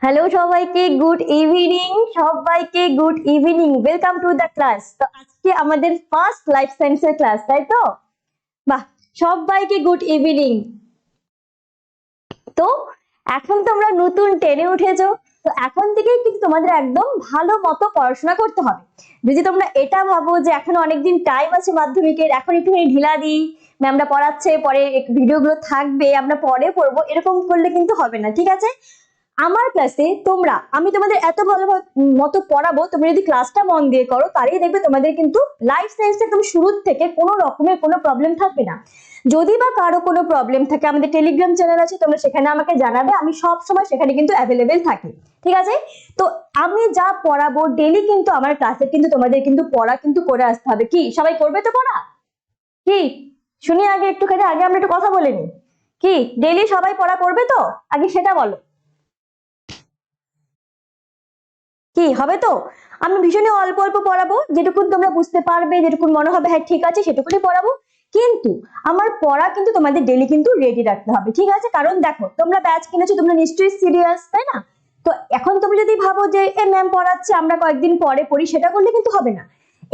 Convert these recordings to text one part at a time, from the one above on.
Hello সবাইকে good evening. Welcome to the class. তো আজকে আমাদের ফার্স্ট লাইফ সায়েন্সের ক্লাস, তাই তো? বাহ, সবাইকে গুড ইভিনিং। তো এখন তোমরা নতুন টেনে উঠেছো, তো এখন থেকে কিন্তু তোমাদের একদম ভালো মতো পড়াশোনা করতে হবে। যদি তোমরা এটা ভাবো যে এখন অনেকদিন টাইম আছে মাধ্যমিকের, এখন একটুখানি ঢিলা দিই, ম্যামরা পড়াচ্ছে, পরে ভিডিওগুলো থাকবে, আমরা পরে পড়বো, এরকম করলে কিন্তু হবে না, ঠিক আছে? আমার ক্লাসে আমি তোমাদের এত ভালো মতো পড়াবো, তুমি যদি ক্লাসটা মন দিয়ে করো তাহলেই দেখবে তোমাদের কিন্তু লাইফ সায়েন্স একদম শুরু থেকে কোনো রকমের কোনো প্রবলেম থাকবে না। যদি বা কারো কোনো প্রবলেম থাকে, আমাদের টেলিগ্রাম চ্যানেল আছে, তোমরা সেখানে আমাকে জানাবে, আমি সব সময় সেখানে কিন্তু অ্যাভেলেবেল থাকি, ঠিক আছে? তো আমি যা পড়াবো ডেলি কিন্তু আমার ক্লাসে কিন্তু তোমাদের কিন্তু পড়া কিন্তু করে আসতে হবে। কি সবাই করবে তো পড়া? কি শুনি আগে একটুখানি, আগে আমরা একটু কথা বলে নিই। কি ডেলি সবাই পড়া করবে তো? আগে সেটা বলো, কি হবে তো? আমি ভীষণই অল্প অল্প পড়াবো, যেটুকুন তোমরা বুঝতে পারবে, যেটুকুন মনে হবে হ্যাঁ ঠিক আছে সেটুকুনি পড়াবো। কিন্তু আমার পড়া কিন্তু তোমাদের ডেলি কিন্তু রেডি রাখতে হবে, ঠিক আছে? কারণ দেখো, তোমরা ব্যাচ কিনেছো, তোমরা নিশ্চয়ই সিরিয়াস, তাই না? তো এখন তুমি যদি ভাবো যে এ ম্যাম পড়াচ্ছে, আমরা কয়েকদিন পরে পড়ি, সেটা করলে কিন্তু হবে না।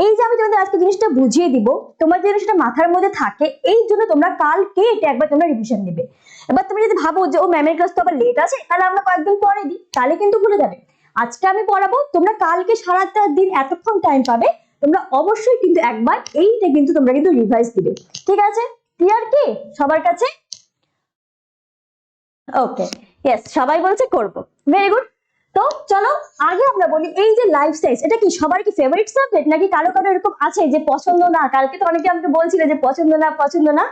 এই যে আমি তোমাদের আজকে জিনিসটা বুঝিয়ে দিব, তোমার যেন সেটা মাথার মধ্যে থাকে, এই জন্য তোমরা কালকে এটা একবার তোমরা রিভিশন দিবে। এবার তুমি যদি ভাবো যে ও ম্যামের ক্লাস তো আবার লেট আছে, তাহলে আমরা কয়েকদিন পরে দিই, তাহলে কিন্তু ভুলে যাবে। আজকে আমি পড়াবো, তোমরা কালকে সারাটা দিন এতক্ষণ টাইম পাবে, তোমরা অবশ্যই কিন্তু একবার এইটা কিন্তু তোমরা কিন্তু রিভাইজ দিবে, ঠিক আছে? ক্লিয়ার কি সবার কাছে? ওকে, ইয়েস, সবাই বলছে করব, ভেরি গুড। তো চলো আগে আমরা বলি, এই যে লাইফ সায়েন্স, এটা কি সবার কি ফেভারিট সাবজেক্ট, নাকি কারো কারো এরকম আছে যে পছন্দ না? কালকে তো অনেকে আমাকে বলছিল যে পছন্দ না পছন্দ না।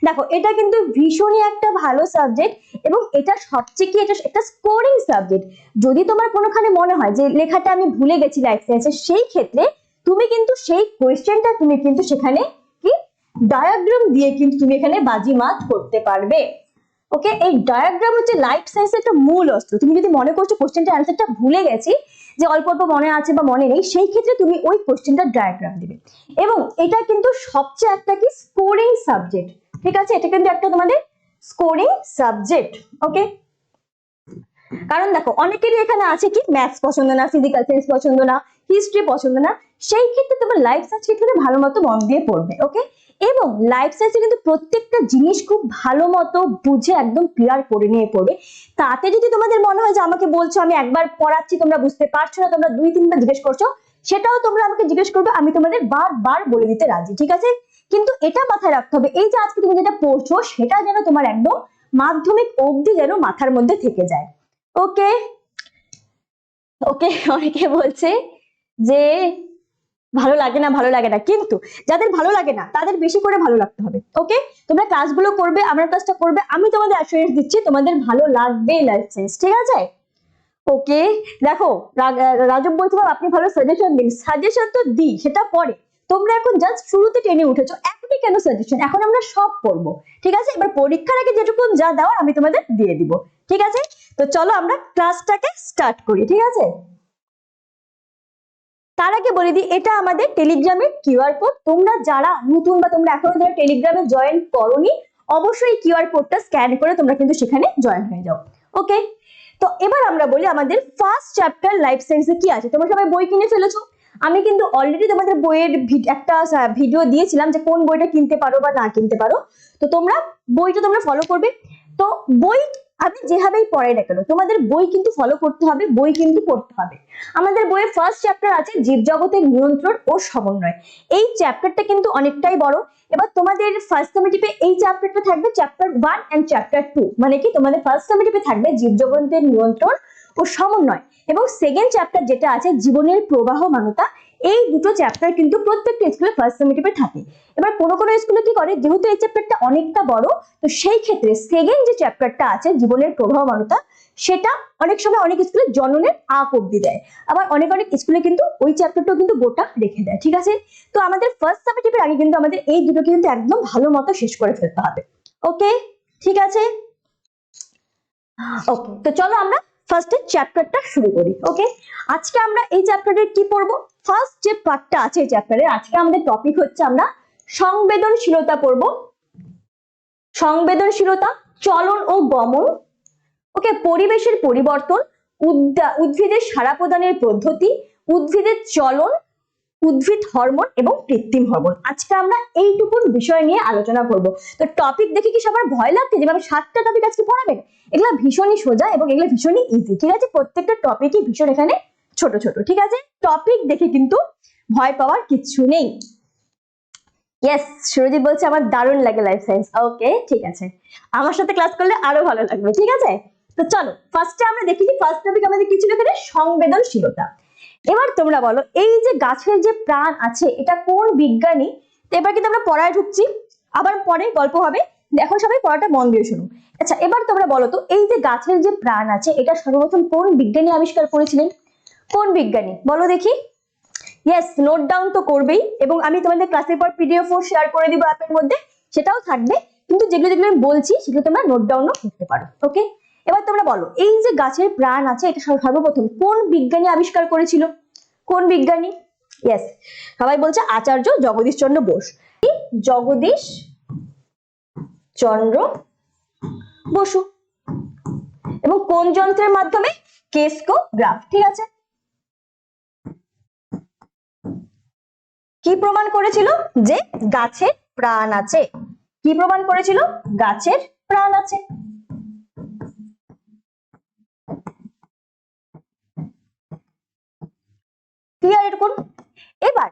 দেখো, এটা কিন্তু ভীষণই একটা ভালো সাবজেক্ট, এবং এটা সবচেয়ে কি, এটা একটা স্কোরিং সাবজেক্ট। যদি তোমার কোনোখানে মনে হয় যে লেখাটা আমি ভুলে গেছি লাইফ সায়েন্সের, সেই ক্ষেত্রে তুমি কিন্তু সেই কোয়েশ্চেনটা তুমি কিন্তু সেখানে কি ডায়াগ্রাম দিয়ে কিন্তু তুমি এখানে বাজিমাত করতে পারবে। ওকে, এই ডায়াগ্রাম হচ্ছে লাইফ সায়েন্সের একটা মূল অস্ত্র। তুমি যদি মনে করছো কোশ্চেনটার অ্যান্সারটা ভুলে গেছি, যে অল্প অল্প মনে আছে বা মনে নেই, সেই ক্ষেত্রে তুমি ওই কোশ্চেনটার ডায়াগ্রাম দিবে। এবং এটা কিন্তু সবচেয়ে একটা কি স্কোরিং সাবজেক্ট, ঠিক আছে? এটা কিন্তু একটা তোমাদের স্কোরিং সাবজেক্ট। ওকে, কারণ দেখো, অনেকেরই এখানে আছে কি ম্যাথস পছন্দ না, ফিজিক্যাল সায়েন্স পছন্দ না, হিস্ট্রি পছন্দ না, সেই ক্ষেত্রে তোমার লাইফ সায়েন্স ক্ষেত্রে ভালো মতো মন দিয়ে পড়বে। ওকে, এবং লাইফ সায়েন্সে কিন্তু প্রত্যেকটা জিনিস খুব ভালো মতো বুঝে একদম ক্লিয়ার করে নিয়ে পড়বে। তাতে যদি তোমাদের মনে হয় যে আমাকে বলছো, আমি একবার পড়াচ্ছি তোমরা বুঝতে পারছো না, তোমরা দুই তিনবার জিজ্ঞেস করছো, সেটাও তোমরা আমাকে জিজ্ঞেস করবে, আমি তোমাদের বারবার বলে দিতে রাজি, ঠিক আছে? কিন্তু এটা মাথায় রাখতে হবে, এই যে আজকে তুমি যেটা পড়ছো সেটা যেন তোমার একদম মাধ্যমিক অবধি যেন মাথার মধ্যে থেকে যায়। ওকে, ওকে, অনেকে বলছে যে ভালো লাগে না, ভালো লাগে না, কিন্তু যাদের ভালো লাগে না তাদের বেশি করে ভালো লাগতে হবে। ওকে, তোমরা ক্লাসগুলো করবে, আমার ক্লাসটা করবে, আমি তোমাদের অ্যাসুরেন্স দিচ্ছি তোমাদের ভালো লাগবে লাইফ সায়েন্স, ঠিক আছে? ওকে, দেখো, রাজব বলছে আপনি ভালো সাজেশন দিন। সাজেশন তো দিই, সেটা পরে। তোমরা এখন জাস্ট শুরুতে টেনে উঠেছো, এখনই কেন সাজেশন? এখন আমরা সব পড়বো, ঠিক আছে? এবার পরীক্ষার আগে যেটুকু যা দেওয়ার আমি তোমাদের দিয়ে দিব, ঠিক আছে? তো চলো আমরা ক্লাসটাকে স্টার্ট করি, ঠিক আছে? তার আগে বলে দিই, এটা আমাদের টেলিগ্রামের কিউআর কোড। তোমরা যারা নতুন বা তোমরা এখনো যারা টেলিগ্রামে জয়েন করোনি, অবশ্যই কিউআর কোডটা স্ক্যান করে তোমরা কিন্তু সেখানে জয়েন হয়ে যাও। ওকে, তো এবার আমরা বলি আমাদের ফার্স্ট চ্যাপ্টার লাইফ সায়েন্সে কি আছে। তোমরা সবাই বই কিনে ফেলেছো, আমি কিন্তু অলরেডি তোমাদের বইয়ের একটা ভিডিও দিয়েছিলাম যে কোন বইটা কিনতে পারো বা না কিনতে পারো। তো তোমরা বইটা তোমরা ফলো করবে। তো বই আমি যেভাবেই পড়াই না কেন, তোমাদের বই কিন্তু ফলো করতে হবে, বই কিন্তু পড়তে হবে। আমাদের বইয়ের ফার্স্ট চ্যাপ্টার আছে জীবজগতের নিয়ন্ত্রণ ও সমন্বয়। এই চ্যাপ্টারটা কিন্তু অনেকটাই বড়। এবার তোমাদের ফার্স্ট সামেটিভে এই চ্যাপ্টারটা থাকবে চ্যাপ্টার 1 এন্ড চ্যাপ্টার 2, মানে কি তোমাদের ফার্স্ট সামেটিভে থাকবে জীবজগতের নিয়ন্ত্রণ ও সমন্বয়, এবং সেকেন্ড চ্যাপ্টার যেটা আছে জীবনের প্রবাহমানতা। এই দুটো চ্যাপ্টার কিন্তু প্রত্যেকটা স্কুলে ফার্স্ট সামেটিভে থাকে। এবার কোনো কোনো স্কুলে কি করে, যেহেতু এই চ্যাপ্টারটা অনেকটা বড়, তো সেই ক্ষেত্রে সেকেন্ড যে চ্যাপ্টারটা আছে জীবনের প্রবাহমানতা, সেটা অনেক সময় অনেক স্কুলে জননের আপ অব্দি দেয়, আবার অনেক অনেক স্কুলে কিন্তু ওই চ্যাপ্টারটাও কিন্তু গোটা রেখে দেয়, ঠিক আছে? তো আমাদের ফার্স্ট সামেটিভের আগে কিন্তু আমাদের এই দুটো কিন্তু একদম ভালো মতো শেষ করে ফেলতে হবে। ওকে, ঠিক আছে? ওকে, তো চলো আমরা ফার্স্ট চ্যাপ্টারটা শুরু করি। ওকে, আজকে আমরা এই চ্যাপ্টারে কি পড়বো? ফার্স্ট যে পার্টটা আছে এই চ্যাপ্টারে, আজকে আমাদের টপিক হচ্ছে আমরা সংবেদনশীলতা পড়বো। সংবেদনশীলতা, চলন ও গমন, ওকে, পরিবেশের পরিবর্তন, উদ্ভিদের সাড়া প্রদানের পদ্ধতি, উদ্ভিদের চলন, উদ্ভিদ হরমোন এবং কৃত্রিম হরমোন। আজকে আমরা এইটুকুন বিষয় নিয়ে আলোচনা করব। তো টপিক দেখে কি সবার ভয় লাগছে যে আমি 7টা টপিক আজকে পড়াবেন? এগুলা ভীষণই সোজা এবং এগুলো ভীষণই ইজি, ঠিক আছে? প্রত্যেকটা টপিকই ভীষণ এখানে ছোট ছোট, ঠিক আছে? টপিক দেখে কিন্তু ভয় পাওয়ার কিচ্ছু নেই। ইয়েস, সুরজিৎ বলছে আমার দারুণ লাগে লাইফ সায়েন্স। ওকে, ঠিক আছে, আমার সাথে ক্লাস করলে আরো ভালো লাগবে, ঠিক আছে? তো চলো ফার্স্টে আমরা দেখি যে ফার্স্ট টপিক আমাদের কি ছিল এখানে? সংবেদনশীলতা। এবার তোমরা বলো এই যে গাছের যে প্রাণ আছে এটা কোন বিজ্ঞানী? তো এবার কিন্তু আমরা পড়ায় ঢুকছি, আবার পরে গল্প হবে, এখন সবাই পড়াটা মন দিয়ে শুনো। আচ্ছা, এবার তোমরা বলো তো এই যে গাছের যে প্রাণ আছে এটা সর্বপ্রথম কোন বিজ্ঞানী আবিষ্কার করেছিলেন? কোন বিজ্ঞানী বলো দেখি? ইয়েস, নোট ডাউন তো করবেই, এবং আমি তোমাদের ক্লাসের পর পিডিএফ-ও শেয়ার করে দিব অ্যাপের মধ্যে, সেটাও থাকবে, কিন্তু যেগুলো যেগুলো আমি বলছি সেগুলো তোমরা নোট ডাউনও করতে পারো। ওকে, এবার তোমরা বলো এই যে গাছের প্রাণ আছে এটা সর্বপ্রথম কোন বিজ্ঞানী আবিষ্কার করেছিল? কোন বিজ্ঞানী? ইয়েস, সবাই বলছে আচার্য জগদীশ চন্দ্র বোস। জগদীশ চন্দ্র বসু। এবং কোন যন্ত্রের মাধ্যমে? কেসকোগ্রাফ, ঠিক আছে? কি প্রমাণ করেছিল? যে গাছের প্রাণ আছে। কি প্রমাণ করেছিল? গাছের প্রাণ আছে। ক্লিয়ার এরকম? এবার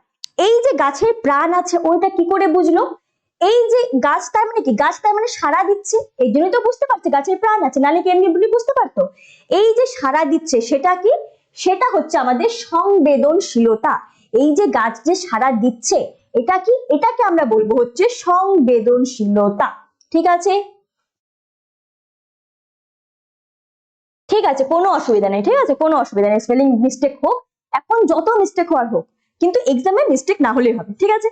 এই যে গাছের প্রাণ আছে ওইটা কি করে বুঝলো? এই যে গাছ তার মানে কি? গাছ তার মানে সাড়া দিচ্ছে, এই জন্যই তো বুঝতে পারছে গাছের প্রাণ আছে, নাহলে কি এমনি বুঝতে পারতো? এই যে সাড়া দিচ্ছে সেটা কি? সেটা হচ্ছে আমাদের সংবেদনশীলতা। এই যে গাছ যে সাড়া দিচ্ছে এটা কি? এটাকে আমরা বলবো হচ্ছে সংবেদনশীলতা, ঠিক আছে? ঠিক আছে, কোনো অসুবিধা নেই, ঠিক আছে, কোনো অসুবিধা নেই। স্পেলিং মিস্টেক হোক, এখন যত মিস্টেক হওয়ার হোক, কিন্তু এক্সামে মিস্টেক না হলেই হবে, ঠিক আছে?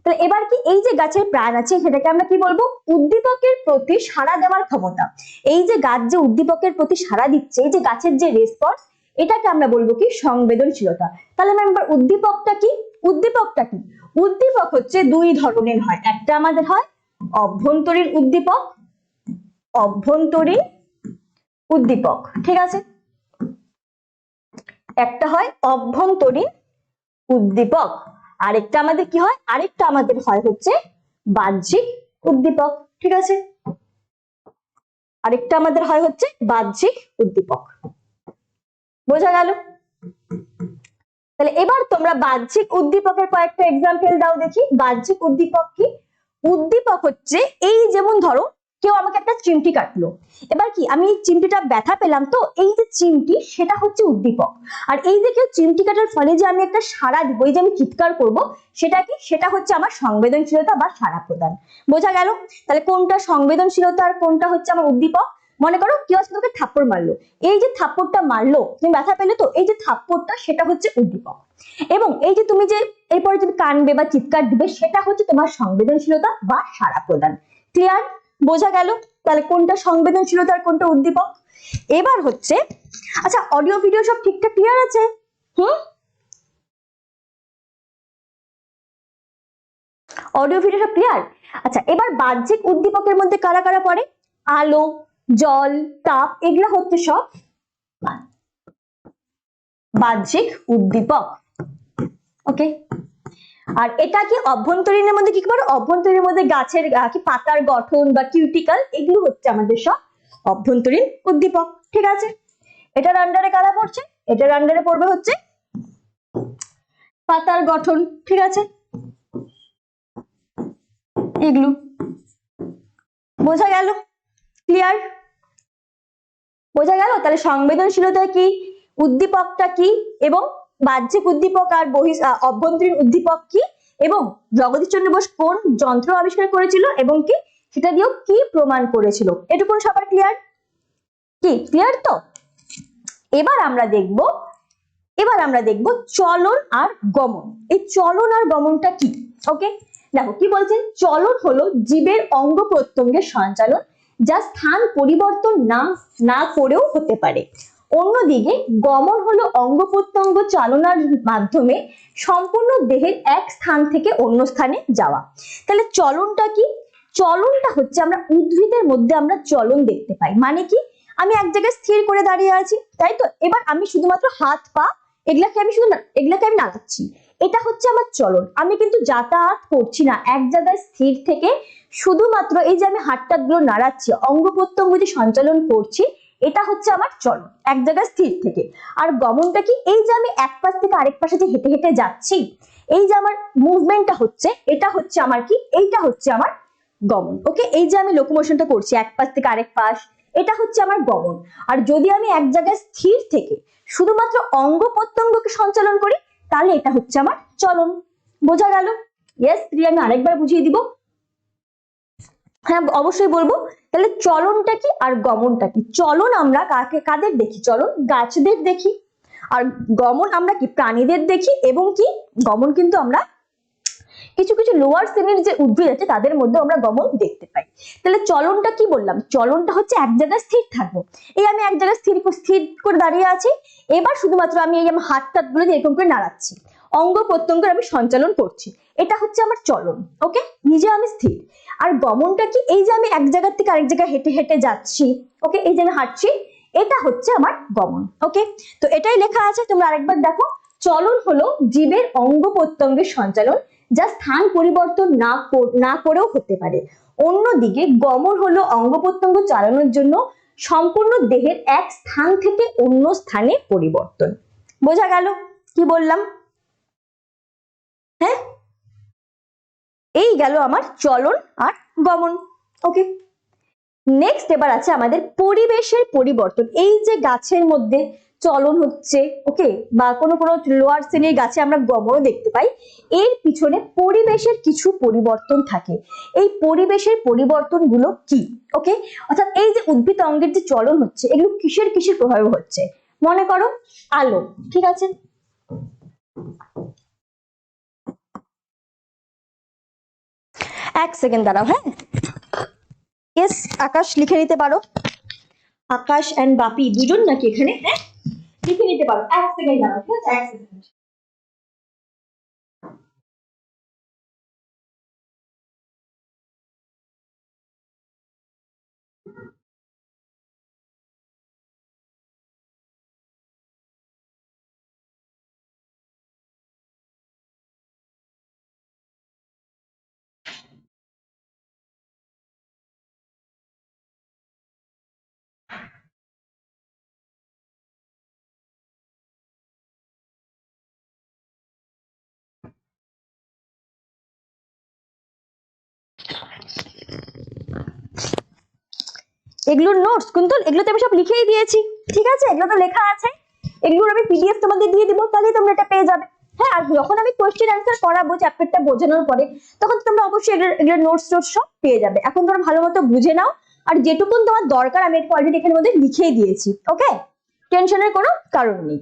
তাহলে এবার কি এই যে গাছের প্রাণ আছে সেটাকে আমরা কি বলবো? উদ্দীপকের প্রতি সাড়া দেওয়ার ক্ষমতা। এই যে গাছ যে উদ্দীপকের প্রতি সাড়া দিচ্ছে, এই যে গাছের যে রেসপন্স, এটাকে আমরা বলবো কি? সংবেদনশীলতা। তাহলে মেম্বার উদ্দীপকটা কি? উদ্দীপকটা কি? উদ্দীপক হচ্ছে দুই ধরনের হয়। একটা আমাদের হয় অভ্যন্তরীণ উদ্দীপক, অভ্যন্তরীণ উদ্দীপক, ঠিক আছে? একটা হয় অভ্যন্তরীণ উদ্দীপক, আরেকটা আমাদের কি হয়? আরেকটা আমাদের হয় হচ্ছে বাহ্যিক উদ্দীপক, ঠিক আছে? আরেকটা আমাদের হয় হচ্ছে বাহ্যিক উদ্দীপক। বোঝা গেল? তাহলে এবার তোমরা বাহ্যিক উদ্দীপকের কয়েকটা এক্সাম্পল দাও দেখি। বাহ্যিক উদ্দীপক কি? উদ্দীপক হচ্ছে এই যেমন ধরো কেউ আমাকে একটা চিমটি কাটলো, এবার কি আমি চিমটিটা ব্যথা পেলাম, তো এই যে চিমটি সেটা হচ্ছে উদ্দীপক। আর এই যে কেউ চিমটি কাটার ফলে যে আমি একটা সাড়া দিব, এই যে আমি চিৎকার করব, সেটা কি? সেটা হচ্ছে আমার সংবেদনশীলতা বা সাড়া প্রদান। বোঝা গেল? তাহলে কোনটা সংবেদনশীলতা আর কোনটা হচ্ছে আমার উদ্দীপক? মনে করো কেউ আজকে তোকে থাপ্পড় মারলো, এই যে থাপ্পড়টা মারলো তুমি ব্যথা পেলে, তো এই যে থাপ্পড়টা সেটা হচ্ছে উদ্দীপক। এবং এই যে তুমি যে এরপরে তুমি কানবে বা চিৎকার দিবে সেটা হচ্ছে তোমার সংবেদনশীলতা বা সাড়া প্রদান। ক্লিয়ার? বোঝা গেল? তাহলে কোনটা সংবেদনশীলতা আর কোনটা উদ্দীপক? এবার হচ্ছে, আচ্ছা অডিও ভিডিও সব ঠিকঠাক ক্লিয়ার আছে? অডিও ভিডিও সব ক্লিয়ার? আচ্ছা, এবার বাহ্যিক উদ্দীপকের মধ্যে কারা কারা পড়ে? আলো, জল, তাপ, এগুলা হচ্ছে সব বাহ্যিক উদ্দীপক। ওকে, আর এটা কি অভ্যন্তরীণের মধ্যে কি করে? অভ্যন্তরীণের মধ্যে গাছের কি পাতার গঠন বা কিউটিকল, এগুলো হচ্ছে আমাদের সব অভ্যন্তরীণ উদ্দীপক, ঠিক আছে? এটার আন্ডারে কারা পড়ছে? এটার আন্ডারে পড়বে হচ্ছে পাতার গঠন, ঠিক আছে? এগুলো বোঝা গেল? ক্লিয়ার? বোঝা গেল? তাহলে সংবেদনশীলতা কি, উদ্দীপকটা কি, এবং বাহ্যিক উদ্দীপক আর অভ্যন্তরীণ উদ্দীপক কি, এবং জগদীশচন্দ্র বোস কোন যন্ত্র আবিষ্কার করেছিল এবং কি সেটা দিয়েও কি প্রমাণ করেছিল, এটুকুন সবার ক্লিয়ার? কি ক্লিয়ার? তো এবার আমরা দেখব চলন আর গমন। এই চলন আর গমনটা কি? ওকে, দেখো কি বলছে? চলন হলো জীবের অঙ্গ প্রত্যঙ্গের সঞ্চালন, যা স্থান পরিবর্তন না করেও হতে পারে। অন্যদিকে গমন হলো অঙ্গ প্রত্যঙ্গ চালনার মাধ্যমে সম্পূর্ণ দেহের এক স্থান থেকে অন্য স্থানে যাওয়া। তাহলে চলনটা কি? চলনটা হচ্ছে আমরা উদ্ভিদের মধ্যে আমরা চলন দেখতে পাই, মানে কি আমি এক জায়গায় স্থির করে দাঁড়িয়ে আছি, তাই তো? এবার আমি শুধুমাত্র হাত পা এগুলাকে আমি নাড়াচ্ছি, এটা হচ্ছে আমার চলন। আমি কিন্তু যাতায়াত করছি না, এক জায়গায় স্থির থেকে শুধুমাত্র এই যে আমি হাতটা গুলো নাড়াচ্ছি, অঙ্গ প্রত্যঙ্গ যে সঞ্চালন করছি, এটা হচ্ছে আমার চলন এক জায়গায় স্থির থেকে। আর গমনটা কি? এই যে আমি এক পাশ থেকে আরেক পাশে যে হেঁটে হেঁটে যাচ্ছি, এই যে আমার মুভমেন্টটা হচ্ছে, এটা হচ্ছে আমার কি? এইটা হচ্ছে আমার গমন। ওকে, এই যে আমি লোকোমোশনটা করছি এক পাশ থেকে আরেক পাশ, এটা হচ্ছে আমার গমন। আর যদি আমি এক জায়গায় স্থির থেকে শুধুমাত্র অঙ্গ প্রত্যঙ্গকে সঞ্চালন করি, তাহলে এটা হচ্ছে আমার চলন। বোঝা গেল? ইয়েস, আমি আরেকবার বুঝিয়ে দিব। হ্যাঁ, অবশ্যই বলবো। তাহলে চলনটা কি আর গমনটা কি? চলন আমরা কাদের দেখি? চলন গাছদের দেখি। আর গমন আমরা কি? প্রাণীদের দেখি। এবং কি গমন কিন্তু আমরা কিছু কিছু লোয়ার শ্রেণীর যে উদ্ভিদ আছে তাদের মধ্যে আমরা গমন দেখতে পাই। তাহলে চলনটা কি বললাম? চলনটা হচ্ছে এক জায়গায় স্থির থাকবো। এই আমি এক জায়গায় স্থির করে দাঁড়িয়ে আছি, এবার শুধুমাত্র আমি এই আমার হাত টাত গুলো এরকম করে নাড়াচ্ছি, অঙ্গ প্রত্যঙ্গের আমি সঞ্চালন করছি, এটা হচ্ছে আমার চলন। ওকে, নিজে আমি স্থির। আর গমনটা কি? এই যে আমি এক জায়গা থেকে আরেক জায়গায় হেঁটে হেঁটে যাচ্ছি, ওকে, এই যে আমি হাঁটছি, এটা হচ্ছে আমার গমন। ওকে, তো এটাই লেখা আছে, তোমরা আরেকবার দেখো। চলন হলো জীবের অঙ্গ প্রত্যঙ্গের সঞ্চালন, যা স্থান পরিবর্তন না করেও হতে পারে। অন্যদিকে গমন হলো অঙ্গ প্রত্যঙ্গ চালানোর জন্য সম্পূর্ণ দেহের এক স্থান থেকে অন্য স্থানে পরিবর্তন। বোঝা গেল কি বললাম? হ্যাঁ, এই গেল আমার চলন আর গমন। ওকে, নেক্সট এবার আছে আমাদের পরিবেশের পরিবর্তন। এই যে গাছের মধ্যে চলন হচ্ছে, ওকে, বা কোনো কোনো লোয়ার শ্রেণীর গাছে আমরা গমনও দেখতে পাই, এর পিছনে পরিবেশের কিছু পরিবর্তন থাকে। এই পরিবেশের পরিবর্তনগুলো কি? ওকে, অর্থাৎ এই যে উদ্ভিদ অঙ্গের যে চলন হচ্ছে, এগুলো কিসের কিসের প্রভাবে হচ্ছে? মনে করো আলো, ঠিক আছে, এক সেকেন্ড দাঁড়াও। হ্যাঁ, ইয়েস, আকাশ লিখে নিতে পারো। আকাশ এন্ড বাপি দুজন নাকি এখানে? হ্যাঁ, লিখে নিতে পারো। এক সেকেন্ড দাঁড়াও, ঠিক আছে, এক সেকেন্ড। এগুলোর নোটস কিন্তু এগুলো তো আমি সব লিখেই দিয়েছি, ঠিক আছে, এগুলো তো লেখা আছে, এগুলোর আমি পিডিএফ তোমাদের দিয়ে দিব, তাহলে তোমরা এটা পেয়ে যাবে। হ্যাঁ, আর যখন আমি কোশ্চেন অ্যান্সার করাবো চ্যাপ্টারটা বোঝানোর পরে, তখন তোমরা অবশ্যই এগুলোর নোটস সব পেয়ে যাবে। এখন তোমরা ভালো মতো বুঝে নাও, আর যেটুকুন তোমার দরকার আমি অলরেডি এখানের মধ্যে লিখেই দিয়েছি। ওকে, টেনশনের কোনো কারণ নেই।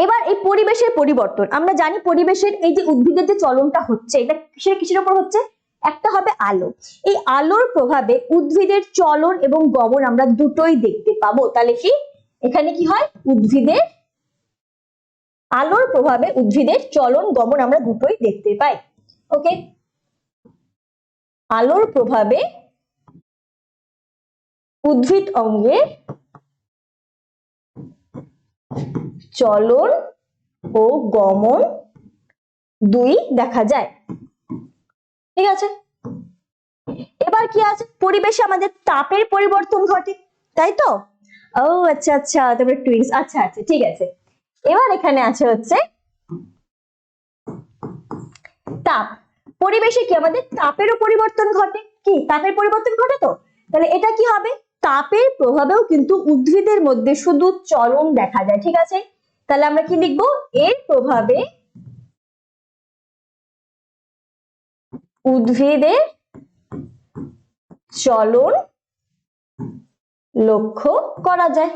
এবার এই পরিবেশের পরিবর্তন, আমরা জানি পরিবেশের এই যে উদ্ভিদের যে চলনটা হচ্ছে, এটা কিসের উপর হচ্ছে? একটা হবে আলো। এই আলোর প্রভাবে উদ্ভিদের চলন এবং গমন আমরা দুটোই দেখতে পাবো। তাহলে কি এখানে কি হয়? উদ্ভিদের আলোর প্রভাবে উদ্ভিদের চলন গমন আমরা দুটোই দেখতে পাই। ওকে, আলোর প্রভাবে উদ্ভিদ অঙ্গের চলন ও গমন দুই দেখা যায়, ঠিক আছে। এবার কি আছে? পরিবেশে আমাদের তাপের পরিবর্তন ঘটে, তাই তো? ও আচ্ছা আচ্ছা, তারপরে টুইনস, আচ্ছা আচ্ছা, ঠিক আছে। এবার এখানে আছে হচ্ছে তাপ। পরিবেশে কি আমাদের তাপেরও পরিবর্তন ঘটে? কি তাপের পরিবর্তন ঘটে? তো তাহলে এটা কি হবে? তাপের প্রভাবেও কিন্তু উদ্ভিদের মধ্যে শুধু চলন দেখা যায়, ঠিক আছে। তাহলে আমরা কি লিখবো? এর প্রভাবে উদ্ভিদের চলন লক্ষ্য করা যায়।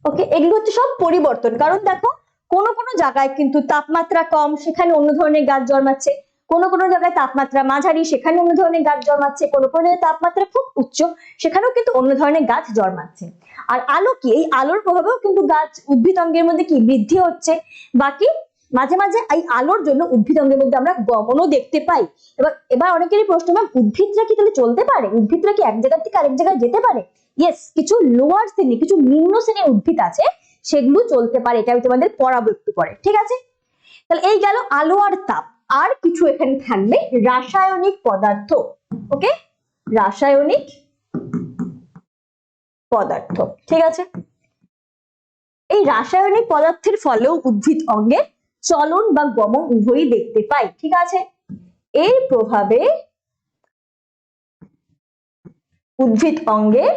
ওকে, এগুলো হচ্ছে সব পরিবর্তন। কারণ দেখো, কোনো কোনো জায়গায় কিন্তু তাপমাত্রা কম, সেখানে অন্য ধরনের গাছ জন্মাচ্ছে, কোনো কোনো জায়গায় তাপমাত্রা মাঝারি, সেখানে অন্য ধরনের গাছ জন্মাচ্ছে, কোনো কোনো জায়গায় তাপমাত্রা খুব উচ্চ, সেখানেও কিন্তু অন্য ধরনের গাছ জন্মাচ্ছে। আর আলো কি? এই আলোর প্রভাবেও কিন্তু গাছ উদ্ভিদ অঙ্গের মধ্যে কি বৃদ্ধি হচ্ছে। বাকি মাঝে মাঝে এই আলোর জন্য উদ্ভিদ অঙ্গের মধ্যে আমরা গমনও দেখতে পাই। এবার এবার অনেকেরই প্রশ্ন, ম্যাম উদ্ভিদরা কি তাহলে চলতে পারে, উদ্ভিদরা কি এক জায়গা থেকে আরেক জায়গায় যেতে পারে? ইয়েস, কিছু লোয়ার শ্রেণী, কিছু নিম্ন শ্রেণীর উদ্ভিদ আছে সেগুলো চলতে পারে, এটা আমি তোমাদের পড়াবো একটু পরে, ঠিক আছে? তাহলে এই গেল আলো আর তাপ। আর কিছু এখানে থাকবে রাসায়নিক পদার্থ। ওকে, রাসায়নিক পদার্থ, ঠিক আছে? এই রাসায়নিক পদার্থের ফলেও উদ্ভিদ অঙ্গের চলন বা গমন উভয়ই দেখতে পাই, ঠিক আছে? এর প্রভাবে উদ্ভিদ অঙ্গের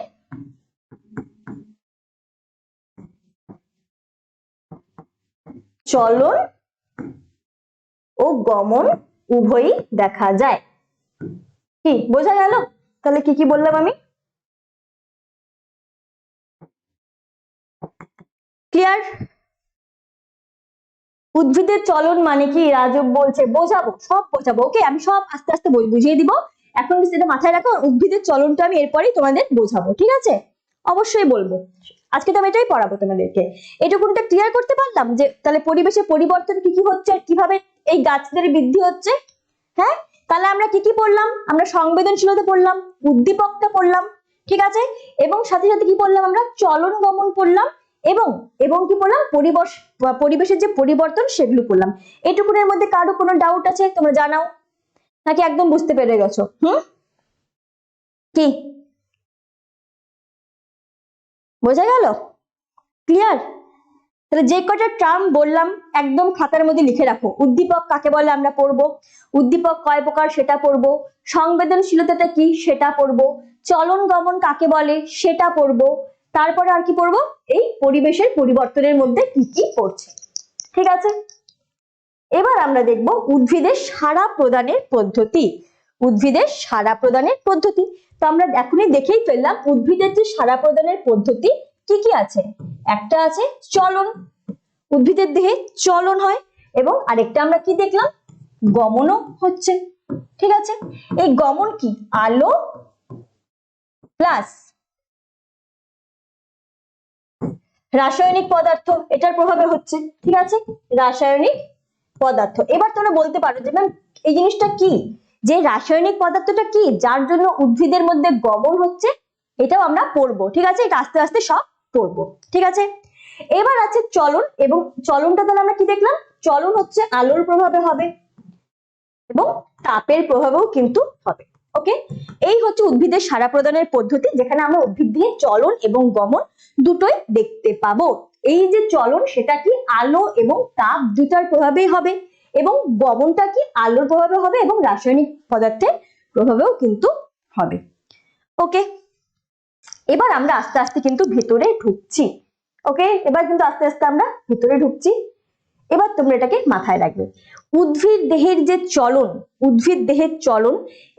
চলন ও গমন উভয়ই দেখা যায়। কি বোঝা গেল? তাহলে কি কি বললাম আমি? ক্লিয়ার? উদ্ভিদের চলন মানে কি রাজব বলছে, বোঝাবো, সব বোঝাবো। ওকে, আমি সব আস্তে আস্তে বুঝিয়ে দিব। এখন সেটা মাথায় রাখো, উদ্ভিদের চলনটা আমি এরপরেই তোমাদের বোঝাবো, ঠিক আছে? অবশ্যই বলবো, আজকে তো আমি এটাই পড়াবো তোমাদেরকে। এটুকুনটা ক্লিয়ার করতে পারলাম যে তাহলে পরিবেশের পরিবর্তন কি কি হচ্ছে আর কিভাবে এই গাছদের বৃদ্ধি হচ্ছে। হ্যাঁ, তাহলে আমরা কি কি পড়লাম? আমরা সংবেদনশীলতা পড়লাম, উদ্দীপকটা পড়লাম, ঠিক আছে? এবং সাথে সাথে কি পড়লাম? আমরা চলন গমন পড়লাম, এবং এবং কি পড়লাম? পরিবেশের যে পরিবর্তন সেগুলো পড়লাম। এটুকুনের মধ্যে কারো কোনো ডাউট আছে তোমরা জানাও, নাকি একদম বুঝতে পেরে গেছো? কি বোঝা গেল? ক্লিয়ার? তাহলে যে কটা টার্ম বললাম একদম খাতার মধ্যে লিখে রাখো। উদ্দীপক কাকে বলে আমরা পড়বো, উদ্দীপক কয় প্রকার সেটা পড়বো, সংবেদনশীলতাটা কি সেটা পড়বো, চলন গমন কাকে বলে সেটা পড়বো, তারপরে আর কি পড়বো? এই পরিবেশের পরিবর্তনের মধ্যে কি কি পড়ছে, ঠিক আছে? এবার আমরা দেখব উদ্ভিদের সাড়া প্রদানের পদ্ধতি। উদ্ভিদের সাড়া প্রদানের পদ্ধতি তো আমরা এখনই দেখেই ফেললাম উদ্ভিদের যে সাড়া প্রদানের পদ্ধতি কি কি আছে। একটা আছে চলন, উদ্ভিদের দেহে চলন হয়, এবং আরেকটা আমরা কি দেখলাম? গমনও হচ্ছে, ঠিক আছে? এই গমন কি? আলো প্লাস রাসায়নিক পদার্থ, এটার প্রভাবে হচ্ছে, ঠিক আছে? রাসায়নিক পদার্থ। এবার তোমরা বলতে পারো যে ম্যাম এই জিনিসটা কি, যে রাসায়নিক পদার্থটা কি যার জন্য উদ্ভিদের মধ্যে গমন হচ্ছে, এটাও আমরা পড়বো, ঠিক আছে? এটা আস্তে আস্তে সব পড়বো, ঠিক আছে? এবার আছে চলন, এবং চলনটা তাহলে আমরা কি দেখলাম? চলন হচ্ছে আলোর প্রভাবে হবে এবং তাপের প্রভাবেও কিন্তু হবে। ওকে, এই হচ্ছে উদ্ভিদের সাড়া প্রদানের পদ্ধতি, যেখানে আমরা উদ্ভিদ দিয়ে চলন এবং গমন দুটোই দেখতে পাবো। এই যে চলন সেটা কি আলো এবং তাপ দুটার প্রভাবেই হবে, এবং গমনটা কি আলোর প্রভাবে হবে এবং রাসায়নিক পদার্থের প্রভাবেও কিন্তু হবে। ওকে, এবার আমরা আস্তে আস্তে কিন্তু ভেতরে ঢুকছি। ওকে, এবার কিন্তু আস্তে আস্তে আমরা ভেতরে ঢুকছি। এবার তোমরা এটাকে মাথায় রাখবে, উদ্ভিদ দেহের যে চলন, উদ্ভিদ দেহের চলন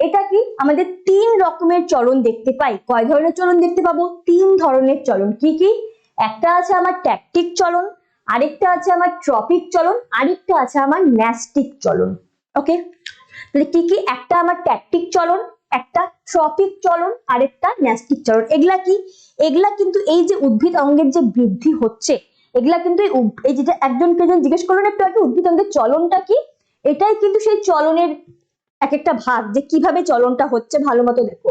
এটা কি আমাদের তিন রকমের চলন দেখতে পাই। কয় ধরনের চলন দেখতে পাবো? তিন ধরনের চলন। কি কি? একটা আছে আমার ট্যাকটিক চলন, আরেকটা আছে আমার ট্রপিক চলন, আরেকটা আছে আমার ন্যাস্টিক চলন। ওকে, তাহলে কি কি? একটা আমার ট্যাকটিক চলন, একটা ট্রপিক চলন, আরেকটা ন্যাস্টিক চলন। এগুলা কি? এগুলা কিন্তু এই যে উদ্ভিদ অঙ্গের যে বৃদ্ধি হচ্ছে, এগুলা কিন্তু এই যেটা একজনকে জিজ্ঞেস করলেন একটু আগে উদ্ভিদ অঙ্গের চলনটা কি, এটাই কিন্তু সেই চলনের এক একটা ভাগ, যে কিভাবে চলনটা হচ্ছে ভালো মতো দেখো।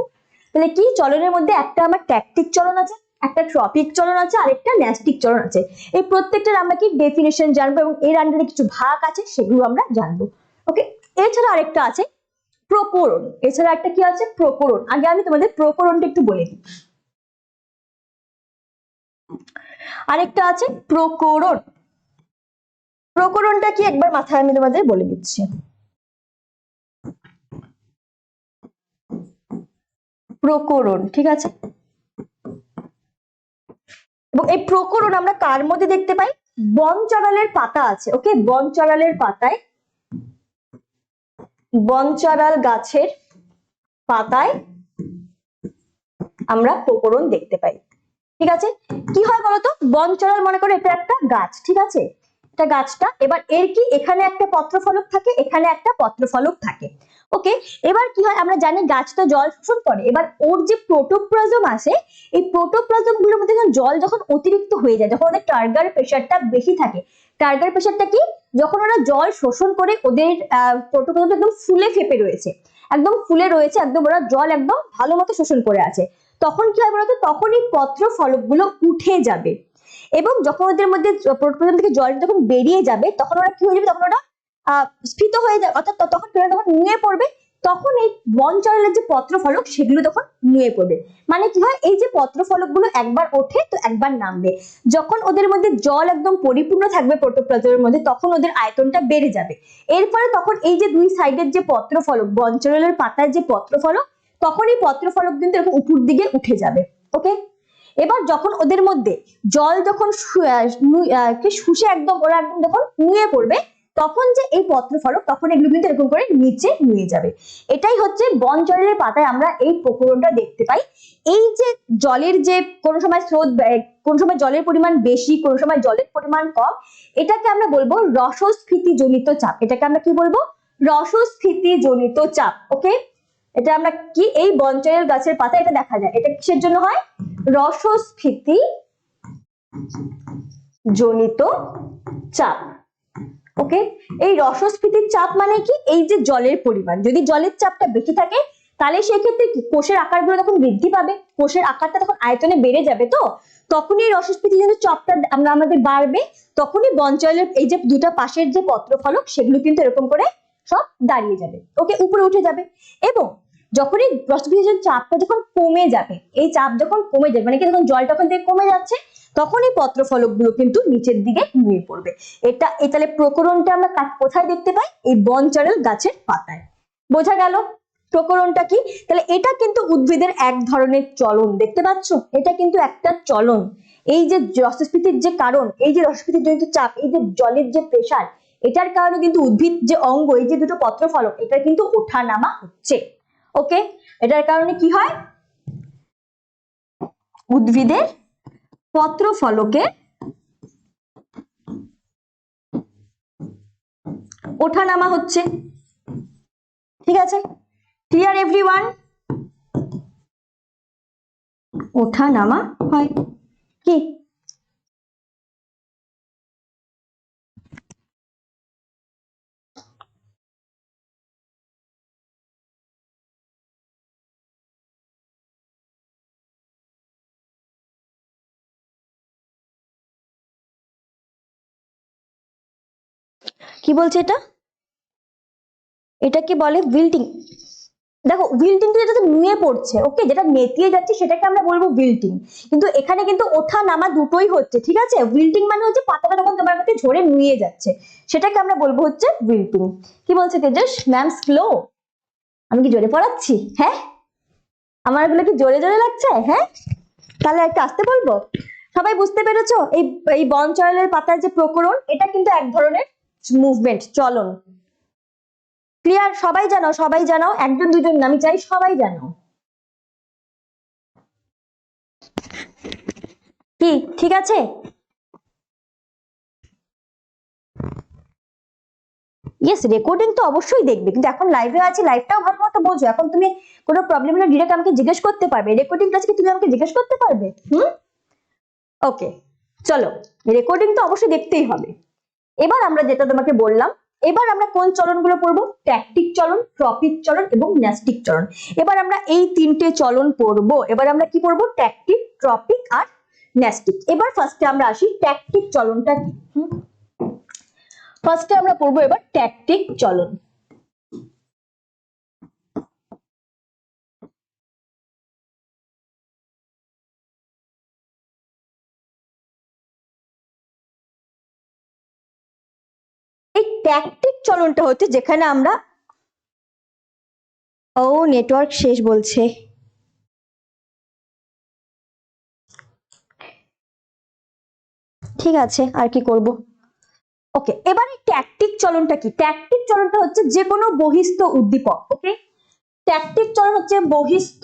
তাহলে কি? চলনের মধ্যে একটা আমার ট্যাকটিক চলন আছে, একটা ট্রপিক চলন আছে, আরেকটা ন্যাস্টিক চলন আছে। এই প্রত্যেকটার আমরা কি ডেফিনেশন জানবো, এবং এর আন্ডারে কিছু ভাগ আছে সেগুলো আমরা জানবো। ওকে, এছাড়া আরেকটা আছে প্রকরণ। এছাড়া একটা কি আছে? প্রকরণ। আগে আমি তোমাদের প্রকরণটা একটু বলে দিই। আরেকটা আছে প্রকরণ। প্রকরণটা কি একবার মাথায় আমি তোমাদের বলে দিচ্ছি। প্রকরণ, ঠিক আছে? এবং এই প্রকরণ আমরা কার মধ্যে দেখতে পাই? বন চারালের পাতা আছে। ওকে, বন চারালের পাতায়, বন চারাল গাছের পাতায় আমরা প্রকরণ দেখতে পাই, ঠিক আছে? কি হয় বলতো? বন চারাল মনে করো এটা একটা গাছ, ঠিক আছে? এটা গাছটা, এবার এর কি এখানে একটা পত্রফলক থাকে, এখানে একটা পত্রফলক থাকে। ওকে, এবার কি হয়? আমরা জানি গাছটা জল শোষণ করে, এবার ওর যে প্রোটোপ্লাজম আছে, এই প্রোটোপ্লাজম গুলোর মধ্যে জল যখন অতিরিক্ত হয়ে যায়, যখন ওদের টার্গার প্রেসারটা বেশি থাকে, টার্গার প্রেশারটা কি? যখন ওরা জল শোষণ করে ওদের প্রোটোপ্লাজম একদম ফুলে ফেপে রয়েছে, একদম ফুলে রয়েছে, একদম ওরা জল একদম ভালো মতো শোষণ করে আছে, তখন কি হয় বলতো, তখন এই পত্র ফলকগুলো উঠে যাবে এবং যখন ওদের মধ্যে প্রোটোপ্লাজম থেকে জল যখন বেরিয়ে যাবে তখন ওরা কি হয়ে যাবে, তখন ওরা স্ফীত হয়ে যাবে, অর্থাৎ তখন যখন নুয়ে পড়বে, তখন এই বনচরের যে পত্র ফলক সেগুলো তখন নুয়ে পড়বে। মানে কি হয়, এই যে পত্র ফলকগুলো একবার ওঠে তো একবার নামবে, যখন ওদের মধ্যে জল একদম পরিপূর্ণ থাকবে প্রোটোপ্লাজমের মধ্যে তখন ওদের আয়তনটা বেড়ে যাবে। এরপরে তখন এই যে দুই সাইডের যে পত্র ফলক, বনচরের পাতার যে পত্র ফলক, তখন এই পত্র ফলক কিন্তু এরকম উপর দিকে উঠে যাবে। ওকে, এবার যখন ওদের মধ্যে জল যখন শুষে একদম ওরা একদম যখন নুয়ে পড়বে, তখন যে এই পত্র ফলক তখন এগুলো কিন্তু এরকম করে নিচে নুয়ে যাবে। এটাই হচ্ছে বনচরের পাতায় আমরা এই প্রকরণটা দেখতে পাই। এই যে জলের যে কোনো সময় স্রোত, কোন সময় জলের পরিমাণ বেশি, কোন সময় জলের পরিমাণ কম, এটাকে আমরা বলবো রসস্ফীতি জনিত চাপ। এটাকে আমরা কি বলবো? রসস্ফীতি জনিত চাপ। ওকে, এটা আমরা কি, এই বনচরের গাছের পাতা এটা দেখা যায়, এটা কিসের জন্য হয়? রসস্ফীতি জনিত চাপ। ওকে, এই রসস্ফীতির চাপ মানে কি, এই যে জলের পরিমাণ, যদি জলের চাপটা বেশি থাকে তাহলে সেক্ষেত্রে কি কোষের আকারগুলো তখন বৃদ্ধি পাবে, কোষের আকারটা তখন আয়তনে বেড়ে যাবে, তো তখনই রসস্ফীতি জনিত চাপটা আমাদের বাড়বে, তখনই বনচরের এই যে দুটা পাশের যে পত্র ফলক সেগুলো কিন্তু এরকম করে সব দাঁড়িয়ে যাবে। ওকে, উপরে উঠে যাবে। এবং যখনই রসস্ফীতির চাপটা যখন কমে যাবে, এই চাপ যখন কমে যাবে মানে কি, যখন জলটা ওখান থেকে কমে যাচ্ছে তখন এই পত্র ফলকগুলো কিন্তু নিচের দিকে নুয়ে পড়বে। এটা এই তাহলে প্রকরণটা আমরা কোথায় দেখতে পাই? এই বনচরের গাছের পাতায়। বোঝা গেল প্রকরণটা কি? তাহলে এটা কিন্তু উদ্ভিদের এক ধরনের চলন, দেখতে পাচ্ছ, এটা কিন্তু একটা চলন। এই যে রসস্ফীতির যে কারণ, এই যে রসস্ফীতির জনিত চাপ, এই যে জলের যে প্রেসার, এটার কারণে কিন্তু উদ্ভিদ যে অঙ্গ, এই যে দুটো পত্র ফলক, এটা কিন্তু ওঠা নামা হচ্ছে। ওকে, এটার কারণে কি হয়, উদ্ভিদের পত্র ফলকে ওঠা নামা হচ্ছে। ঠিক আছে, ক্লিয়ার এভরিওয়ান? ওঠা নামা হয় কি? কি বলছে এটা? এটাকে বলে উইল্টিং। দেখো, উইল্টিং যেটা নুয়ে পড়ছে, ওকে, যেটা নেতিয়ে যাচ্ছে সেটাকে আমরা বলবো উইল্টিং, কিন্তু এখানে কিন্তু ওঠা নামা দুটোই হচ্ছে। ঠিক আছে, উইল্টিং মানে হচ্ছে পাতাটা যখন তোমার কাছে ঝরে নুয়ে যাচ্ছে, সেটাকে আমরা বলবো হচ্ছে উইল্টিং। কি বলছে তেজস ম্যাম? স্লো? আমি কি জোরে পড়াচ্ছি? হ্যাঁ, আমার এগুলো কি জোরে জোরে লাগছে? হ্যাঁ, তাহলে একটু আসতে বলবো। সবাই বুঝতে পেরেছো? এই এই বনচরের পাতার যে প্রকরণ, এটা কিন্তু এক ধরনের মুভমেন্ট, চলন। ক্লিয়ার? সবাই জানো, সবাই জানো, একজন দুজন না, আমি চাই সবাই জানো। কি ঠিক আছে? ইয়েস, রেকর্ডিং তো অবশ্যই দেখবে, কিন্তু এখন লাইভে আছি, লাইভটাও ভালো মতো বোঝো। এখন তুমি কোনো প্রবলেম হলে ডিরেক্ট আমাকে জিজ্ঞেস করতে পারবে, রেকর্ডিং ক্লাসে কি তুমি আমাকে জিজ্ঞেস করতে পারবে? ওকে, চলো, রেকর্ডিং তো অবশ্যই দেখতেই হবে। এবার আমরা যেটা তোমাকে বললাম, এবার আমরা কোন চলনগুলো পড়বো? ট্যাকটিক চলন, ট্রপিক চলন এবং ন্যাস্টিক চলন। এবার আমরা এই তিনটে চলন পড়বো। এবার আমরা কি পড়বো? ট্যাকটিক, ট্রপিক আর ন্যাস্টিক। এবার ফার্স্টে আমরা আসি ট্যাকটিক চলনটা কি। ফার্স্টে আমরা পড়বো এবার ট্যাকটিক চলন। এই ট্যাকটিক চলনটা হচ্ছে যেখানে আমরা, ও নেটওয়ার্ক শেষ বলছে, ঠিক আছে, আর কি করব। ওকে, এবার এই ট্যাকটিক চলনটা কি? ট্যাকটিক চলনটা হচ্ছে যে কোনো বহিস্থ উদ্দীপক। ওকে, ট্যাকটিক চলন হচ্ছে বহিস্থ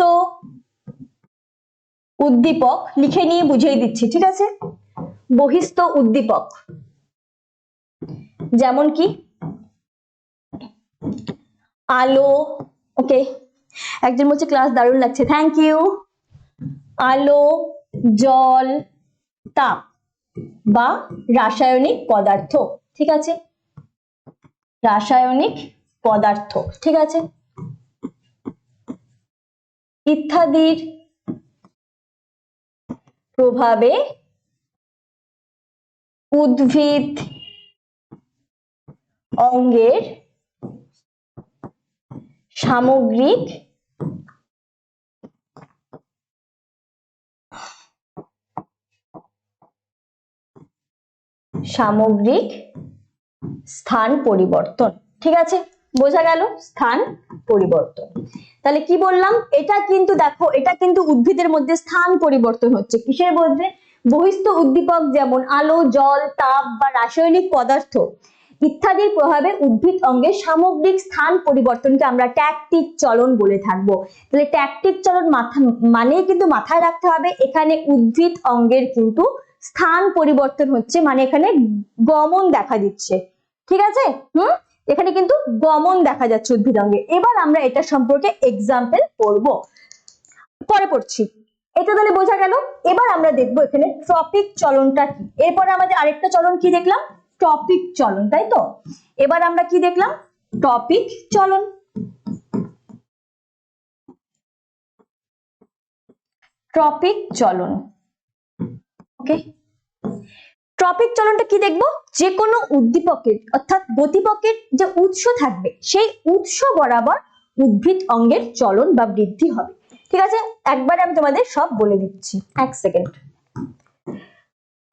উদ্দীপক, লিখে নিয়ে বুঝিয়ে দিচ্ছি, ঠিক আছে? বহিস্থ উদ্দীপক যেমন কি আলো। ওকে, একজন বলছে ক্লাস দারুণ লাগছে, থ্যাংক ইউ। আলো, জল, তাপ, বা রাসায়নিক পদার্থ, ঠিক আছে, রাসায়নিক পদার্থ, ঠিক আছে, ইত্যাদির প্রভাবে উদ্ভিদ অঙ্গের সামগ্রিক স্থান পরিবর্তন, ঠিক আছে, বোঝা গেল স্থান পরিবর্তন। তাহলে কি বললাম, এটা কিন্তু দেখো, এটা কিন্তু উদ্ভিদের মধ্যে স্থান পরিবর্তন হচ্ছে, কিসের মধ্যে, বহিস্থ উদ্দীপক যেমন আলো, জল, তাপ বা রাসায়নিক পদার্থ ইত্যাদির প্রভাবে উদ্ভিদ অঙ্গের সামগ্রিক স্থান পরিবর্তনকে আমরা ট্যাকটিক চলন বলে থাকবো। তাহলে ট্যাকটিক চলন মানে কিন্তু মাথায় রাখতে হবে, এখানে উদ্ভিদ অঙ্গের কিন্তু স্থান পরিবর্তন হচ্ছে, মানে এখানে গমন দেখা দিচ্ছে, ঠিক আছে, এখানে কিন্তু গমন দেখা যাচ্ছে উদ্ভিদ অঙ্গে। এবার আমরা এটা সম্পর্কে এক্সাম্পল পড়বো, পরে পড়ছি, এটা তাহলে বোঝা গেল। এবার আমরা দেখবো এখানে ট্রপিক চলনটা কি। এরপরে আমাদের আরেকটা চলন কি দেখলাম, টপিক চলন, তাই তো। এবার আমরা কি দেখলাম, টপিক চলন। ট্রপিক চলন, ওকে, ট্রপিক চলনটা কি দেখবো, যে কোনো উদ্দীপকের অর্থাৎ গতিপথের যে উৎস থাকবে সেই উৎস বরাবর উদ্ভিদ অঙ্গের চলন বা বৃদ্ধি হবে, ঠিক আছে। একবারে আমি তোমাদের সব বলে দিচ্ছি, এক সেকেন্ড।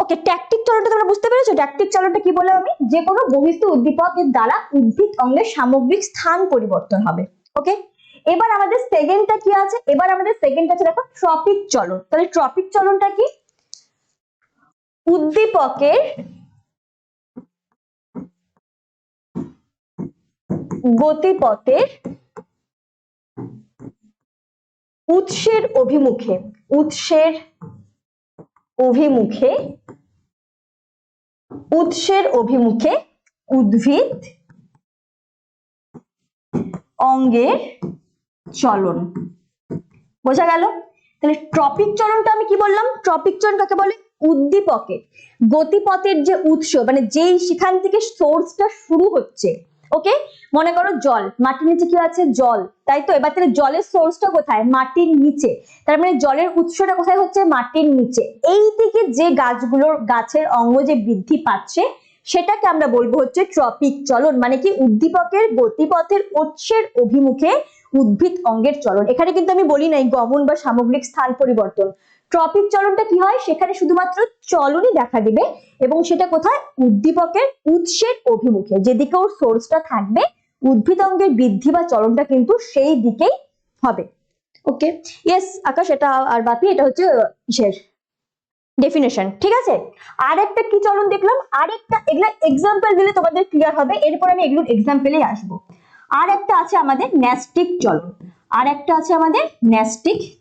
ওকে, ট্যাকটিক চলনটা তোমরা বুঝতে পেরেছো, ট্যাকটিক চলনটা কি বললাম আমি, যে কোনো বহিস্থ উদ্দীপকের দ্বারা উদ্ভিদ অঙ্গের সামগ্রিক স্থান পরিবর্তন হবে, ওকে। এবার আমাদের সেকেন্ডটা কি আছে, এবার আমাদের সেকেন্ড আছে দেখো ট্রপিক চলন। তাহলে ট্রপিক চলনটা কি, উদ্দীপকের গতিপথের উৎসের অভিমুখে উদ্ভিদ অঙ্গের চলন, বোঝা গেল। তাহলে ট্রপিক চলনটা আমি কি বললাম, ট্রপিক চলন কাকে বলে, উদ্দীপকের গতিপথের যে উৎস, মানে যেই সেখান থেকে সোর্সটা শুরু হচ্ছে, ওকে। মনে করো জল, মাটির নিচে কি আছে, জল, তাই তো। এবার তাহলে জলের সোর্সটা কোথায়, মাটির নিচে, তার মানে জলের উৎসটা কোথায় হচ্ছে, মাটির নিচে। এই দিকে যে গাছের অঙ্গ যে বৃদ্ধি পাচ্ছে সেটাকে আমরা বলবো হচ্ছে ট্রপিক চলন, মানে কি উদ্দীপকের গতিপথের উৎসের অভিমুখে উদ্ভিদ অঙ্গের চলন। এখানে কিন্তু আমি বলি নাই গমন বা সামগ্রিক স্থান পরিবর্তন। ট্রপিক চলনটা কি হয়, সেখানে শুধুমাত্র চলনই দেখা দিবে, এবং সেটা কোথায়, উদ্দীপকের উৎসের অভিমুখে, যেদিকে ওর সোর্সটা থাকবে উদ্ভিদ অঙ্গের বৃদ্ধি বা চলনটা কিন্তু সেই দিকেই হবে, ওকে। ইয়েস আকাশ, এটা আর বাকি, এটা হচ্ছে ডেফিনেশন, ঠিক আছে। আর একটা কি চলন দেখলাম, আরেকটা, এগুলা এক্সাম্পল দিলে তোমাদের ক্লিয়ার হবে, এরপর আমি এগুলোর এক্সাম্পলে আসবো। আর একটা আছে আমাদের ন্যাস্টিক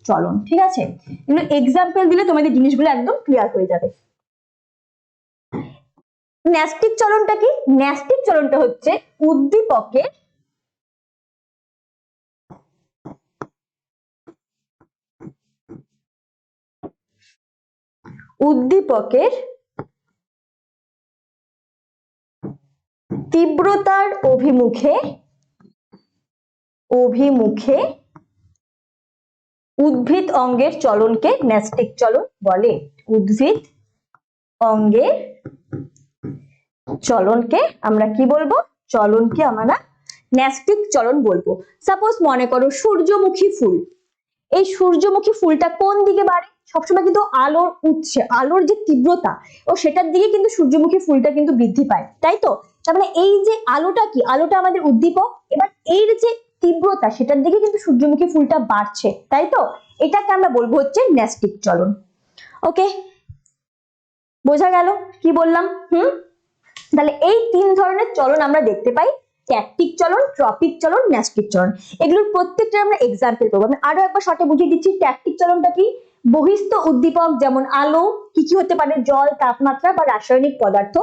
চলন, ঠিক আছে। এগুলো এক্সাম্পল দিলে তোমাদের জিনিসগুলো একদম ক্লিয়ার হয়ে যাবে। ন্যাস্টিক চলনটা কি, ন্যাস্টিক চলনটা হচ্ছে উদ্দীপকের তীব্রতার অভিমুখে উদ্ভিদ অঙ্গের চলনকে ন্যাস্টিক চলন বলে। উদ্ভিদ অঙ্গের চলনকে আমরা কি বলবো, চলনকে আমরা ন্যাস্টিক চলন বলবো। সাপোজ মনে করো সূর্যমুখী ফুল, এই সূর্যমুখী ফুলটা কোন দিকে বাড়ে, সবসময় কিন্তু আলোর উৎসে, আলোর যে তীব্রতা ও সেটার দিকে কিন্তু সূর্যমুখী ফুলটা কিন্তু বৃদ্ধি পায়, তাই তো। তার মানে এই যে আলোটা কি, আলোটা আমাদের উদ্দীপক, এবার এর যে তীব্রতা সেটার দিকে কিন্তু সূর্যমুখী ফুলটা বাড়ছে, তাই তো। এটাকে আমরা বলবো হচ্ছে ন্যাস্টিক চলন, ওকে। বোঝা গেল কি বললাম, তাহলে এই তিন ধরনের চলন আমরা দেখতে পাই, ট্যাকটিক চলন, ট্রপিক চলন, ন্যাস্টিক চলন। এগুলোর প্রত্যেকটা আমরা এক্সাম্পল করবো। আমি আরো একবার শর্টে বুঝিয়ে দিচ্ছি, ট্যাকটিক চলনটা কি, বহিস্থ উদ্দীপক যেমন আলো, কি হতে পারে, জল, তাপমাত্রা বা রাসায়নিক পদার্থ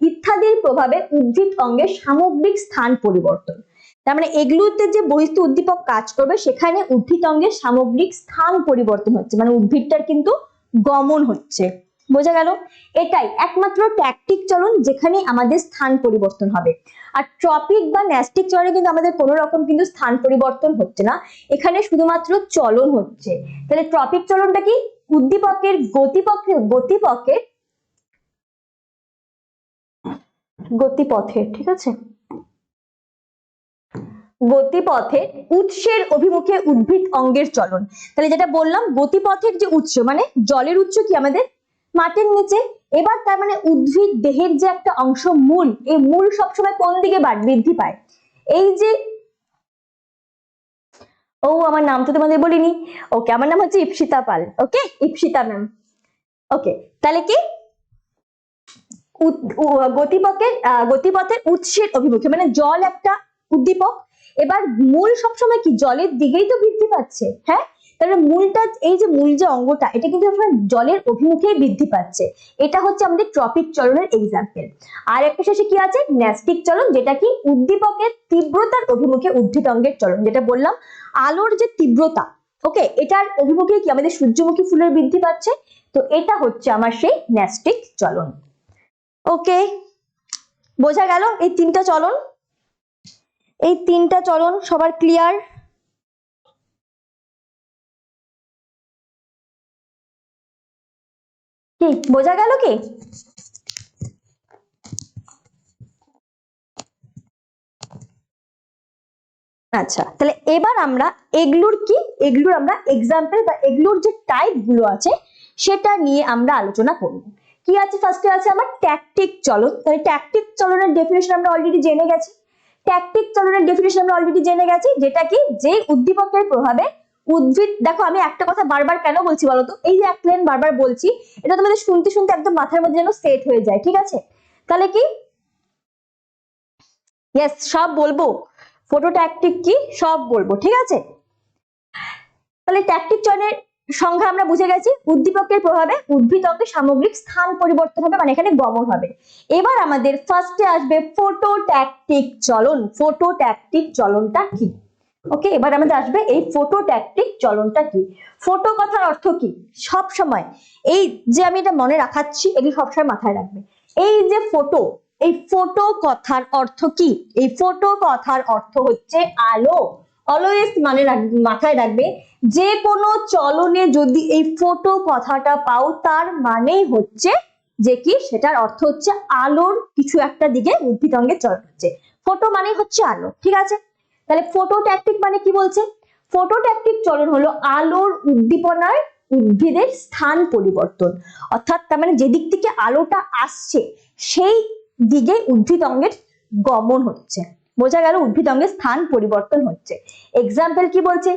ইত্যাদির প্রভাবে উদ্ভিদ অঙ্গের সামগ্রিক স্থান পরিবর্তন। তার মানে এগুলোতে যে বহিস্থ উদ্দীপক কাজ করবে সেখানে উদ্ভিদ অঙ্গের সামগ্রিক স্থান পরিবর্তন হচ্ছে, মানে উদ্ভিদটার কিন্তু গমন হচ্ছে, বোঝা গেল? এটাই একমাত্র ট্যাকটিক চলন যেখানে আমাদের স্থান পরিবর্তন হবে। আর ট্রপিক বা ন্যাস্টিক চলনে কিন্তু আমাদের কোনো রকম কিন্তু স্থান পরিবর্তন হচ্ছে না, এখানে শুধুমাত্র চলন হচ্ছে। তাহলে ট্রপিক চলনটা কি? উদ্দীপকের গতিপথের ঠিক আছে, গতিপথের উৎসের অভিমুখে উদ্ভিদ অঙ্গের চলন। তাহলে যেটা বললাম, গতিপথের যে উৎস মানে জলের উৎস কি আমাদের মাটির নিচে। এবার তার মানে উদ্ভিদ দেহের যে একটা অংশ মূল, এই মূল সবসময় কোন দিকে বৃদ্ধি পায়? এই যে আমার নাম তো তোমাদের বলিনি, ওকে, আমার নাম হচ্ছে ইপসিতা পাল, ওকে, ইপসিতা ম্যাম। ওকে, তাহলে কি গতিপথের উৎসের অভিমুখে, মানে জল একটা উদ্দীপক, এবার মূল সবসময় কি জলের দিকেই তো বৃদ্ধি পাচ্ছে, হ্যাঁ, তাহলে মূলটা, এই যে মূল যে অঙ্গটা, এটা কিন্তু জলের অভিমুখে বৃদ্ধি পাচ্ছে। এটা হচ্ছে আমাদের ট্রপিক চলনের এক্সাম্পল। আর একটা শেষে কি আছে? ন্যাস্টিক চলন, যেটা কি উদ্দীপকের তীব্রতার অভিমুখে উদ্ভিদ অঙ্গের চলন। যেটা বললাম, আলোর যে তীব্রতা, ওকে, এটার অভিমুখে কি আমাদের সূর্যমুখী ফুলের বৃদ্ধি পাচ্ছে। তো এটা হচ্ছে আমার সেই ন্যাস্টিক চলন। ওকে, বোঝা গেল এই তিনটা চলন? এই তিনটা চলন সবার ক্লিয়ার? কি বোঝা গেল কি? আচ্ছা, তাহলে এবার আমরা এগুলোর আমরা এক্সাম্পল বা এগুলোর যে টাইপ গুলো আছে সেটা নিয়ে আমরা আলোচনা করব। কি আছে? ফার্স্টে আছে আমার ট্যাকটিক চলন। তাহলে ট্যাকটিক চলনের ডেফিনেশন আমরা অলরেডি জেনে গেছি। ট্যাকটিক চলনের ডেফিনেশন আমরা অলরেডি জেনে গেছি, যেটা কি যে উদ্দীপকের প্রভাবে উদ্ভিদ, দেখো আমি একটা কথা বারবার কেন বলছি বলতো, এই যে এক লাইন বারবার বলছি, এটা তোমাদের শুনতে শুনতে একদম মাথার মধ্যে যেন সেট হয়ে যায়, ঠিক আছে? তাহলে কি, ইয়েস, সব বলবো, ফটো ট্যাকটিক কি সব বলবো, ঠিক আছে? তাহলে ট্যাকটিক চলনের সংজ্ঞা আমরা বুঝে গেছি, উদ্দীপকের প্রভাবে উদ্ভিদ অঙ্গের সামগ্রিক স্থান পরিবর্তন হবে, মানে এখানে গমন হবে। এবার আমাদের ফার্স্টে আসবে ফটো ট্যাকটিক চলন। ফটো ট্যাকটিক চলনটা কি? ওকে, এবার আমাদের আসবে এই ফটো ট্যাকটিক চলনটা কি। ফটো কথার অর্থ কি? সব সময় এই যে আমি এটা মনে রাখাচ্ছি, এগুলো সবসময় মাথায় রাখবে। এই যে ফটো, এই ফটো কথার অর্থ কি? এই ফটো কথার অর্থ হচ্ছে আলো। অলওয়েজ মানে মাথায় রাখবে, যে কোনো চলনে যদি এই ফটো কথাটা পাও, তার মানেই হচ্ছে যে কি, সেটার অর্থ হচ্ছে আলোর কিছু একটা দিকে উদ্ভিদ অঙ্গের চলন হচ্ছে। ফটো মানে হচ্ছে আলো, ঠিক আছে? তাহলে ফটো ট্যাকটিক মানে কি বলছে? ফটো ট্যাকটিক চলন হলো আলোর উদ্দীপনায় উদ্ভিদের স্থান পরিবর্তন, অর্থাৎ তার মানে যেদিক থেকে আলোটা আসছে সেই দিকে উদ্ভিদ অঙ্গের গমন হচ্ছে। বোঝা গেল? উদ্ভিদ অঙ্গের স্থান পরিবর্তন হচ্ছে। এক্সাম্পল কি বলছে?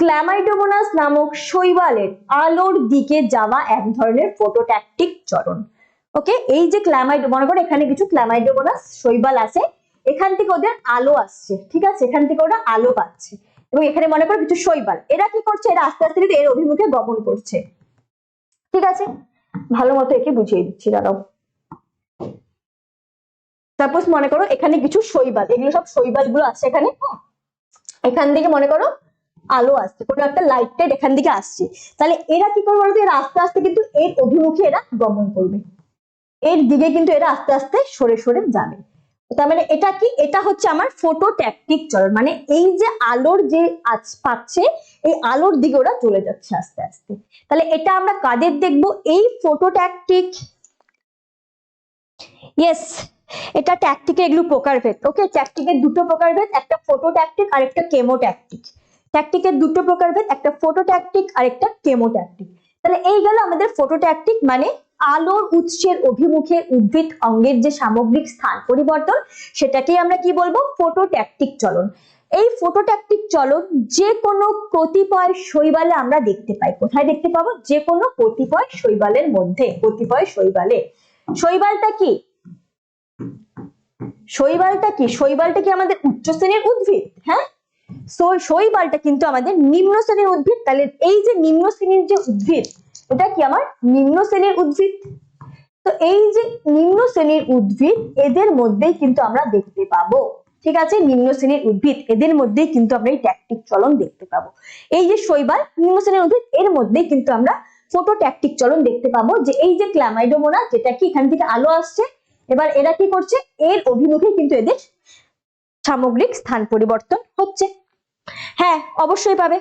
ক্ল্যামাইডোমোনাস নামক শৈবালের আলোর দিকে যাওয়া এক ধরনের ফটোট্যাকটিক চলন। ওকে, এই যে মনে করো এখানে কিছু ক্ল্যামাইডোমোনাস শৈবাল আছে, এখান থেকে ওদের আলো আসছে, ঠিক আছে, এখান থেকে ওরা আলো পাচ্ছে, এবং এখানে মনে করো কিছু শৈবাল, এরা কি করছে? এরা আস্তে আস্তে এর অভিমুখে গমন করছে, ঠিক আছে? ভালো মতো একে বুঝিয়ে দিচ্ছি, দাঁড়াও। সাপোজ মনে করো এখানে কিছু শৈবাল, এগুলো সব শৈবাল গুলো আছে এখানে, এখান থেকে মনে করো আলো আসছে, কোনো একটা লাইট এখান থেকে আসছে, তাহলে এরা কি করবে বলতো? এরা আস্তে আস্তে কিন্তু এর অভিমুখে এরা গমন করবে, এর দিকে কিন্তু এরা আস্তে আস্তে সরে সরে যাবে। তার মানে এটা কি? এটা হচ্ছে আমার ফটো ট্যাকটিক চলন, মানে এই যে আলোর যে পাচ্ছে, এই আলোর দিকে ওরা চলে যাচ্ছে আস্তে আস্তে। তাহলে এটা আমরা কাদের দেখবো? এই ফটো ট্যাকটিক। ইয়েস, এটা ট্যাকটিকের এগুলো প্রকারভেদ। ওকে, ট্যাকটিকের দুটো প্রকারভেদ, একটা ফটো ট্যাকটিক আর একটা কেমো ট্যাকটিক। ট্যাকটিকের দুটো প্রকারভেদ, একটা ফটো ট্যাকটিক আর একটা কেমো ট্যাকটিক। তাহলে এই গেল আমাদের ফটো ট্যাকটিক, মানে আলোর উৎসের অভিমুখে উদ্ভিদ অঙ্গের যে সামগ্রিক স্থান পরিবর্তন, সেটাকেই আমরা কি বলবো? ফটো ট্যাকটিক চলন। এই ফটো ট্যাকটিক চলন যে কোনো কতিপয় শৈবালে আমরা দেখতে পাই। কোথায় দেখতে পাবো? যে কোনো কতিপয় শৈবালের মধ্যে, কতিপয় শৈবালে। শৈবালটা কি? শৈবালটা কি? শৈবালটা কি আমাদের উচ্চ শ্রেণীর উদ্ভিদ? হ্যাঁ, শৈবালটা কিন্তু আমাদের নিম্ন শ্রেণীর উদ্ভিদ। তাহলে এই যে নিম্ন শ্রেণীর যে উদ্ভিদ, এটা কি আমার নিম্ন শ্রেণীর উদ্ভিদ। তো এই যে নিম্ন শ্রেণীর উদ্ভিদ, এদের মধ্যেই কিন্তু আমরা দেখতে পাবো, ঠিক আছে? নিম্ন শ্রেণীর উদ্ভিদ, এদের মধ্যেই কিন্তু আমরা এই ট্যাকটিক চলন দেখতে পাবো। এই যে শৈবাল, নিম্ন শ্রেণীর উদ্ভিদ, এর মধ্যেই কিন্তু আমরা ফটোট্যাকটিক চলন দেখতে পাবো, যে এই যে ক্লামাইডোমোনা, যেটা কি এখান থেকে আলো আসছে, এবার এরা কি করছে, এর অভিমুখে কিন্তু এদের সামগ্রিক স্থান পরিবর্তন হচ্ছে। হ্যাঁ অবশ্যই পাবে,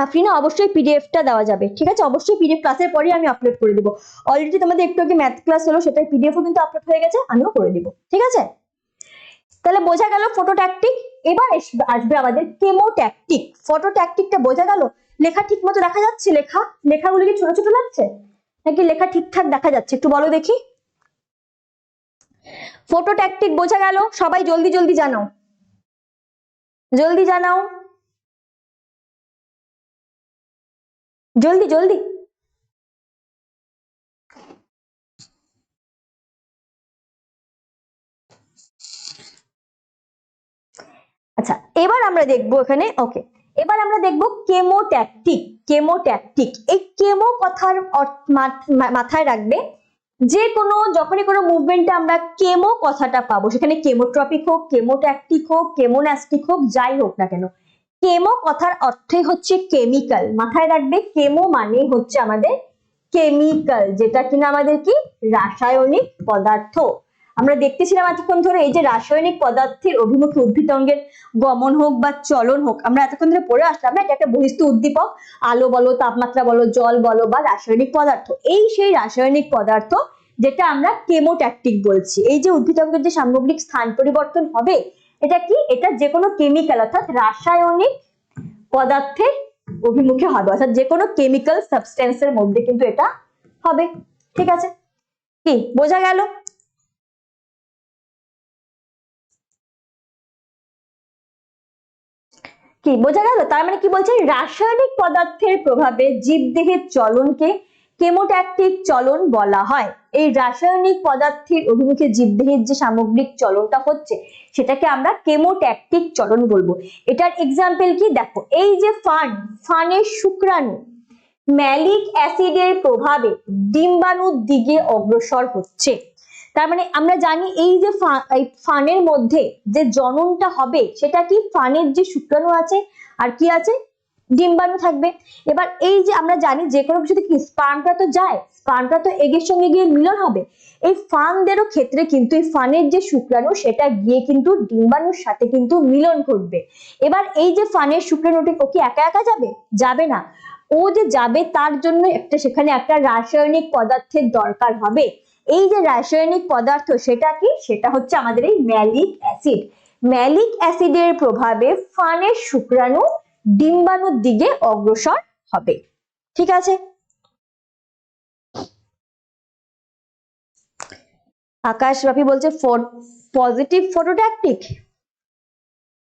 আফরিনা অবশ্যই পিডিএফটা দেওয়া যাবে, ঠিক আছে, অবশ্যই পিডিএফ ক্লাসের পরে আমি আপলোড করে দিব। অলরেডি তোমাদের একটু আগে ম্যাথ ক্লাস হলো, সেটার পিডিএফও কিন্তু আপলোড হয়ে গেছে, আমিও করে দিব, ঠিক আছে। তাহলে বোঝা গেল ফটোট্যাকটিক। এবার আসবে আমাদের কেমোট্যাকটিক। ফটোট্যাকটিকটা বোঝা গেল, লেখা ঠিক মতো দেখা যাচ্ছে? লেখাগুলো কি ছোট ছোট লাগছে নাকি লেখা ঠিকঠাক দেখা যাচ্ছে, একটু বলো দেখি। ফটোট্যাকটিক বোঝা গেল? সবাই জলদি জলদি জানাও, জলদি জানাও, জলদি জলদি। আচ্ছা এবার আমরা দেখবো এখানে, ওকে, এবার আমরা দেখবো কেমোট্যাকটিক। কেমোট্যাকটিক, এই কেমো কথার মাথায় রাখবে, যে কোনো যখনই কোনো মুভমেন্টে আমরা কেমো কথাটা পাবো, সেখানে কেমোট্রপিক হোক, কেমোট্যাকটিক হোক, কেমোন্যাস্টিক হোক, যাই হোক না কেন, কেমো কথার অর্থই হচ্ছে কেমিক্যাল। মাথায় রাখবে, কেমো মানে হচ্ছে আমাদের কেমিক্যাল, যেটা কিনা আমাদের কি, রাসায়নিক পদার্থ। আমরা দেখতেছিলাম এতক্ষণ ধরে এই যে রাসায়নিক পদার্থের অভিমুখে উদ্ভিদ অঙ্গের গমন হোক বা চলন হোক, আমরা এতক্ষণ ধরে পড়ে আসলাম না, এটা একটা বহিস্থ উদ্দীপক, আলো বলো, তাপমাত্রা বলো, জল বলো বা রাসায়নিক পদার্থ, এই সেই রাসায়নিক পদার্থ যেটা আমরা কেমোট্যাকটিক বলছি। এই যে উদ্ভিদ অঙ্গের যে সামগ্রিক স্থান পরিবর্তন হবে, এটা কি, এটা যে কোনো কেমিক্যাল অর্থাৎ রাসায়নিক পদার্থের অভিমুখে হবে, অর্থাৎ যে কোনো কেমিক্যাল সাবস্টেন্সের মধ্যে কিন্তু এটা হবে, ঠিক আছে। কি বোঝা গেল? কি বোঝা গেল? তার মানে কি বলছে, রাসায়নিক পদার্থের প্রভাবে জীবদেহের চলনকে কেমোট্যাকটিক চলন বলা হয়। এই রাসায়নিক পদার্থের অভিমুখে জীবদেহের যে সামগ্রিক চলনটা হচ্ছে, সেটাকে আমরা কেমোট্যাকটিক চলন বলবো। এটার এক্সাম্পল কি, দেখো এই যে ফানের শুক্রাণু ম্যালিক অ্যাসিডের প্রভাবে ডিম্বাণুর দিকে অগ্রসর হচ্ছে। তার মানে আমরা জানি এই যে ফানের মধ্যে যে জননটা হবে, সেটা কি, ফানের যে শুক্রাণু আছে আর কি আছে, ডিম্বাণু থাকবে। এবার এই যে আমরা জানি যে কোনো কিছুতে কি স্পার্মটা তো যায়, স্পার্মটা তো এগের সঙ্গে গিয়ে মিলন হবে। এই ফানদেরও ক্ষেত্রে কিন্তু এই ফানের যে শুক্রাণু, সেটা গিয়ে কিন্তু ডিম্বাণুর সাথে কিন্তু মিলন ঘটবে। এবার এই যে ফানের শুক্রাণুটি ও কি একা একা যাবে? যাবে না, ও যে যাবে তার জন্য সেখানে একটা রাসায়নিক পদার্থের দরকার হবে। এই যে রাসায়নিক পদার্থ, সেটা কি, সেটা হচ্ছে আমাদের এই ম্যালিক অ্যাসিড। ম্যালিক অ্যাসিডের প্রভাবে ফানের শুক্রাণু ডিম্বাণুর দিকে অগ্রসর হবে, ঠিক আছে। আকাশ বাপি বলছে পজিটিভ ফটোট্যাকটিক,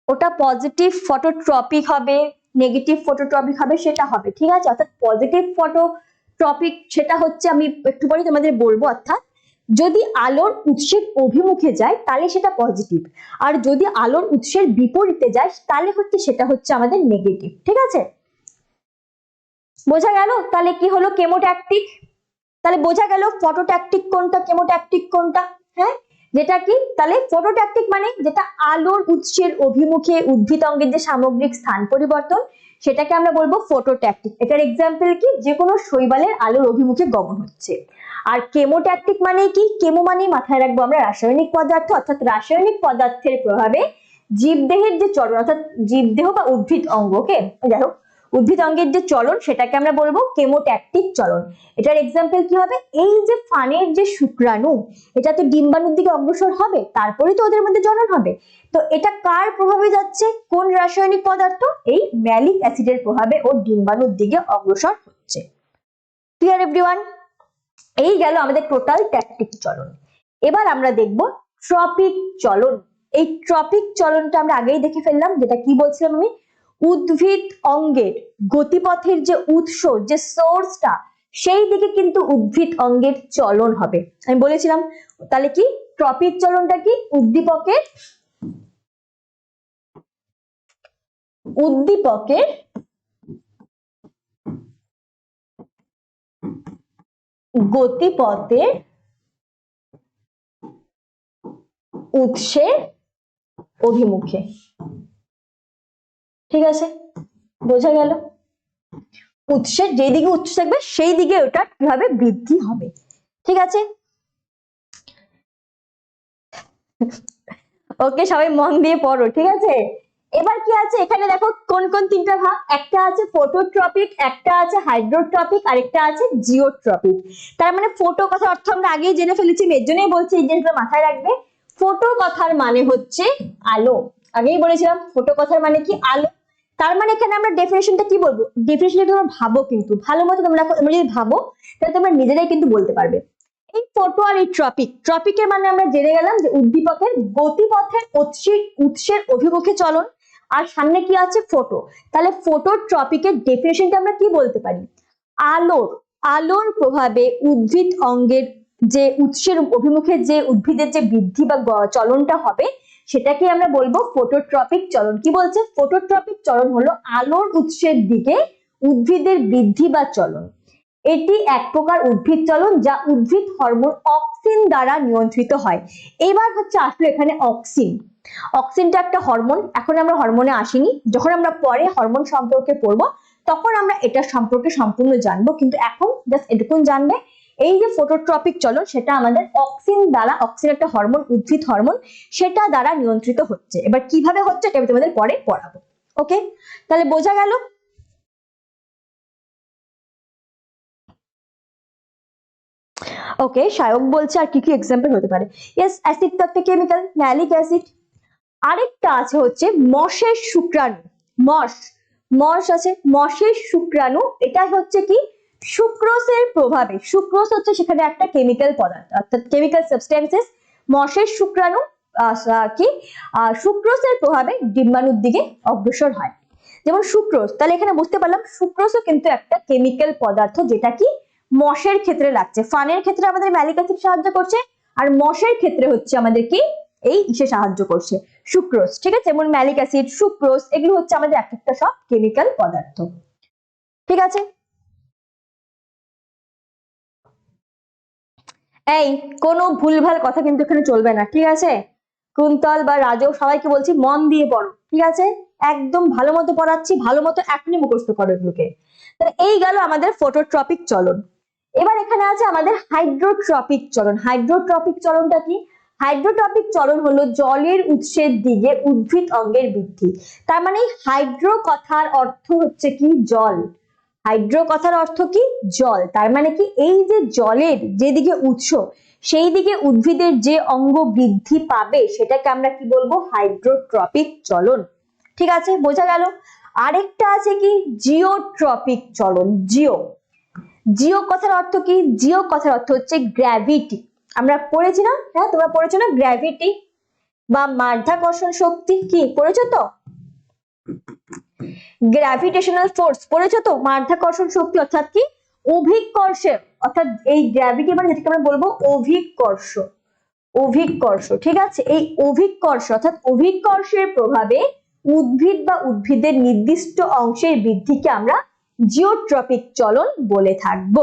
ওটা পজিটিভ ফটোট্রপিক হবে, নেগেটিভ ফটোট্রপিক হবে, সেটা হবে, ঠিক আছে। অর্থাৎ পজিটিভ ফটোট্রপিক সেটা হচ্ছে, আমি একটু পরে তোমাদের বলবো, অর্থাৎ যদি আলোর উৎসের অভিমুখে যায় তাহলে সেটা পজিটিভ, আর যদি আলোর উৎসের বিপরীতে যায় তাহলে সেটা হচ্ছে আমাদের নেগেটিভ, ঠিক আছে। বোঝা গেল? তাহলে কি হলো কেমোট্যাকটিক, তাহলে বোঝা গেল ফটোট্যাকটিক কোনটা, কেমোট্যাকটিক কোনটা। হ্যাঁ, যেটা কি, তাহলে ফটোট্যাকটিক মানে যেটা আলোর উৎসের অভিমুখে উদ্ভিদ অঙ্গের যে সামগ্রিক স্থান পরিবর্তন, সেটাকে আমরা বলবো ফটোট্যাকটিক। এটার এক্সাম্পল কি, যে কোনো শৈবালের আলোর অভিমুখে গমন হচ্ছে। আর কেমোট্যাকটিক মানে কি, কেমো মানে মাথায় রাখবো আমরা রাসায়নিক পদার্থ, অর্থাৎ রাসায়নিক পদার্থের প্রভাবে জীবদেহের যে চলন, অর্থাৎ জীবদেহ বা উদ্ভিদ অঙ্গকে, যাই হোক উদ্ভিদ অঙ্গের যে চলন, সেটাকে আমরা বলবো কেমোট্যাকটিক চলন। এটার এক্সাম্পল কি হবে, এই যে ফানের যে শুক্রাণু, এটা তো ডিম্বাণুর দিকে অগ্রসর হবে, তারপরে তো ওদের মধ্যে জনন হবে। তো এটা কার প্রভাবে যাচ্ছে, কোন রাসায়নিক পদার্থ, এই ম্যালিক অ্যাসিডের প্রভাবে ও ডিম্বাণুর দিকে অগ্রসর হচ্ছে। Clear everyone? এই গেল আমাদের টোটাল ট্যাকটিক চলন। এবার আমরা দেখব ট্রপিক চলন। এই ট্রপিক চলনটা আমরা আগেই দেখে ফেললাম, যেটা কি বলছিলাম আমি, উদ্ভিদ অঙ্গের গতিপথের যে উৎস, যে সোর্সটা, সেই দিকে কিন্তু উদ্ভিদ অঙ্গের চলন হবে, আমি বলেছিলাম। তাহলে কি ট্রপিক চলনটা কি, উদ্দীপকের গতিপথের উৎসের অভিমুখে, ঠিক আছে, বোঝা গেল। উৎসের যেদিকে উৎস থাকবে সেই দিকে ওটা কিভাবে বৃদ্ধি হবে। ঠিক আছে, ওকে সবাই মন দিয়ে পড়ো। ঠিক আছে, এবার কি আছে এখানে দেখো কোন কোন তিনটা ভাগ, একটা আছে ফটোট্রপিক, একটা আছে হাইড্রোট্রপিক, আরেকটা আছে জিওট্রপিক। তার মানে ফটো কথার অর্থ আমরা আগেই জেনে ফেলেছি, এর জন্যই বলছি এই জিনিসটা মাথায় রাখবে। ফটো কথার মানে হচ্ছে আলো, আগেই বলেছিলাম ফটো কথার মানে কি আলো। তার মানে এখানে আমরা ডেফিনেশনটা কি বলবো, ডেফিনেশনটা তোমরা ভাবো, কিন্তু ভালো মতো তোমরা যদি ভাবো তাহলে তোমরা নিজেরাই কিন্তু বলতে পারবে। এই ফটো আর এই ট্রপিকের মানে আমরা জেনে গেলাম যে উদ্দীপকের গতিপথের উৎসের অভিমুখে চলন, আর সামনে কি আছে ফটো। তাহলে ফটো ট্রপিকের ডেফিনেশনটা আমরা কি বলতে পারি, আলোর প্রভাবে উদ্ভিদ অঙ্গের যে উৎসের অভিমুখে যে উদ্ভিদের যে বৃদ্ধি বা চলনটা হবে সেটাকে আমরা বলবো ফটোট্রপিক চলন। কি বলছে, ফটোট্রপিক চলন হলো আলোর উৎসের দিকে উদ্ভিদের বৃদ্ধি বা চলন। এটি এক প্রকার উদ্ভিদ চলন যা উদ্ভিদ হরমোন অক্সিন দ্বারা নিয়ন্ত্রিত হয়। এবার হচ্ছে আসলে এখানে অক্সিনটা একটা হরমোন, এখন আমরা হরমোনে আসিনি, যখন আমরা পরে হরমোন সম্পর্কে পড়বো তখন আমরা এটা সম্পর্কে সম্পূর্ণ জানবো, কিন্তু এখন জাস্ট এটুকুন জানবে এই যে ফটোট্রপিক চলন সেটা আমাদের অক্সিন একটা হরমোন, উদ্ভিদ হরমোন, সেটা দ্বারা নিয়ন্ত্রিত হচ্ছে। এবার কিভাবে হচ্ছে এটা আমি তোমাদের পরে পড়াবো। ওকে, তাহলে বোঝা গেল। ওকে, সায়ক বলছে আর কি কি এক্সাম্পল হতে পারে। ইয়েস, অ্যাসিড তো একটা কেমিক্যাল, ম্যালিক অ্যাসিড। আরেকটা আছে হচ্ছে মশের শুক্রাণু, মশ আছে, মশের শুক্রাণু, এটা হচ্ছে কি সুক্রোসের প্রভাবে, সুক্রোস হচ্ছে সেখানে একটা কেমিক্যাল পদার্থ অর্থাৎ কেমিক্যাল সাবস্টেন্সেস। মশের শুক্রাণু কি সুক্রোসের প্রভাবে ডিম্বাণুর দিকে অগ্রসর হয়, যেমন সুক্রোস। তাহলে এখানে বুঝতে পারলাম সুক্রোসও কিন্তু একটা কেমিক্যাল পদার্থ যেটা কি মশের ক্ষেত্রে লাগছে। ফানের ক্ষেত্রে আমাদের ম্যালিক অ্যাসিড সাহায্য করছে, আর মশের ক্ষেত্রে হচ্ছে আমাদের কি এই ইসে সাহায্য করছে সুক্রোস। ঠিক আছে, যেমন ম্যালিক অ্যাসিড, সুক্রোস, এগুলো হচ্ছে আমাদের এক একটা সব কেমিক্যাল পদার্থ। ঠিক আছে, এই কোনো ভুলভাল কথা কিন্তু এখানে চলবে না। ঠিক আছে, কুন্তল বা রাজও সবাইকে বলছি মন দিয়ে পড়ো। ঠিক আছে, একদম ভালো মতো পড়াচ্ছি, ভালো মতো এখনই মুখস্থ করো এগুলোকে। তাহলে এই গেল আমাদের ফটোট্রপিক চলন। এবার এখানে আছে আমাদের হাইড্রোট্রপিক চলন। হাইড্রোট্রপিক চলনটা কি, হাইড্রোট্রপিক চলন হলো জলের উৎসের দিকে উদ্ভিদ অঙ্গের বৃদ্ধি। তার মানে হাইড্রো কথার অর্থ হচ্ছে কি জল, হাইড্রো কথার অর্থ কি জল। তার মানে কি এই যে জলের যেদিকে উৎস সেই দিকে উদ্ভিদের যে অঙ্গ বৃদ্ধি পাবে সেটাকে আমরা কি বলবো, হাইড্রোট্রপিক চলন। ঠিক আছে, বোঝা গেল। আরেকটা আছে কি জিওট্রপিক চলন। জিও কথার অর্থ কি, জিও কথার অর্থ হচ্ছে গ্র্যাভিটি। আমরা পড়েছি না, হ্যাঁ তোমরা পড়েছো না গ্র্যাভিটি বা মাধ্যাকর্ষণ শক্তি, কি পড়েছো তো, গ্র্যাভিটেশনাল ফোর্স পড়েছো তো, মাধ্যাকর্ষণ শক্তি অর্থাৎ কি অভিকর্ষে, অর্থাৎ এই গ্র্যাভিটি মানে যেটাকে আমরা বলবো অভিকর্ষ। ঠিক আছে, এই অভিকর্ষ অর্থাৎ অভিকর্ষের প্রভাবে উদ্ভিদ বা উদ্ভিদের নির্দিষ্ট অংশের বৃদ্ধিকে আমরা জিওট্রপিক চলন বলে থাকবো।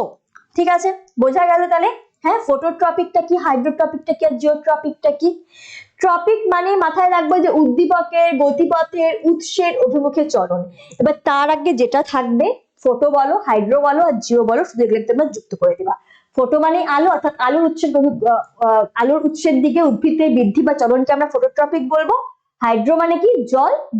ঠিক আছে, বোঝা গেল তাহলে। হ্যাঁ, ফটোট্রপিকটা কি, হাইড্রোট্রপিকটা কি, আর জিওট্রপিকটা কি। ট্রপিক মানে মাথায় রাখবো যে উদ্দীপকের গতিপথের উৎসের অভিমুখে চলন। এবার তার আগে যেটা থাকবে ফটো বলো, হাইড্রো বলো আর জিও বলো, শুধু এগুলো তোমরা যুক্ত করে দিবা। ফটো মানে আলো, অর্থাৎ আলোর উৎসের দিকে উদ্ভিদের বৃদ্ধি বা চলনকে আমরা ফটোট্রপিক বলবো। হাইড্রো মানে কি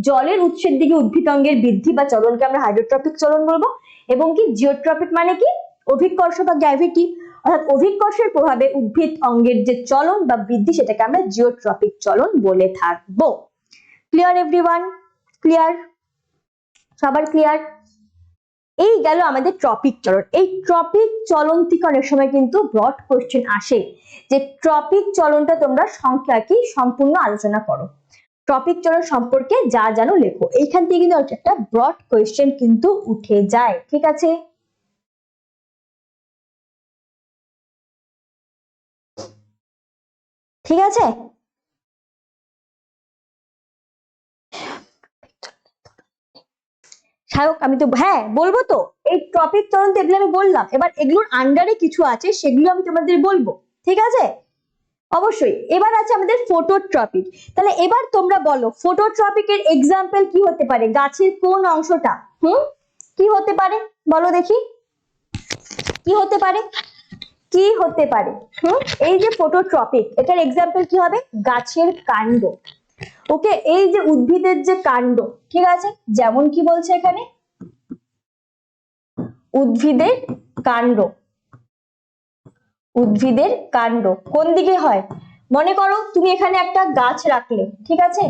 জলের উৎসের দিকে উদ্ভিদ অঙ্গের বৃদ্ধি বা চলনকে আমরা হাইড্রোট্রপিক চলন বলবো। এবং কি জিওট্রপিক মানে কি অভিকর্ষ বা গ্র্যাভিটি, অর্থাৎ অভিকর্ষের প্রভাবে উদ্ভিদ অঙ্গের যে চলন বা বৃদ্ধি সেটাকে আমরা জিওট্রপিক চলন বলে থাকবো। ক্লিয়ার এভরিওয়ান, ক্লিয়ার, সবার ক্লিয়ার। এই গেল আমাদের ট্রপিক চলন। এই ট্রপিক চলন থেকে অনেক সময় কিন্তু ব্রড কোশ্চেন আসে যে ট্রপিক চলনটা তোমরা সংখ্যা কি সম্পূর্ণ আলোচনা করো, ট্রপিক চলন সম্পর্কে যা জানো লেখো। এইখান থেকে কিন্তু একটা ব্রড কোশ্চেন কিন্তু উঠে যায়। ঠিক আছে, ঠিক আছে, সায়ক আমি তো হ্যাঁ বলবো তো, এই টপিক চলন তো এগুলো আমি বললাম, এবার এগুলোর আন্ডারে কিছু আছে সেগুলো আমি তোমাদের বলবো। ঠিক আছে, অবশ্যই। এবার আছে আমাদের ফটোট্রপিক। তাহলে এবার তোমরা বলো ফটোট্রপিকের এক্সাম্পল কি হতে পারে, গাছের কোন অংশটা, কি হতে পারে বলো দেখি, কি হতে পারে, কি হতে পারে? এই যে ফটোট্রপিক, এটার এক্সাম্পল কি হবে? গাছের কাণ্ড। ওকে, এই যে উদ্ভিদের যে কাণ্ড, ঠিক আছে, যেমন কি বলছে এখানে, উদ্ভিদের কাণ্ড, উদ্ভিদের কাণ্ড কোন দিকে হয়? মনে করো তুমি এখানে একটা গাছ রাখলে, ঠিক আছে,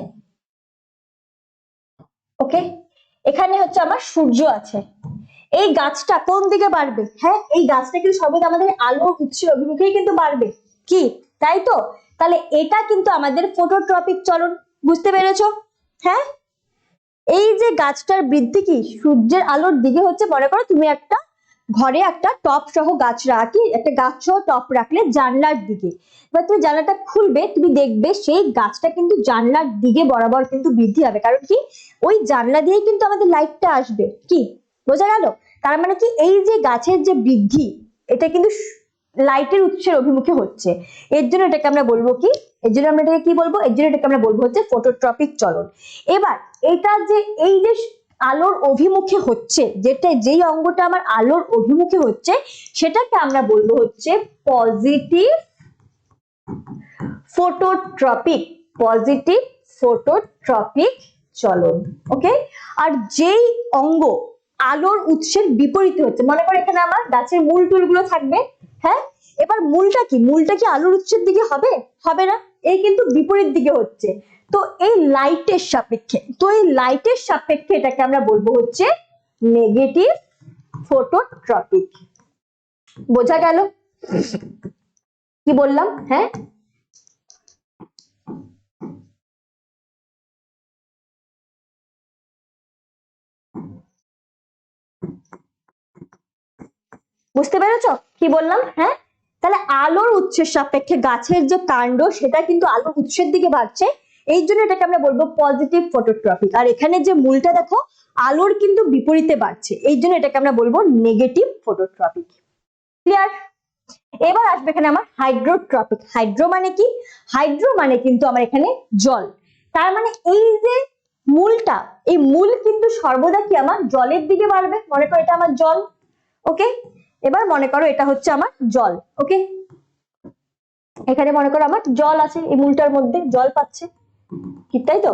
ওকে, এখানে হচ্ছে আমার সূর্য আছে, এই গাছটা কোন দিকে বাড়বে? হ্যাঁ, এই গাছটা কিন্তু সর্বদা আমাদের আলোর উৎসের অভিমুখেই কিন্তু বাড়বে, কি তাই তো? তাহলে এটা কিন্তু আমাদের ফটোট্রপিক চলন, বুঝতে পেরেছো? হ্যাঁ, এই যে গাছটার বৃদ্ধি কি সূর্যের আলোর দিকে হচ্ছে। মনে করো তুমি একটা ঘরে একটা টপ সহ গাছ রাখি, একটা গাছ সহ টপ রাখলে জানলার দিকে, এবার তুমি জানলাটা খুলবে, তুমি দেখবে সেই গাছটা কিন্তু জানলার দিকে বরাবর কিন্তু বৃদ্ধি হবে। কারণ কি, ওই জানলা দিয়েই কিন্তু আমাদের লাইটটা আসবে, কি বোঝা গেল? তার মানে কি, এই যে গাছের যে বৃদ্ধি, এটা কিন্তু লাইটের উৎসের অভিমুখে হচ্ছে। এর জন্য এটাকে আমরা বলবো কি, এর জন্য আমরা এটাকে কি বলবো? এর জন্য এটাকে আমরা বলবো হচ্ছে ফটোট্রপিক চলন। এবার এটা যে এই যে আলোর অভিমুখে হচ্ছে, যেটা যেই অঙ্গটা আমার আলোর অভিমুখে হচ্ছে, সেটাকে আমরা বলবো হচ্ছে পজিটিভ ফটোট্রপিক, পজিটিভ ফটোট্রপিক চলন। ওকে, আর যেই অঙ্গ আলোর উৎসের বিপরীতে হচ্ছে, মনে করো এখানে আমার গাছের মূল টুলগুলো থাকবে, হ্যাঁ, এবার মূলটা কি, মূলটা কি আলোর উৎসের দিকে হবে? হবে না, এই কিন্তু বিপরীত দিকে হচ্ছে। তো এই লাইটের সাপেক্ষে, তো এই লাইটের সাপেক্ষে এটাকে আমরা বলবো হচ্ছে নেগেটিভ ফটোট্রপিক। বোঝা গেল কি বললাম? হ্যাঁ, বুঝতে পেরেছো কি বললাম? হ্যাঁ, তাহলে আলোর উৎসের সাপেক্ষে গাছের যে কাণ্ড, সেটা কিন্তু আলোর উৎসের দিকে বাড়ছে, এই জন্য এটাকে আমরা বলবো পজিটিভ ফটোট্রপিক। আর এখানে যে মূলটা দেখো আলোর কিন্তু বিপরীতে বাড়ছে, এই জন্য এটাকে আমরা বলবো নেগেটিভ ফটোট্রপিক। ক্লিয়ার? এবার আসবে এখানে আমার হাইড্রোট্রপিক। হাইড্রো মানে কি? হাইড্রো মানে কিন্তু আমার এখানে জল। তার মানে এই যে মূলটা, এই মূল কিন্তু সর্বদা কি আমার জলের দিকে বাড়বে। মনে করো এটা আমার জল, ওকে, এবার মনে করো এটা হচ্ছে আমার জল, ওকে, এখানে মনে করো আমার জল আছে, এই মূলটার মধ্যে জল পাচ্ছে, ঠিক তাই তো?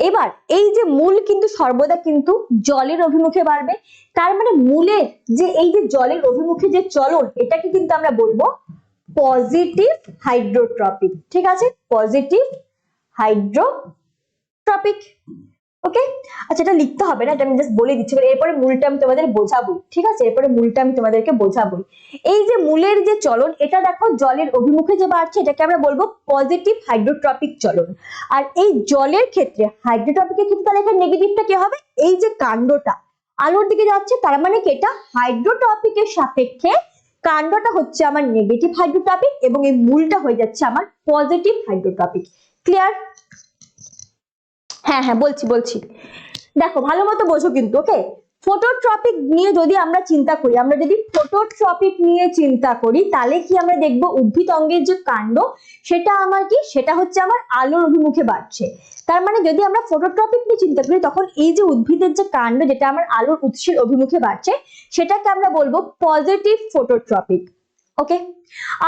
এবার এই যে মূল কিন্তু সর্বদা কিন্তু জলের অভিমুখে বাড়বে, তার মানে মূলের যে এই যে জলের অভিমুখে যে চলন, এটাকে কিন্তু আমরা বলবো পজিটিভ হাইড্রোট্রপিক। ঠিক আছে, পজিটিভ হাইড্রোট্রপিক। ওকে, আচ্ছা এটা লিখতে হবে না, এটা আমি জাস্ট বলে দিচ্ছি, এরপরে মূলটা আমি তোমাদের বোঝাবো, ঠিক আছে, এরপরে মূলটা আমি তোমাদেরকে বোঝাবো। এই যে মূলের যে চলন, এটা দেখো জলের অভিমুখে যে বাড়ছে, এটাকে আমরা বলবো পজিটিভ হাইড্রোট্রপিক চলন। আর এই জলের ক্ষেত্রে, হাইড্রোট্রপিকের ক্ষেত্রে তাহলে এখানে নেগেটিভটা কি হবে? এই যে কাণ্ডটা আলোর দিকে যাচ্ছে, তার মানে কি এটা হাইড্রোট্রপিকের সাপেক্ষে কাণ্ডটা হচ্ছে আমার নেগেটিভ হাইড্রোট্রপিক, এবং এই মূলটা হয়ে যাচ্ছে আমার পজিটিভ হাইড্রোট্রপিক। ক্লিয়ার? হ্যাঁ হ্যাঁ, বলছি বলছি, দেখো ভালো মতো বোঝো কিন্তু। ওকে, ফটোট্রপিক নিয়ে যদি আমরা চিন্তা করি, আমরা যদি ফটোট্রপিক নিয়ে চিন্তা করি, তাহলে কি আমরা দেখবো উদ্ভিদ অঙ্গের যে কাণ্ড, সেটা আমার কি, সেটা হচ্ছে আমার আলোর অভিমুখে বাড়ছে। তার মানে যদি আমরা ফটোট্রপিক নিয়ে চিন্তা করি, তখন এই যে উদ্ভিদের যে কাণ্ড, যেটা আমার আলোর উৎসের অভিমুখে বাড়ছে, সেটাকে আমরা বলবো পজিটিভ ফটোট্রপিক। ওকে,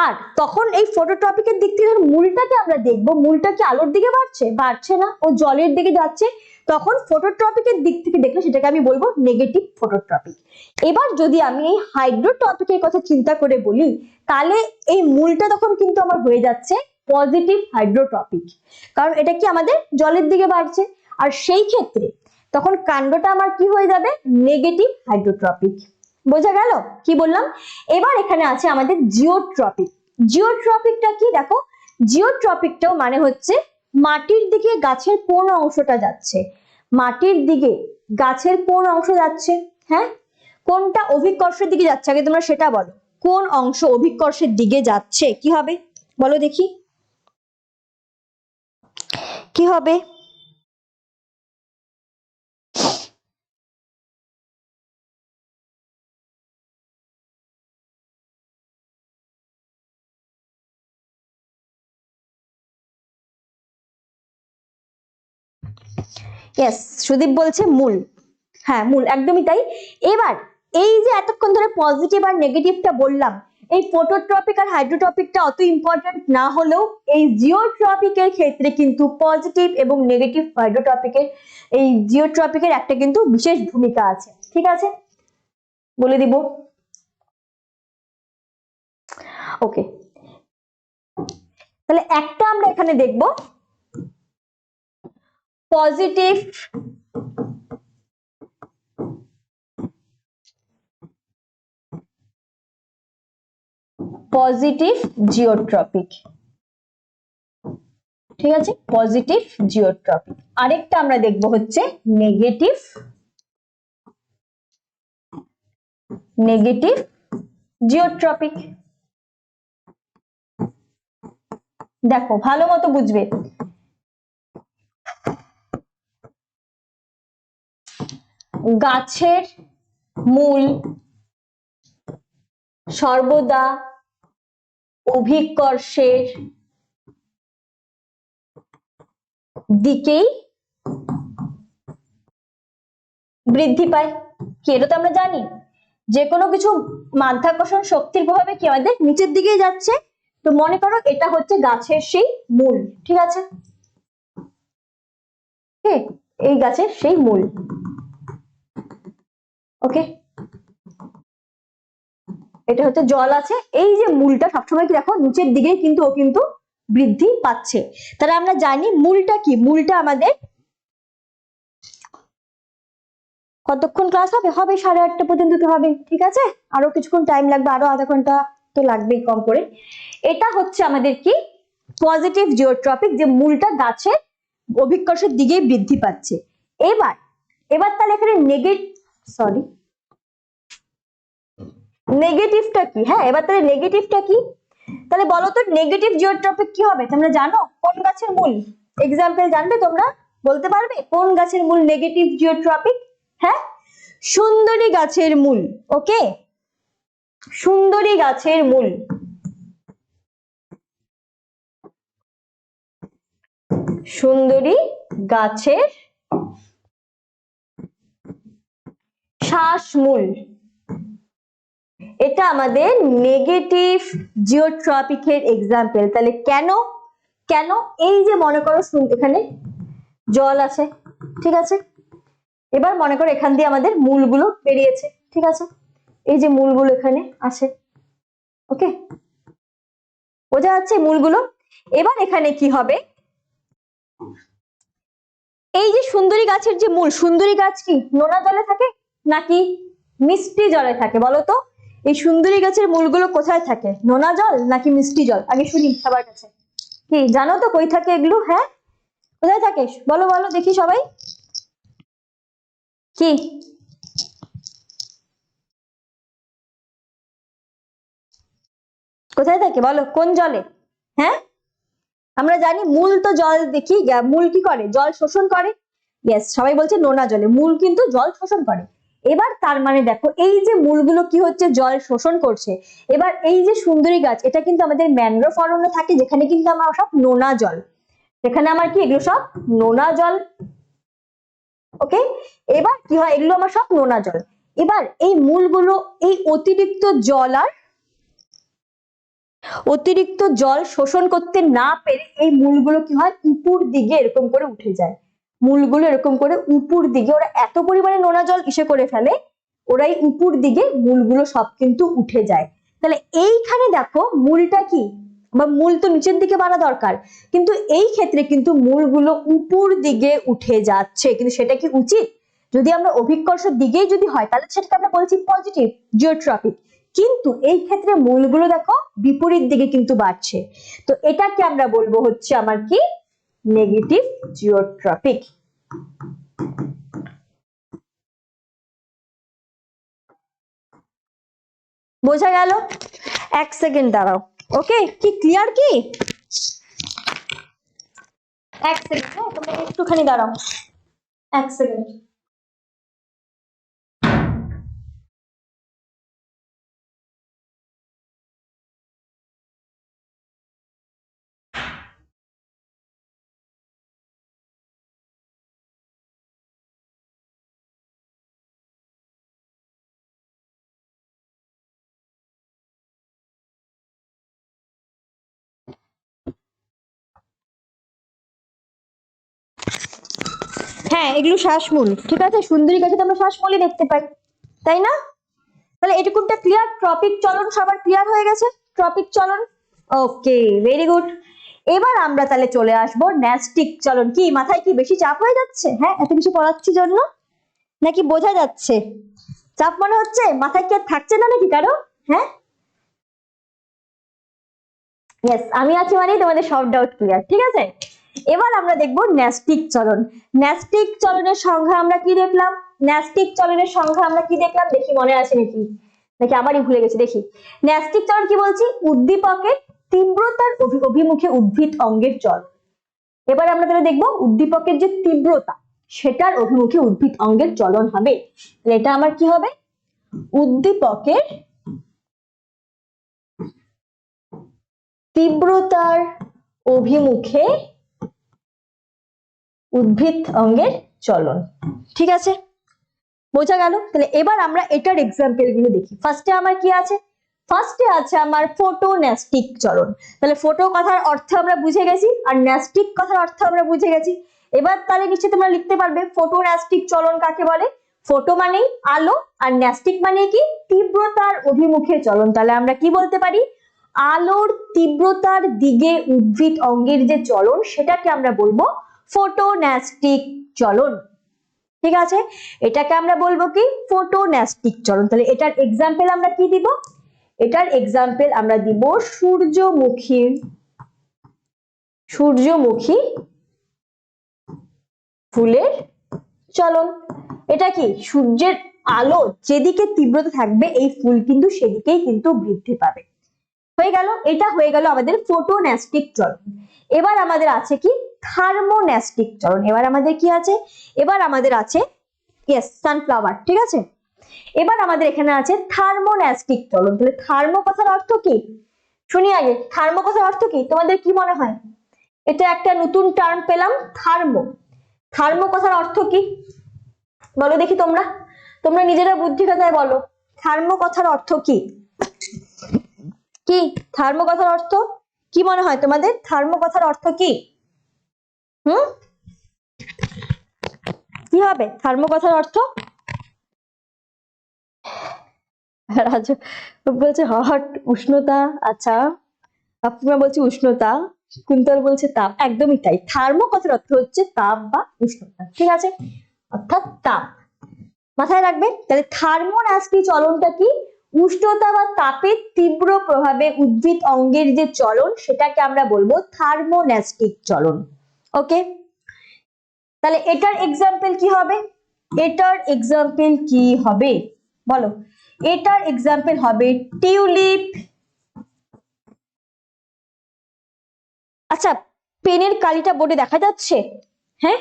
আর তখন এই ফটোট্রপিকের দিক থেকে মূলটাকে আমরা দেখবো, মূলটা কি আলোর দিকে বাড়ছে? বাড়ছে না, ও জলের দিকে যাচ্ছে, তখন ফটোট্রপিকের দিক থেকে দেখলে সেটাকে আমি বলবো নেগেটিভ ফটোট্রপিক। এবার যদি আমি এই হাইড্রোট্রপিকের কথা চিন্তা করে বলি, তাহলে এই মূলটা তখন কিন্তু আমার হয়ে যাচ্ছে পজিটিভ হাইড্রোট্রপিক, কারণ এটা কি আমাদের জলের দিকে বাড়ছে। আর সেই ক্ষেত্রে তখন কাণ্ডটা আমার কি হয়ে যাবে? Negative hydrotropic. বোঝা গেল কি বললাম? এবার এখানে আছে আমাদের জিওট্রপিক। জিওট্রপিকটা কি দেখো, জিওট্রপিকটাও মানে হচ্ছে মাটির দিকে গাছের কোন অংশটা যাচ্ছে, মাটির দিকে গাছের কোন অংশ যাচ্ছে, হ্যাঁ, কোনটা অভিকর্ষের দিকে যাচ্ছে, আগে তোমরা সেটা বলো, কোন অংশ অভিকর্ষের দিকে যাচ্ছে, কি হবে বলো দেখি, কি হবে? ইয়েস, সুদীপ বলছে মূল। হ্যাঁ মূল, একদমই তাই। এবার এই যে এতক্ষণ ধরে পজিটিভ আর নেগেটিভটা বললাম, এই ফটোট্রপিক আর হাইড্রোট্রপিকটা অত ইম্পর্টেন্ট না হলেও এই জিওট্রপিকের ক্ষেত্রে কিন্তু পজিটিভ এবং নেগেটিভ হাইড্রোট্রপিকের, এই জিওট্রপিকের একটা কিন্তু বিশেষ ভূমিকা আছে। ঠিক আছে, বলে দিব। ওকে, তাহলে একটা আমরা এখানে দেখব পজিটিভ পজিটিভ জিওট্রপিক। ঠিক আছে, পজিটিভ জিওট্রপিক। আরেকটা আমরা দেখব হচ্ছে নেগেটিভ নেগেটিভ জিওট্রপিক। দেখো ভালো মতো বুঝবে, গাছের মূল সর্বদা অভিকর্ষের দিকেই বৃদ্ধি পায়। কি, এটা তো আমরা জানি, যে কোনো কিছু মাধ্যাকর্ষণ শক্তির প্রভাবে কি আমাদের নিচের দিকেই যাচ্ছে। তো মনে করো এটা হচ্ছে গাছের সেই মূল। ঠিক আছে, এই গাছের সেই মূল। ওকে, এটা হচ্ছে জল আছে, এই যে মূলটা সবসময় কি দেখো নিচের দিকেই কিন্তু ও কিন্তু বৃদ্ধি পাচ্ছে। তাহলে আমরা জানি মূলটা কি, মূলটা আমাদের কতক্ষণ ক্লাস হবে, হবে 8:30 পর্যন্ত তো হবে। ঠিক আছে, আরো কিছুক্ষণ টাইম লাগবে, আরো আধা ঘন্টা তো লাগবেই কম করে। এটা হচ্ছে আমাদের কি পজিটিভ জিওট্রপিক, যে মূলটা গাছের অভিকর্ষের দিকেই বৃদ্ধি পাচ্ছে। এবার এবার তাহলে এখানে নেগেটিভটা কি? হ্যাঁ, এবার তাহলে নেগেটিভটা কি, তাহলে বলো তো নেগেটিভ জিওট্রপিক কি হবে? তোমরা জানো কোন গাছের মূল? এক্সাম্পল জানবে তোমরা? বলতে পারবে কোন গাছের মূল নেগেটিভ জিওট্রপিক? হ্যাঁ, সুন্দরী গাছের মূল। ওকে, সুন্দরী গাছের মূল, সুন্দরী গাছের শ্বাসমূল, এটা আমাদের নেগেটিভ জিওট্রপিকের এক্সাম্পল। তাহলে কেন কেন এই যে মনে করো এখানে জল আছে, ঠিক আছে, এবার মনে করো এখান দিয়ে আমাদের মূলগুলো বেরিয়েছে। ঠিক আছে, এই যে মূলগুলো এখানে আছে। ওকে, বোঝা যাচ্ছে মূলগুলো। এবার এখানে কি হবে, এই যে সুন্দরী গাছের যে মূল, সুন্দরী গাছ কি নোনা জলে থাকে নাকি মিষ্টি জলে থাকে বলো তো? এই সুন্দরী গাছের মূলগুলো কোথায় থাকে, নোনা জল নাকি মিষ্টি জল? আগে শুনি সবার কাছে, কি জানো তো কই থাকে এগুলো? হ্যাঁ, কোথায় থাকে বলো বলো দেখি সবাই, কি কোথায় থাকে বলো, কোন জলে? হ্যাঁ, আমরা জানি মূল তো জল, দেখি মূল কি করে, জল শোষণ করে। ইয়েস, সবাই বলছে নোনা জলে, মূল কিন্তু জল শোষণ করে। এবার তার মানে দেখো এই যে মূলগুলো কি হচ্ছে, জল শোষণ করছে। এবার এই যে সুন্দরী গাছ, এটা কিন্তু আমাদের ম্যানগ্রোভ অরণ্য থাকে, যেখানে কিন্তু আমার সব নোনা জল, এখানে আমার কি এগুলো সব নোনা জল। ওকে, এবার কি হয়, এগুলো আমার সব নোনা জল। এবার এই মূলগুলো এই অতিরিক্ত জল শোষণ করতে না পেরে এই মূলগুলো কি হয়, উপর দিকে এরকম করে উঠে যায়। মূলগুলো এরকম করে উপর দিকে, ওরা এত পরিমাণে নোনা জল ইসে করে ফেলে, ওরাই উপর দিকে মূলগুলো সব কিন্তু উঠে যায়। তাহলে এইখানে দেখো মূলটা কি, বা মূল তো নিচের দিকে বাড়া দরকার, কিন্তু এই ক্ষেত্রে কিন্তু মূলগুলো উপর দিকে উঠে যাচ্ছে, কিন্তু সেটা কি উচিত? যদি আমরা অভিকর্ষের দিকেই যদি হয় তাহলে সেটাকে আমরা বলছি পজিটিভ জিওট্রপিক, কিন্তু এই ক্ষেত্রে মূলগুলো দেখো বিপরীত দিকে কিন্তু বাড়ছে। তো এটাকে আমরা বলবো হচ্ছে আমার কি নেগেটিভ জিওট্রপিক। বোঝা গেল? এক সেকেন্ড দাঁড়াও। ওকে, কি ক্লিয়ার? কি এক সেকেন্ড, হ্যাঁ তোমরা একটুখানি দাঁড়াও, এক সেকেন্ড। হ্যাঁ এগুলো শ্বাসমূল, ঠিক আছে, সুন্দরী গাছে তো আমরা শ্বাসমূলই দেখতে পাই, তাই না? তাহলে এটুকুটা ক্লিয়ার। ট্রপিক চলন সবার ক্লিয়ার হয়ে গেছে? ট্রপিক চলন, ওকে, ভেরি গুড। এবার আমরা তাহলে চলে আসবো ন্যাস্টিক চলন। কি মাথায় কি বেশি চাপ হয়ে যাচ্ছে? হ্যাঁ, এত কিছু পড়াচ্ছি জন্য, নাকি বোঝা যাচ্ছে চাপ মনে হচ্ছে? মাথায় কি আর থাকছে না নাকি কারো? হ্যাঁ, ইয়েস, আমি আছি মানে তোমাদের সব ডাউট ক্লিয়ার, ঠিক আছে। এবার আমরা দেখবো ন্যাস্টিক চলন। ন্যাস্টিক চলনের সংজ্ঞা আমরা কি দেখলাম? ন্যাস্টিক চলনের সংজ্ঞা আমরা কি দেখলাম দেখি, মনে আছে নাকি, নাকি আবারই ভুলে গেছি দেখি। ন্যাস্টিক চলন কি বলছি? উদ্দীপকের তীব্রতার অভিমুখে উদ্ভিদ অঙ্গের চলন। এবার আমরা তাহলে দেখবো উদ্দীপকের যে তীব্রতা সেটার অভিমুখে উদ্ভিদ অঙ্গের চলন হবে। এটা আমার কি হবে? উদ্দীপকের তীব্রতার অভিমুখে উদ্ভিদ অঙ্গের চলন, ঠিক আছে, বোঝা গেল? তাহলে এবার আমরা এটার এক্সাম্পল গুলো দেখি। ফার্স্টে আমার কি আছে? ফার্স্টে আছে আমার ফোটোন্যাস্টিক চলন। তাহলে ফোটো কথার অর্থ আমরা বুঝে গেছি, আর ন্যাস্টিক কথার অর্থ আমরা বুঝে গেছি। এবার তাহলে নিশ্চয়ই তোমরা লিখতে পারবে ফোটোন্যাস্টিক চলন কাকে বলে। ফোটো মানেই আলো, আর ন্যাস্টিক মানে কি? তীব্রতার অভিমুখে চলন। তাহলে আমরা কি বলতে পারি? আলোর তীব্রতার দিকে উদ্ভিদ অঙ্গের যে চলন সেটাকে আমরা বলবো ফোটোন্যাস্টিক চলন, ঠিক আছে। এটাকে আমরা বলবো কি? ফোটোন্যাস্টিক চলন। তাহলে এটার এক্সাম্পল আমরা কি দিব? এটার এক্সাম্পল আমরা দিব সূর্যমুখী ফুলের চলন। এটা কি? সূর্যের আলো যেদিকে তীব্রতা থাকবে এই ফুল কিন্তু সেদিকেই কিন্তু বৃদ্ধি পাবে। হয়ে গেল, এটা হয়ে গেল আমাদের ফোটোন্যাস্টিক চলন। এবার আমাদের আছে কি? থার্মোন্যাস্টিক চলন। এবার আমাদের কি আছে? এবার আমাদের আছে ইয়েস সানফ্লাওয়ার, ঠিক আছে। এবার আমাদের এখানে আছে থার্মোন্যাস্টিক চলন। তাহলে থার্মো কথার অর্থ কি শুনি আগে। থার্মো কথার অর্থ কি তোমাদের কি মনে হয়? এটা একটা নতুন টার্ম পেলাম, থার্মো। থার্মো কথার অর্থ কি বলো দেখি, তোমরা তোমরা নিজেরা বুদ্ধি কথায় বলো, থার্মো কথার অর্থ কি? কি থার্মো কথার অর্থ কি মনে হয় তোমাদের? থার্মো কথার অর্থ কি? কি হবে থার্মো কথার অর্থ? রাজু বলছে হট, উষ্ণতা। আচ্ছা, আপনারা বলছে উষ্ণতা, কুন্তল বলছে তাপ। একদমই তাই, থার্মো কথার অর্থ হচ্ছে তাপ বা উষ্ণতা, ঠিক আছে, অর্থাৎ তাপ। মাথায় রাখবে। তাহলে থার্মোন্যাস্টিক চলনটা কি? উষ্ণতা বা তাপের তীব্র প্রভাবে উদ্ভিদ অঙ্গের যে চলন সেটাকে আমরা বলবো থার্মোন্যাস্টিক চলন। ওকে, তাহলে এটার এক্সাম্পল কি হবে? এটার এক্সাম্পল কি হবে বলো? এটার এক্সাম্পল হবে টিউলিপ। আচ্ছা, পেনের কালিটা বোর্ডে দেখা যাচ্ছে? হ্যাঁ,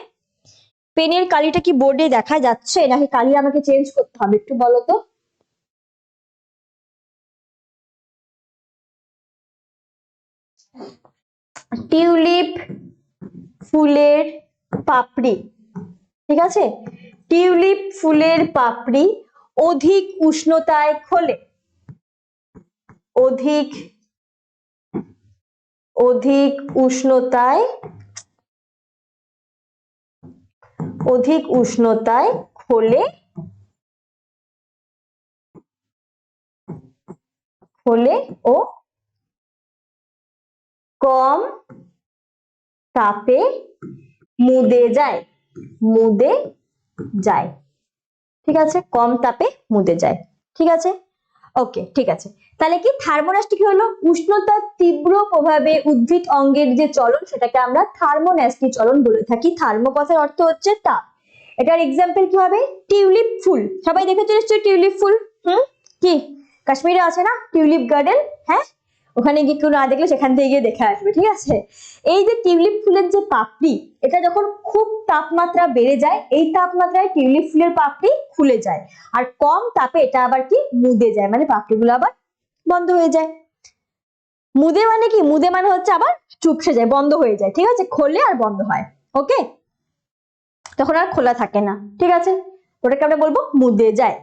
পেনের কালিটা কি বোর্ডে দেখা যাচ্ছে, নাকি কালি আমাকে চেঞ্জ করতে হবে একটু বলো তো? টিউলিপ ফুলের পাপড়ি, ঠিক আছে, টিউলিপ ফুলের পাপড়ি অধিক উষ্ণতায় খোলে। অধিক উষ্ণতায় খোলে ও কম তাপে মুদে যায়। ঠিক আছে, কম তাপে মুদে যায়, ঠিক আছে। ওকে, ঠিক আছে। তাহলে কি থার্মোন্যাস্টিক হলো উষ্ণতার তীব্র প্রভাবে উদ্ভিদ অঙ্গের যে চলন সেটাকে আমরা থার্মোন্যাস্টিক চলন বলে থাকি। থার্মো কথার অর্থ হচ্ছে তাপ। এটার এক্সাম্পল কি হবে? টিউলিপ ফুল। সবাই দেখেছো নিশ্চয়ই টিউলিপ ফুল? কি কাশ্মীরে আছে না টিউলিপ গার্ডেন? হ্যাঁ, ওখানে গিয়ে কেউ না দেখলে সেখান থেকে গিয়ে দেখে আসবে, ঠিক আছে। এই যে টিউলিপ ফুলের যে পাপড়ি, এটা যখন খুব তাপমাত্রা বেড়ে যায় এই তাপমাত্রায় টিউলিপ ফুলের পাপড়ি খুলে যায়, আর কম তাপে এটা আবার কি মুদে যায়, মানে পাপড়িগুলো আবার বন্ধ হয়ে যায়। মুদে মানে কি? মুদে মানে হচ্ছে আবার চুপসে যায়, বন্ধ হয়ে যায়, ঠিক আছে, খোলে আর বন্ধ হয়। ওকে, তখন আর খোলা থাকে না, ঠিক আছে, ওটাকে আমরা বলবো মুদে যায়।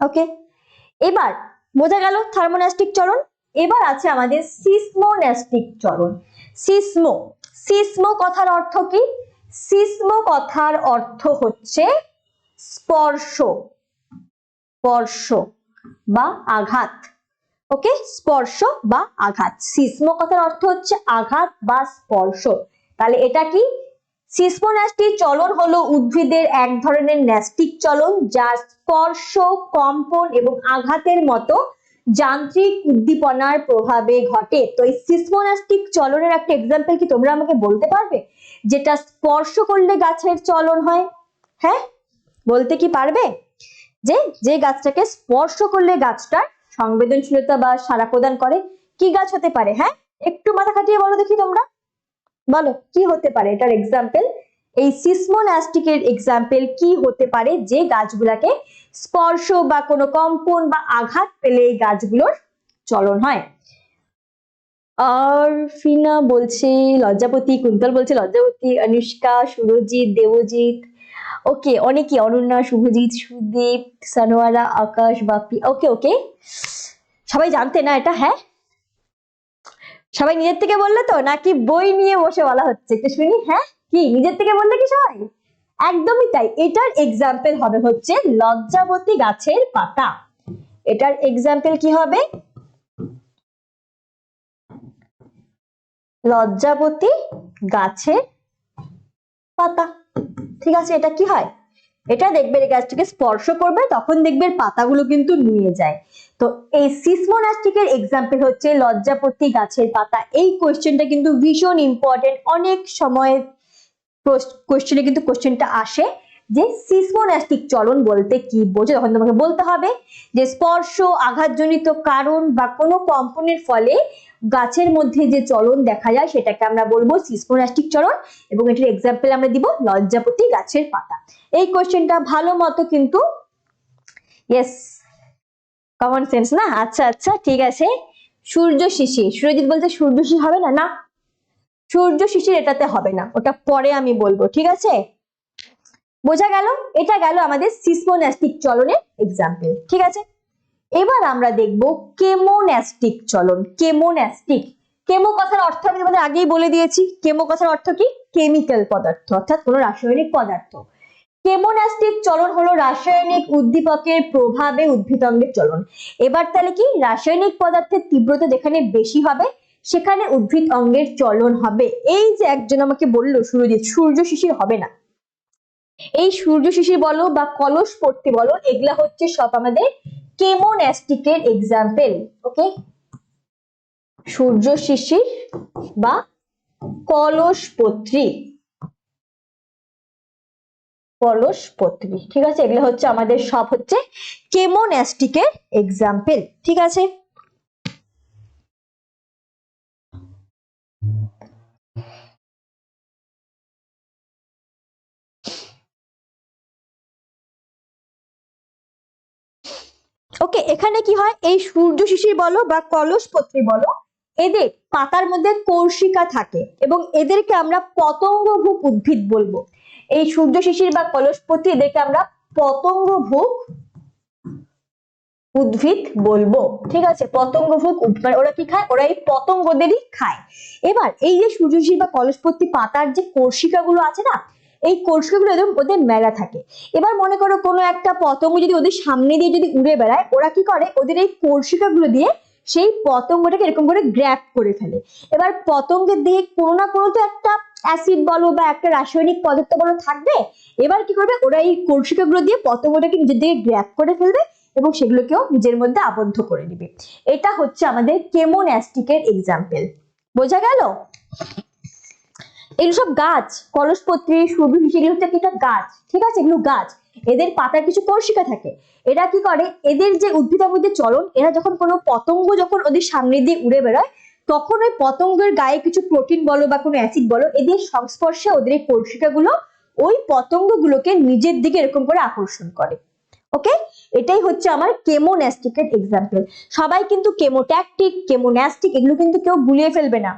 ওকে, এবার বোঝা গেল থার্মোন্যাস্টিক চলন। এবার আছে আমাদের সিসমোন্যাস্টিক চলন। সিসমো কথার অর্থ কি? সিসমো কথার অর্থ হচ্ছে স্পর্শ, স্পর্শ বা আঘাত। ওকে, স্পর্শ বা আঘাত। সিসমো কথার অর্থ হচ্ছে আঘাত বা স্পর্শ। তাহলে এটা কি? সিসমোন্যাস্টিক চলন হলো উদ্ভিদের এক ধরনের ন্যাস্টিক চলন যা স্পর্শ, কম্পন এবং আঘাতের মতো যান্ত্রিক উদ্দীপনার প্রভাবে ঘটে। তো এই সিসমোন্যাস্টিক চলনের একটা এক্সাম্পল কি তোমরা আমাকে বলতে পারবে, যেটা স্পর্শ করলে গাছের চলন হয়? হ্যাঁ, বলতে কি পারবে? যে যে গাছটাকে স্পর্শ করলে গাছটার সংবেদনশীলতা বা সাড়া প্রদান করে, কি গাছ হতে পারে? হ্যাঁ, একটু মাথা খাটিয়ে বলো দেখি তোমরা, বলো কি হতে পারে এটার এক্সাম্পল? এই সিসমোন্যাস্টিকের এক্সাম্পল কি হতে পারে যে গাছগুলাকে স্পর্শ বা কোনো কম্পন বা আঘাত পেলে এই গাছগুলোর চলন হয়? আর ফিনা বলছে লজ্জাপতি, কুন্তল বলছে লজ্জাপতি, অনুষ্কা, সুরজিৎ, দেবজিৎ, ওকে, অনেকে, অনন্যা, শুভজিৎ, সুদীপ, সানোয়ারা, আকাশ, বাপি। ওকে ওকে, সবাই জানতে না এটা? হ্যাঁ, সবাই নিজের থেকে বললে তো, নাকি বই নিয়ে বসে বলা হচ্ছে? একটু শুনি। হ্যাঁ, কি নিজের থেকে বললে কি সবাই? একদমই তাই। এটার এক্সাম্পল হবে হচ্ছে লজ্জাবতী গাছের পাতা। এটার এক্সাম্পল কি হবে? লজ্জাবতী গাছের পাতা। ঠিক আছে, এটা কি হয়? এটা দেখবে এই গাছটাকে স্পর্শ করবে, তখন দেখবে পাতাগুলো কিন্তু নুয়ে যায়। তো এই সিসমোন্যাস্টিকের এক্সাম্পল হচ্ছে লজ্জাপতি গাছের পাতা। এই কোশ্চেনটা কিন্তু ভীষণ ইম্পর্টেন্ট। অনেক সময় কোশ্চেনে কিন্তু কোশ্চেনটা আসে যে সিসমোন্যাস্টিক চলন বলতে কি বোঝো, তখন তোমাকে বলতে হবে যে স্পর্শ, আঘাতজনিত কারণ বা কোনো কম্পনের ফলে গাছের মধ্যে যে চলন দেখা যায় সেটাকে আমরা বলবো সিসমোন্যাস্টিক চলন, এবং এটার এক্সাম্পল আমরা দিব লজ্জাপতি গাছের পাতা। এই কোশ্চেনটা ভালো মতো কিন্তু, ইয়েস, কমন সেন্স না? আচ্ছা আচ্ছা, ঠিক আছে। সূর্য শিশির, সুরজিৎ বলতে সূর্য শিশির হবে না? না, সূর্য শিশির এটাতে হবে না, ওটা পরে আমি বলবো। ঠিক আছে, বোঝা গেল? এটা গেল আমাদের সিসমোন্যাস্টিক চলনের এক্সাম্পল। ঠিক আছে, এবার আমরা দেখব কেমোন্যাস্টিক চলন। কেমোন্যাস্টিক, কেমো কথার অর্থ আমি তোমাদের আগেই বলে দিয়েছি। কেমো কথার অর্থ কি? কেমিক্যাল পদার্থ, অর্থাৎ কোনো রাসায়নিক পদার্থ। কেমোন্যাস্টিক চলন হলো রাসায়নিক উদ্দীপকের প্রভাবে উদ্ভিদঙ্গের চলন। এবার তাহলে কি, রাসায়নিক পদার্থের তীব্রতা যেখানে বেশি হবে সেখানে উদ্ভিদ অঙ্গের চলন হবে। এই যে একজন আমাকে বললো সুরজিৎ সূর্য শিশির হবে না, এই সূর্য শিশির বলো বা কলস পড়তে বলো, এগুলা হচ্ছে সব আমাদের কেমোন্যাস্টিকের এক্সাম্পল। ওকে, সূর্য শিশির বা কলসপত্রী, কলসপত্রী। ঠিক আছে, এগুলো হচ্ছে আমাদের সব হচ্ছে কেমোন্যাস্টিকের এক্সাম্পল। ঠিক আছে, ওকে, এখানে কি হয়, এই সূর্য শিশির বলো বা কলসপত্রী বলো, এদের পাতার মধ্যে কর্ষিকা থাকে এবং এদেরকে আমরা পতঙ্গভুক উদ্ভিদ বলবো। এই সূর্য শিশির বা কলসপত্রী এদেরকে আমরা পতঙ্গভুক উদ্ভিদ বলবো। ঠিক আছে, পতঙ্গভুক উদ্ভিদ, ওরা কি খায়? ওরা এই পতঙ্গদেরই খায়। এবার এই যে সূর্য শিশির বা কলসপত্রী পাতার যে কর্ষিকা গুলো আছে না, এই কর্ষিকাগুলো এরকম ওদের মেলা থাকে। এবার মনে করো কোনো একটা পতঙ্গ যদি ওদের সামনে দিয়ে যদি উড়ে বেড়ায়, ওরা কি করে, ওদের এই কর্ষিকাগুলো দিয়ে সেই পতঙ্গটাকে এরকম করে গ্র্যাব করে ফেলে। এবার পতঙ্গের দেহে কোনো না কোনো তো একটা অ্যাসিড বলো বা একটা রাসায়নিক পদার্থ বলো থাকবে। এবার কি করবে, ওরা এই কর্ষিকাগুলো দিয়ে পতঙ্গটাকে নিজের দিকে গ্র্যাব করে ফেলবে এবং সেগুলোকেও নিজের মধ্যে আবদ্ধ করে নিবে। এটা হচ্ছে আমাদের কেমোন্যাস্টিকের এক্সাম্পল। বোঝা গেল? এগুলো সব গাছ, কলসপত্রী, সূর্য শিশির হচ্ছে একটা গাছ। ঠিক আছে, এগুলো গাছ, এদের পাতার কিছু কর্ষিকা থাকে। এরা কি করে, এদের যে উদ্ভিদের মধ্যে চলন, এরা যখন কোনো পতঙ্গ যখন ওদের সামনে দিয়ে উড়ে বেড়ায়, তখন ওই পতঙ্গের গায়ে কিছু প্রোটিন বলো বা কোনো অ্যাসিড বলো, এদের সংস্পর্শে ওদের এই কর্ষিকাগুলো ওই পতঙ্গগুলোকে নিজের দিকে এরকম করে আকর্ষণ করে। ওকে, এটাই হচ্ছে আমার কেমোন্যাস্টিকের এক্সাম্পল। সবাই কিন্তু কেমোট্যাকটিক, কেমোন্যাস্টিক এগুলো কিন্তু কেউ ভুলিয়ে ফেলবে না।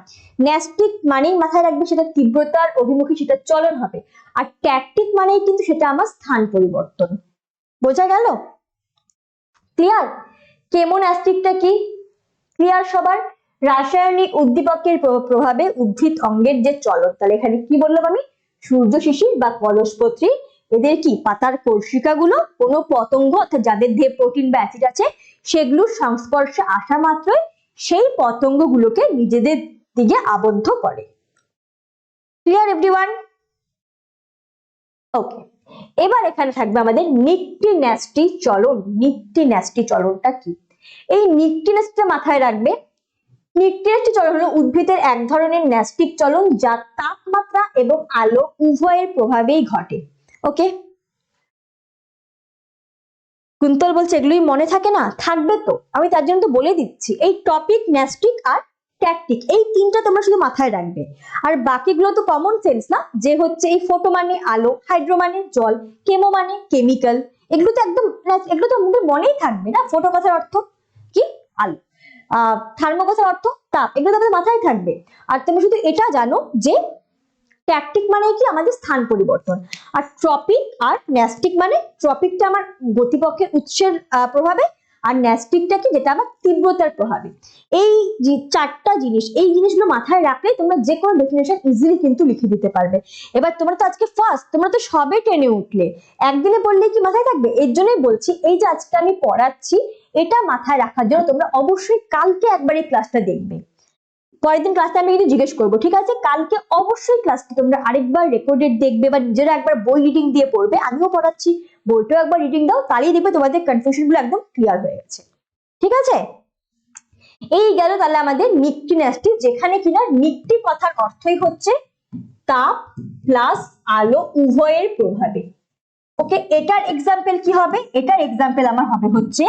ন্যাস্টিক মানেই মাথায় রাখবে সেটা তীব্রতার অভিমুখী সেটা চলন হবে, আর ট্যাকটিক মানেই কিন্তু সেটা আমার স্থান পরিবর্তন। বোঝা গেল? ক্লিয়ার? কেমোন্যাস্টিকটা কি ক্লিয়ার সবার? রাসায়নিক উদ্দীপকের প্রভাবে উদ্ভিদ অঙ্গের যে চলন। তাহলে এখানে কি বললাম আমি? সূর্য শিশির বা কলসপত্রী, এদের কি পাতার কোষিকাগুলো কোনো পতঙ্গ অর্থাৎ যাদের দেহে প্রোটিন বা অ্যাসিড আছে সেগুলোর সংস্পর্শে আসা মাত্রই সেই পতঙ্গগুলোকে নিজেদের দিকে আবদ্ধ করে। Clear everyone? ওকে, এবার এখানে থাকবে আমাদের নিকটি ন্যাস্টি চলন। নিকটি ন্যাস্টি চলনটা কি? এই নিকটি ন্যাস্টিটা মাথায় রাখবে। নিকটি ন্যাস্টি চলন হলো উদ্ভিদের এক ধরনের ন্যাস্টিক চলন যা তাপমাত্রা এবং আলো উভয়ের প্রভাবেই ঘটে। ওকে, কুন্তল বলছে এগুলোই মনে থাকে না? থাকবে তো, আমি তার জন্য তো বলে দিচ্ছি। এই টপিক, ন্যাস্টিক আর ট্যাকটিক, এই তিনটা তোমরা শুধু মাথায় রাখবে। আর বাকিগুলো তো কমন সেন্স না, যে হচ্ছে এই ফোটো মানে আলো, হাইড্রো মানে জল, কেমো মানে কেমিক্যাল, এগুলো তো একদম, এগুলো তো আমাদের মনেই থাকবে না। ফোটো কথার অর্থ কি? আলো। থার্মো কথার অর্থ তাপ, এগুলো তো মাথায় থাকবে। আর তুমি শুধু এটা জানো যে ট্যাকটিক মানে কি? আমাদের স্থান পরিবর্তন। আর ট্রপিক আর ন্যাস্টিক মানে, ট্রপিকটা আমার গতিপথের উৎসের প্রভাবে, আর ন্যাস্টিকটা কি? যেটা আমার তীব্রতার প্রভাবে। এই যে চারটা জিনিস, এই জিনিসগুলো মাথায় রাখলে তোমরা যে কোনো ডেফিনেশন ইজিলি কিন্তু লিখে দিতে পারবে। এবার তোমরা তো আজকে ফার্স্ট, তোমরা তো সবে টেনে উঠলে, একদিনে পড়লে কি মাথায় থাকবে? এর জন্যই বলছি এই যে আজকে আমি পড়াচ্ছি এটা মাথায় রাখার জন্য তোমরা অবশ্যই কালকে একবার এই ক্লাসটা দেখবে। পরের দিন ক্লাসে আমি কিন্তু জিজ্ঞেস করবো, ঠিক আছে? কালকে অবশ্যই ক্লাসটি তোমরা আরেকবার রেকর্ডেড দেখবে বা নিজেরা একবার বই রিডিং দিয়ে পড়বে। আমিও পড়াচ্ছি, বইটাও একবার রিডিং দাও, তাহলেই দেখবে তোমাদের কনফিউশন গুলো একদম ক্লিয়ার হয়ে গেছে। ঠিক আছে? এই গেল তাহলে আমাদের নিকটি ন্যাস্টি, যেখানে কিনা নিকটি কথার অর্থই হচ্ছে তাপ প্লাস আলো উভয়ের প্রভাবে। ওকে, এটার এক্সাম্পল কি হবে? এটার এক্সাম্পল আমার হবে হচ্ছে,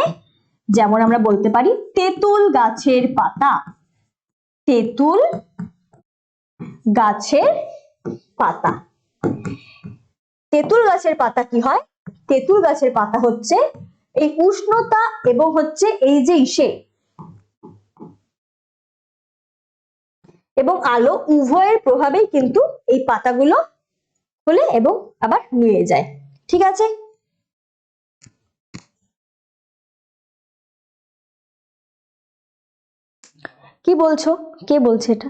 যেমন আমরা বলতে পারি তেঁতুল গাছের পাতা। তেঁতুল গাছের পাতা। তেঁতুল গাছের পাতা কি হয়? তেঁতুল গাছের পাতা হচ্ছে এই উষ্ণতা এবং হচ্ছে এই যে ইসে এবং আলো উভয়ের প্রভাবেই কিন্তু এই পাতাগুলো খোলে এবং আবার নুয়ে যায়। ঠিক আছে? কি বলছো? কে বলছে এটা?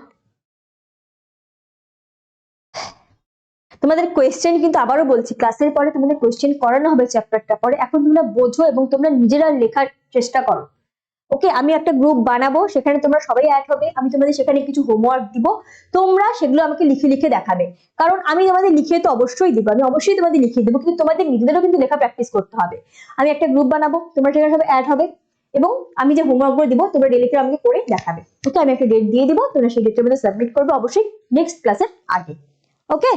তোমাদের কোয়েশ্চেন কিন্তু আবারও বলছি, ক্লাসের পরে তোমাদের কোয়েশ্চেন করানো হবে চ্যাপ্টারটা পরে। এখন তোমরা বোঝো এবং তোমরা নিজেরা লেখার চেষ্টা করো। ওকে, আমি একটা গ্রুপ বানাবো, সেখানে তোমরা সবাই অ্যাড হবে। আমি তোমাদের সেখানে কিছু হোমওয়ার্ক দিব, তোমরা সেগুলো আমাকে লিখে লিখে দেখাবে। কারণ আমি তোমাদের লিখিয়ে তো অবশ্যই দিব, আমি অবশ্যই তোমাদের লিখিয়ে দেবো, কিন্তু তোমাদের নিজেদেরও কিন্তু লেখা প্র্যাকটিস করতে হবে। আমি একটা গ্রুপ বানাবো, তোমরা সেখানে সবাই অ্যাড হবে এবং আমি যে হোমওয়ার্ক গুলো দিব তোমরা ডেলি করে আমাকে করে দেখাবে। ওকে, আমি একটা ডেট দিয়ে দিব, তোমরা সেই ডেটের মধ্যে সাবমিট করবে অবশ্যই নেক্সট ক্লাসের আগে। ওকে,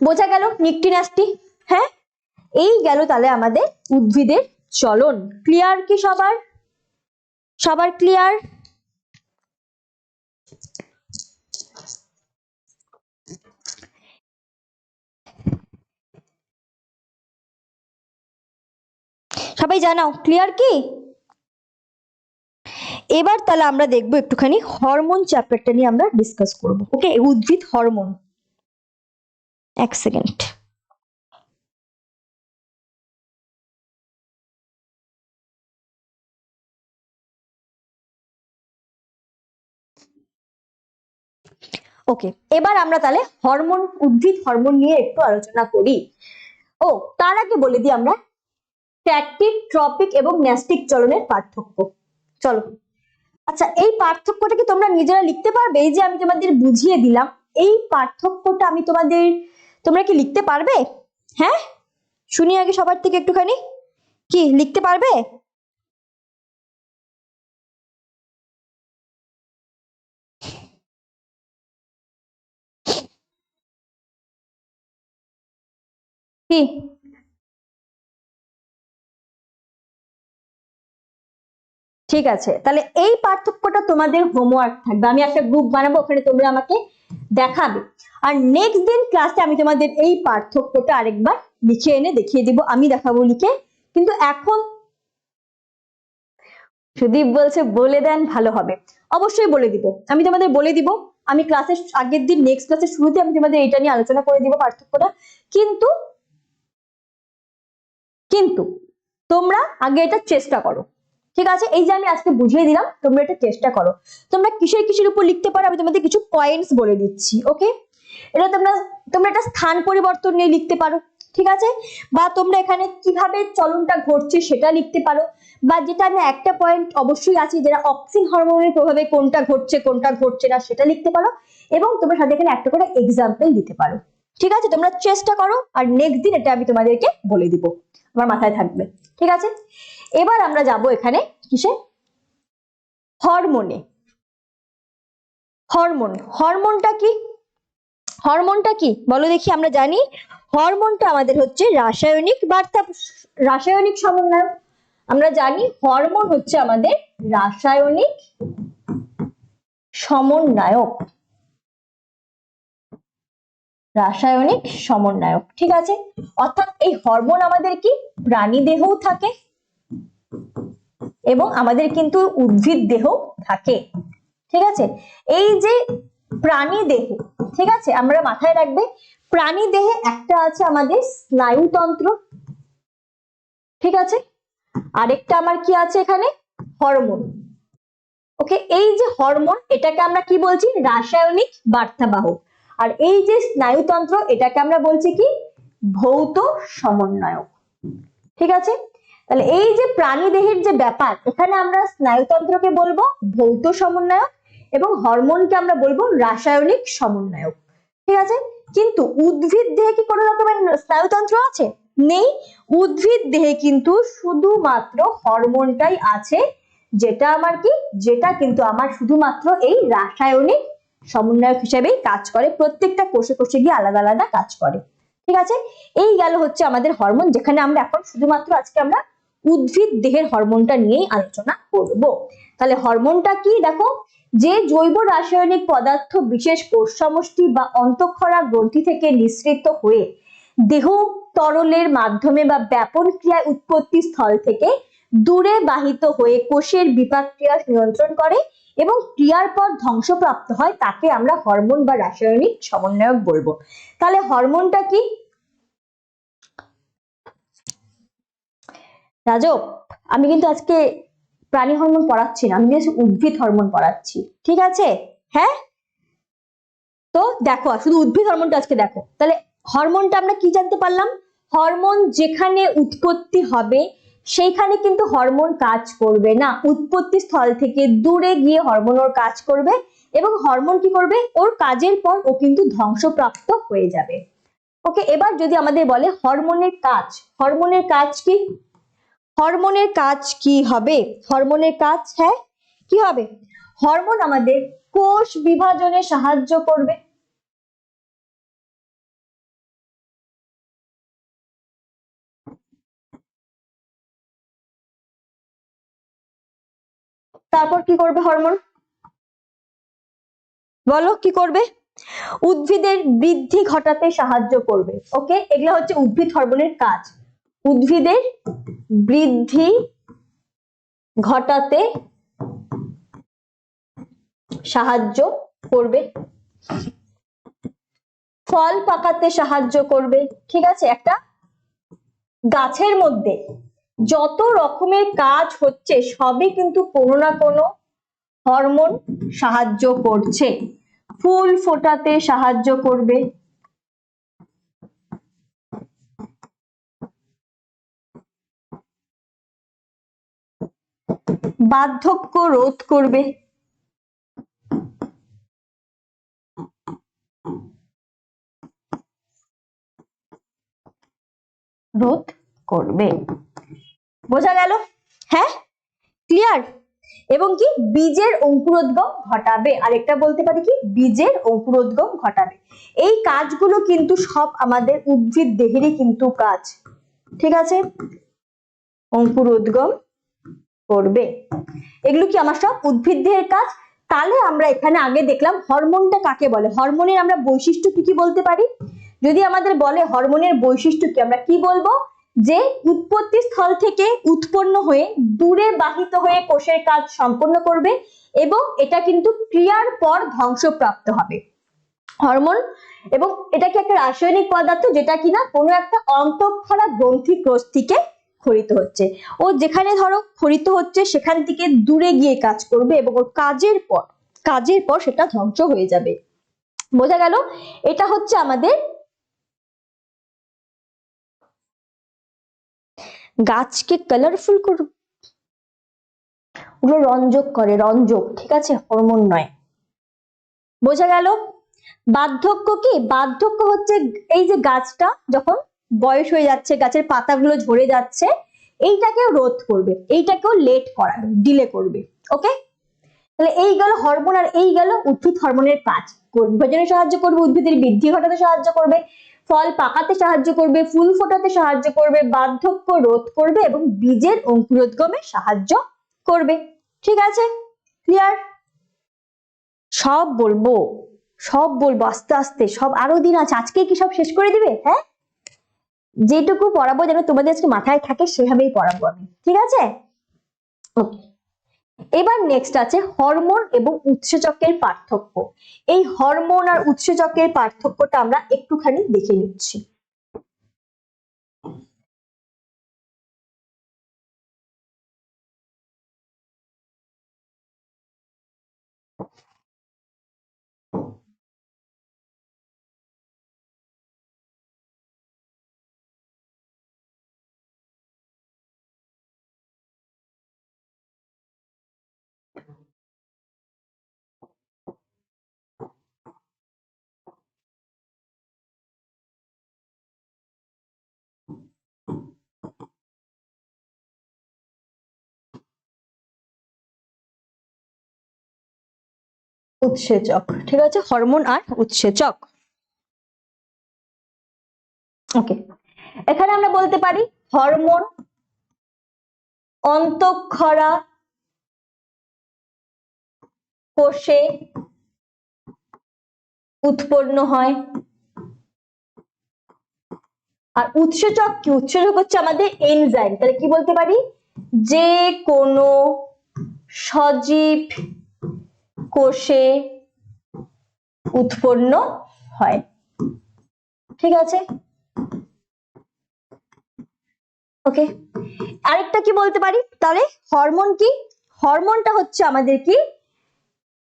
বোঝা গেল নিকটি ন্যাস্টি? হ্যাঁ, এই গেল তাহলে আমাদের উদ্ভিদের চলন। ক্লিয়ার কি সবার? সবার ক্লিয়ার? সবাই জানাও ক্লিয়ার কি? এবার তাহলে আমরা দেখবো একটুখানি হরমোন চ্যাপ্টারটা নিয়ে আমরা ডিসকাস করব। ওকে, উদ্ভিদ হরমোন। এক সেকেন্ড। ওকে, এবার আমরা তাহলে হরমোন, উদ্ভিদ হরমোন নিয়ে একটু আলোচনা করি। ও, তার আগে বলে দিই আমরা ট্যাকটিক, ট্রপিক এবং ন্যাস্টিক চলনের পার্থক্য। চলো, আচ্ছা এই পার্থক্যটা কি তোমরা নিজেরা লিখতে পারবে? এই যে আমি তোমাদের বুঝিয়ে দিলাম, এই পার্থক্যটা আমি তোমাদের, তোমরা কি লিখতে পারবে? হ্যাঁ, শুনি আগে সবার থেকে একটুখানি, কি লিখতে পারবে? কি? ঠিক আছে, তাহলে এই পার্থক্যটা তোমাদের হোমওয়ার্ক থাকবে। আমি একটা গ্রুপ বানাবো, ওখানে তোমরা আমাকে দেখাবে। আর নেক্সট দিন ক্লাসে আমি তোমাদের এই পার্থক্যটা আরেকবার লিখে এনে দেখিয়ে দিব, আমি দেখাবো লিখে। কিন্তু এখন সুদীপ বলছে বলে দেন ভালো হবে। অবশ্যই বলে দিব, আমি তোমাদের বলে দিব। আমি ক্লাসের আগের দিন নেক্সট ক্লাসের শুরুতে আমি তোমাদের এটা নিয়ে আলোচনা করে দিব পার্থক্যটা। কিন্তু কিন্তু তোমরা আগে এটা চেষ্টা করো। ঠিক আছে, এই যে আমি আজকে বুঝিয়ে দিলাম, তোমরা এটা চেষ্টা করো। তোমরা কিসের কিসের উপর লিখতে পারো আমি তোমাদের কিছু পয়েন্টস বলে দিচ্ছি। ওকে, এটা তোমরা তোমরা একটা স্থান পরিবর্তন নিয়ে লিখতে পারো, ঠিক আছে, বা তোমরা এখানে কিভাবে চলনটা ঘটছে সেটা লিখতে পারো, বা যেটা আমি একটা পয়েন্ট অবশ্যই আছে যেটা অক্সিন হরমোনের প্রভাবে কোনটা ঘটছে কোনটা ঘটছে না সেটা লিখতে পারো, এবং তোমরা সাথে এখানে একটা করে এক্সাম্পল দিতে পারো। ঠিক আছে, তোমরা চেষ্টা করো, আর নেক্সট দিন এটা আমি তোমাদেরকে বলে দিব, আমার মাথায় থাকবে। ঠিক আছে, এবার আমরা যাব এখানে কিসে, হরমোনে। হরমোন, হরমোনটা কি, হরমোনটা কি বলো দেখি। আমরা জানি হরমোনটা আমাদের হচ্ছে রাসায়নিক বার্তা, রাসায়নিক সমন্বয়ক। আমরা জানি হরমোন হচ্ছে আমাদের রাসায়নিক সমন্বয়ক, রাসায়নিক সমন্বয়ক। ঠিক আছে, অর্থাৎ এই হরমোন আমাদের কি প্রাণী দেহও থাকে এবং আমাদের কিন্তু উদ্ভিদ দেহ থাকে। ঠিক আছে, এই যে প্রাণী দেহ, ঠিক আছে, আমরা মাথায় রাখবে প্রাণী দেহে একটা আছে আমাদের স্নায়ুতন্ত্র, ঠিক আছে, আরেকটা আমার কি আছে এখানে হরমোন। ওকে, এই যে হরমোন এটাকে আমরা কি বলছি রাসায়নিক বার্তাবাহক, আর এই যে স্নায়ুতন্ত্র এটাকে আমরা বলছি কি ভৌত সমন্বয়ক। ঠিক আছে, তাহলে এই যে প্রাণী দেহের যে ব্যাপার, এখানে আমরা স্নায়ুতন্ত্রকে বলবো ভৌত সমন্বয়ক এবং হরমোনকে আমরা বলবো রাসায়নিক সমন্বয়ক। ঠিক আছে, কিন্তু উদ্ভিদ দেহে কি কোনো রকমের স্নায়ুতন্ত্র আছে? নেই। উদ্ভিদ দেহে কিন্তু শুধুমাত্র হরমোনটাই আছে, যেটা আমার কি, যেটা কিন্তু আমার শুধুমাত্র এই রাসায়নিক সমন্বয়ক হিসেবেই কাজ করে, প্রত্যেকটা কোষে কোষে গিয়ে আলাদা আলাদা কাজ করে। ঠিক আছে, এই গেল হচ্ছে আমাদের হরমোন, যেখানে আমরা এখন শুধুমাত্র আজকে আমরা উদ্ভিদ দেহের হরমোনটা নিয়েই আলোচনা করব। তাহলে হরমোনটা কি দেখো, যে জৈব রাসায়নিক পদার্থ বিশেষ কোষ সমষ্টি বা অন্তঃক্ষরা গ্রন্থি থেকে নিঃসৃত হয়ে দেহ তরলের মাধ্যমে বা ব্যাপন ক্রিয়ায় উৎপত্তি স্থল থেকে দূরে বাহিত হয়ে কোষের বিপাক ক্রিয়া নিয়ন্ত্রণ করে এবং ক্রিয়ার পর ধ্বংসপ্রাপ্ত হয়, তাকে আমরা হরমোন বা রাসায়নিক সমন্বয়ক বলবো। তাহলে হরমোনটা কি? রাজব, আমি কিন্তু আজকে প্রাণী হরমোন পড়াচ্ছি না, আমি কিন্তু উদ্ভিদ হরমোন পড়াচ্ছি। ঠিক আছে, হ্যাঁ, তো দেখো শুধু উদ্ভিদ হরমোনটা আজকে দেখো। তাহলে হরমোনটা আমরা কি জানতে পারলাম, হরমোন যেখানে উৎপত্তি হবে সেইখানে কিন্তু হরমোন কাজ করবে না, উৎপত্তি স্থল থেকে দূরে গিয়ে হরমোন ওর কাজ করবে এবং হরমোন কি করবে, ওর কাজের পর ও কিন্তু ধ্বংসপ্রাপ্ত হয়ে যাবে। ওকে, এবার যদি আমাদের বলে হরমোনের কাজ, হরমোনের কাজ কি, হরমোনের কাজ কি হবে, হরমোনের কাজ হ্যাঁ কি হবে, হরমোন আমাদের কোষ বিভাজনে সাহায্য করবে, তারপর কি করবে হরমোন, বলো কি করবে, উদ্ভিদের বৃদ্ধি ঘটাতে সাহায্য করবে। ওকে, এগুলো হচ্ছে উদ্ভিদ হরমোনের কাজ, উদ্ভিদের বৃদ্ধি ঘটাতে সাহায্য করবে, ফল পাকাতে সাহায্য করবে। ঠিক আছে, একটা গাছের মধ্যে যত রকমের কাজ হচ্ছে সবই কিন্তু কোনো না কোনো হরমোন সাহায্য করছে, ফুল ফোটাতে সাহায্য করবে, বার্ধক্য রোধ করবে, রোধ করবে। বোঝা গেল? হ্যাঁ, ক্লিয়ার? এবং কি বীজের অঙ্কুরোদ্গম ঘটাবে, আরেকটা বলতে পারি কি বীজের অঙ্কুরোদ্গম ঘটাবে। এই কাজগুলো কিন্তু সব আমাদের উদ্ভিদ দেহেরই কিন্তু কাজ। ঠিক আছে, অঙ্কুরোদ্গম করবে, এগুলো কি আমার সব উদ্ভিদ দেহের কাজ। তাহলে আমরা এখানে আগে দেখলাম হরমোনটা কাকে বলে, হরমোনের আমরা বৈশিষ্ট্য কি কি বলতে পারি। যদি আমাদের বলে হরমোনের বৈশিষ্ট্য কি, আমরা কি বলবো, যে উৎপত্তি স্থল থেকে উৎপন্ন হয়ে দূরে বাহিত হয়ে কোষের কাজ সম্পন্ন করবে এবং এটা কিন্তু ক্রিয়ার পর ধ্বংসপ্রাপ্ত হবে হরমোন। এবং এটা কি একটা রাসায়নিক পদার্থ যেটা কিনা কোনো একটা অন্তঃক্ষরা গ্রন্থি কোষ থেকে ক্ষরিত হচ্ছে, ও যেখানে ধরো ক্ষরিত হচ্ছে সেখান থেকে দূরে গিয়ে কাজ করবে এবং ওর কাজের পর সেটা ধ্বংস হয়ে যাবে। বোঝা গেল? এটা হচ্ছে আমাদের গাছকে কালারফুল করে, ওগুলো রঞ্জক করে, রঞ্জক, ঠিক আছে, হরমোন নয়। বোঝা গেল? বার্ধক্য কি? বার্ধক্য হচ্ছে এই যে গাছটা যখন বয়স হয়ে যাচ্ছে, গাছের পাতাগুলো ঝরে যাচ্ছে, এইটাকেও রোধ করবে, এইটাকেও লেট করাবে, ডিলে করবে। ওকে, তাহলে এই গেল হরমোন, আর এই গেল উদ্ভিদ হরমোনের কাজ। বিভাজনে সাহায্য করবে, উদ্ভিদের বৃদ্ধি ঘটাতে সাহায্য করবে, ফল পাকাতে সাহায্য করবে, ফুল ফোটাতে সাহায্য করবে, বার্ধক্য রোধ করবে এবং বীজের অঙ্কুরোদ্গমে সাহায্য করবে। ঠিক আছে, ক্লিয়ার? সব বলবো, সব বলবো আস্তে আস্তে, সব আরো দিন আছে, আজকে কি সব শেষ করে দিবে? হ্যাঁ, যেটুকু পড়াবো যেন তোমাদের আজকে মাথায় থাকে সেভাবেই পড়াবো আমি, ঠিক আছে? ওকে, এবার নেক্সট আছে হরমোন এবং উৎসেচকের পার্থক্য। এই হরমোন আর উৎসেচকের পার্থক্যটা আমরা একটুখানি দেখে নিচ্ছি। উৎসেচক, ঠিক আছে, হরমোন আর উৎসেচক। ওকে, এখানে আমরা বলতে পারি হরমোন অন্তঃক্ষরা কোষে উৎপন্ন হয়, আর উৎসেচক কি? উৎসেচক হচ্ছে আমাদের এনজাইম। তাহলে কি বলতে পারি? যে কোনো সজীব কোষে উৎপন্ন হয়। ঠিক আছে, ওকে, আরেকটা কি বলতে পারি তাহলে? হরমোন কি? হরমোনটা হচ্ছে আমাদের কি?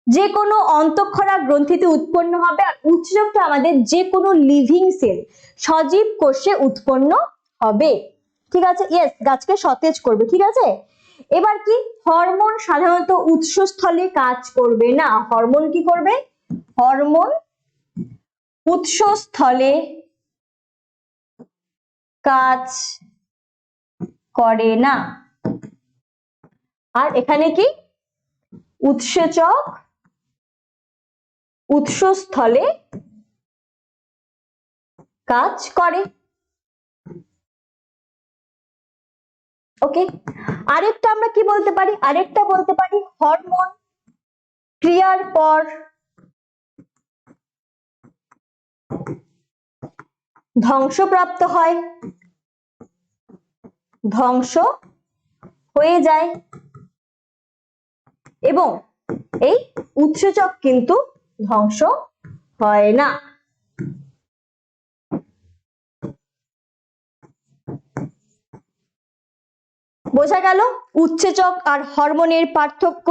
যে কোনো অন্তঃক্ষরা গ্রন্থিতে উৎপন্ন হবে, আর উৎসেচকটা আমাদের যে কোনো লিভিং সেল, সজীব কোষে উৎপন্ন হবে। ঠিক আছে, ইয়েস, গাছকে সতেজ করবে। ঠিক আছে, এবার কি? হরমোন সাধারণত উৎসস্থলে কাজ করবে না। হরমোন কি করবে? হরমোন উৎসস্থলে কাজ করে না। আর এখানে কি? উৎসেচক উৎসস্থলে কাজ করে। ওকে, আরেকটা আমরা কি বলতে পারি? আরেকটা বলতে পারি হরমোন ক্রিয়ার পর ধ্বংসপ্রাপ্ত হয়, ধ্বংস হয়ে যায়, এবং এই উৎসেচক কিন্তু ধ্বংস হয় না। বোঝা গেল উৎসেচক আর হরমোনের পার্থক্য?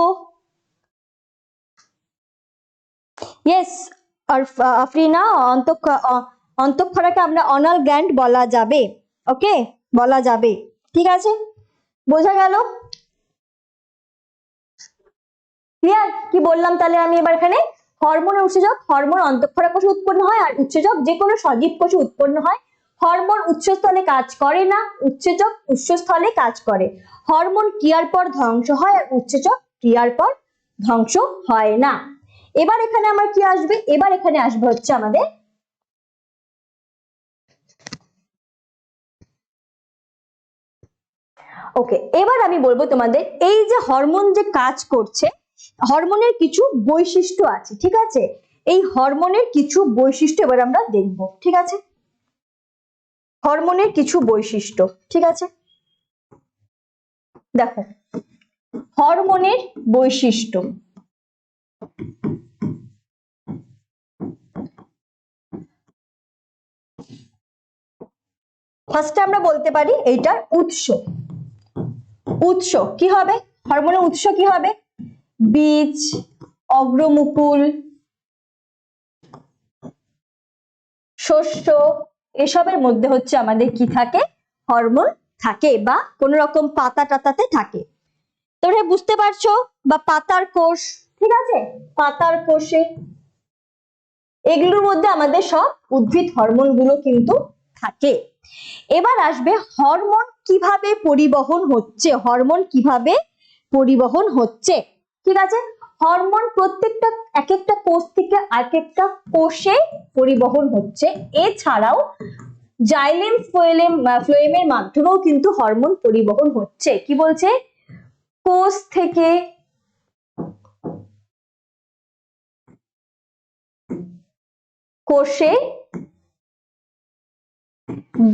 ইয়েস, আর আফরিনা, অন্তঃক্ষরাকে আমরা অনাল গ্ল্যান্ড বলা যাবে। ওকে, বলা যাবে। ঠিক আছে, বোঝা গেল? ক্লিয়ার? কি বললাম তাহলে আমি এবার এখানে? হরমোন আর উৎসেচক, হরমোন অন্তঃক্ষরা কোষে উৎপন্ন হয়, আর উৎসেচক যে কোনো সজীব কোষে উৎপন্ন হয়। হরমোন উৎসস্থলে কাজ করে না, উৎসেচক উৎসস্থলে কাজ করে। হরমোন ক্রিয়ার পর ধ্বংস হয়, আর উৎসেচক ক্রিয়ার পর ধ্বংস হয় না। এবার এখানে আমার কি আসবে? এবার এখানে আসবে হচ্ছে আমাদের ওকে, এবার আমি বলবো তোমাদের এই যে হরমোন যে কাজ করছে, হরমোনের কিছু বৈশিষ্ট্য আছে। ঠিক আছে, এই হরমোনের কিছু বৈশিষ্ট্য এবার আমরা দেখব। ঠিক আছে, হরমোনের কিছু বৈশিষ্ট্য। ঠিক আছে, দেখো হরমোনের বৈশিষ্ট্য। ফার্স্টে আমরা বলতে পারি এইটার উৎস। উৎস কি হবে? হরমোনের উৎস কি হবে? বীজ, অগ্রমুকুল, শস্য, এসবের মধ্যে হচ্ছে আমাদের কি থাকে, হরমোন থাকে বা কোন রকম পাতা টাতাতে থাকে। তোমরা বুঝতে পারছো? বা পাতার কোষ, ঠিক আছে, পাতার কোষে, এগুলোর মধ্যে আমাদের সব উদ্ভিদ হরমোন গুলো কিন্তু থাকে। এবার আসবে হরমোন কিভাবে পরিবহন হচ্ছে, হরমোন কিভাবে পরিবহন হচ্ছে, ঠিক আছে। হরমোন প্রত্যেকটা এক একটা কোষ থেকে এক একটা কোষে পরিবহন হচ্ছে। এছাড়াও জাইলেম ফ্লোয়েমের মাধ্যমেও কিন্তু হরমোন পরিবহন হচ্ছে। কি বলছে? কোষ থেকে কোষে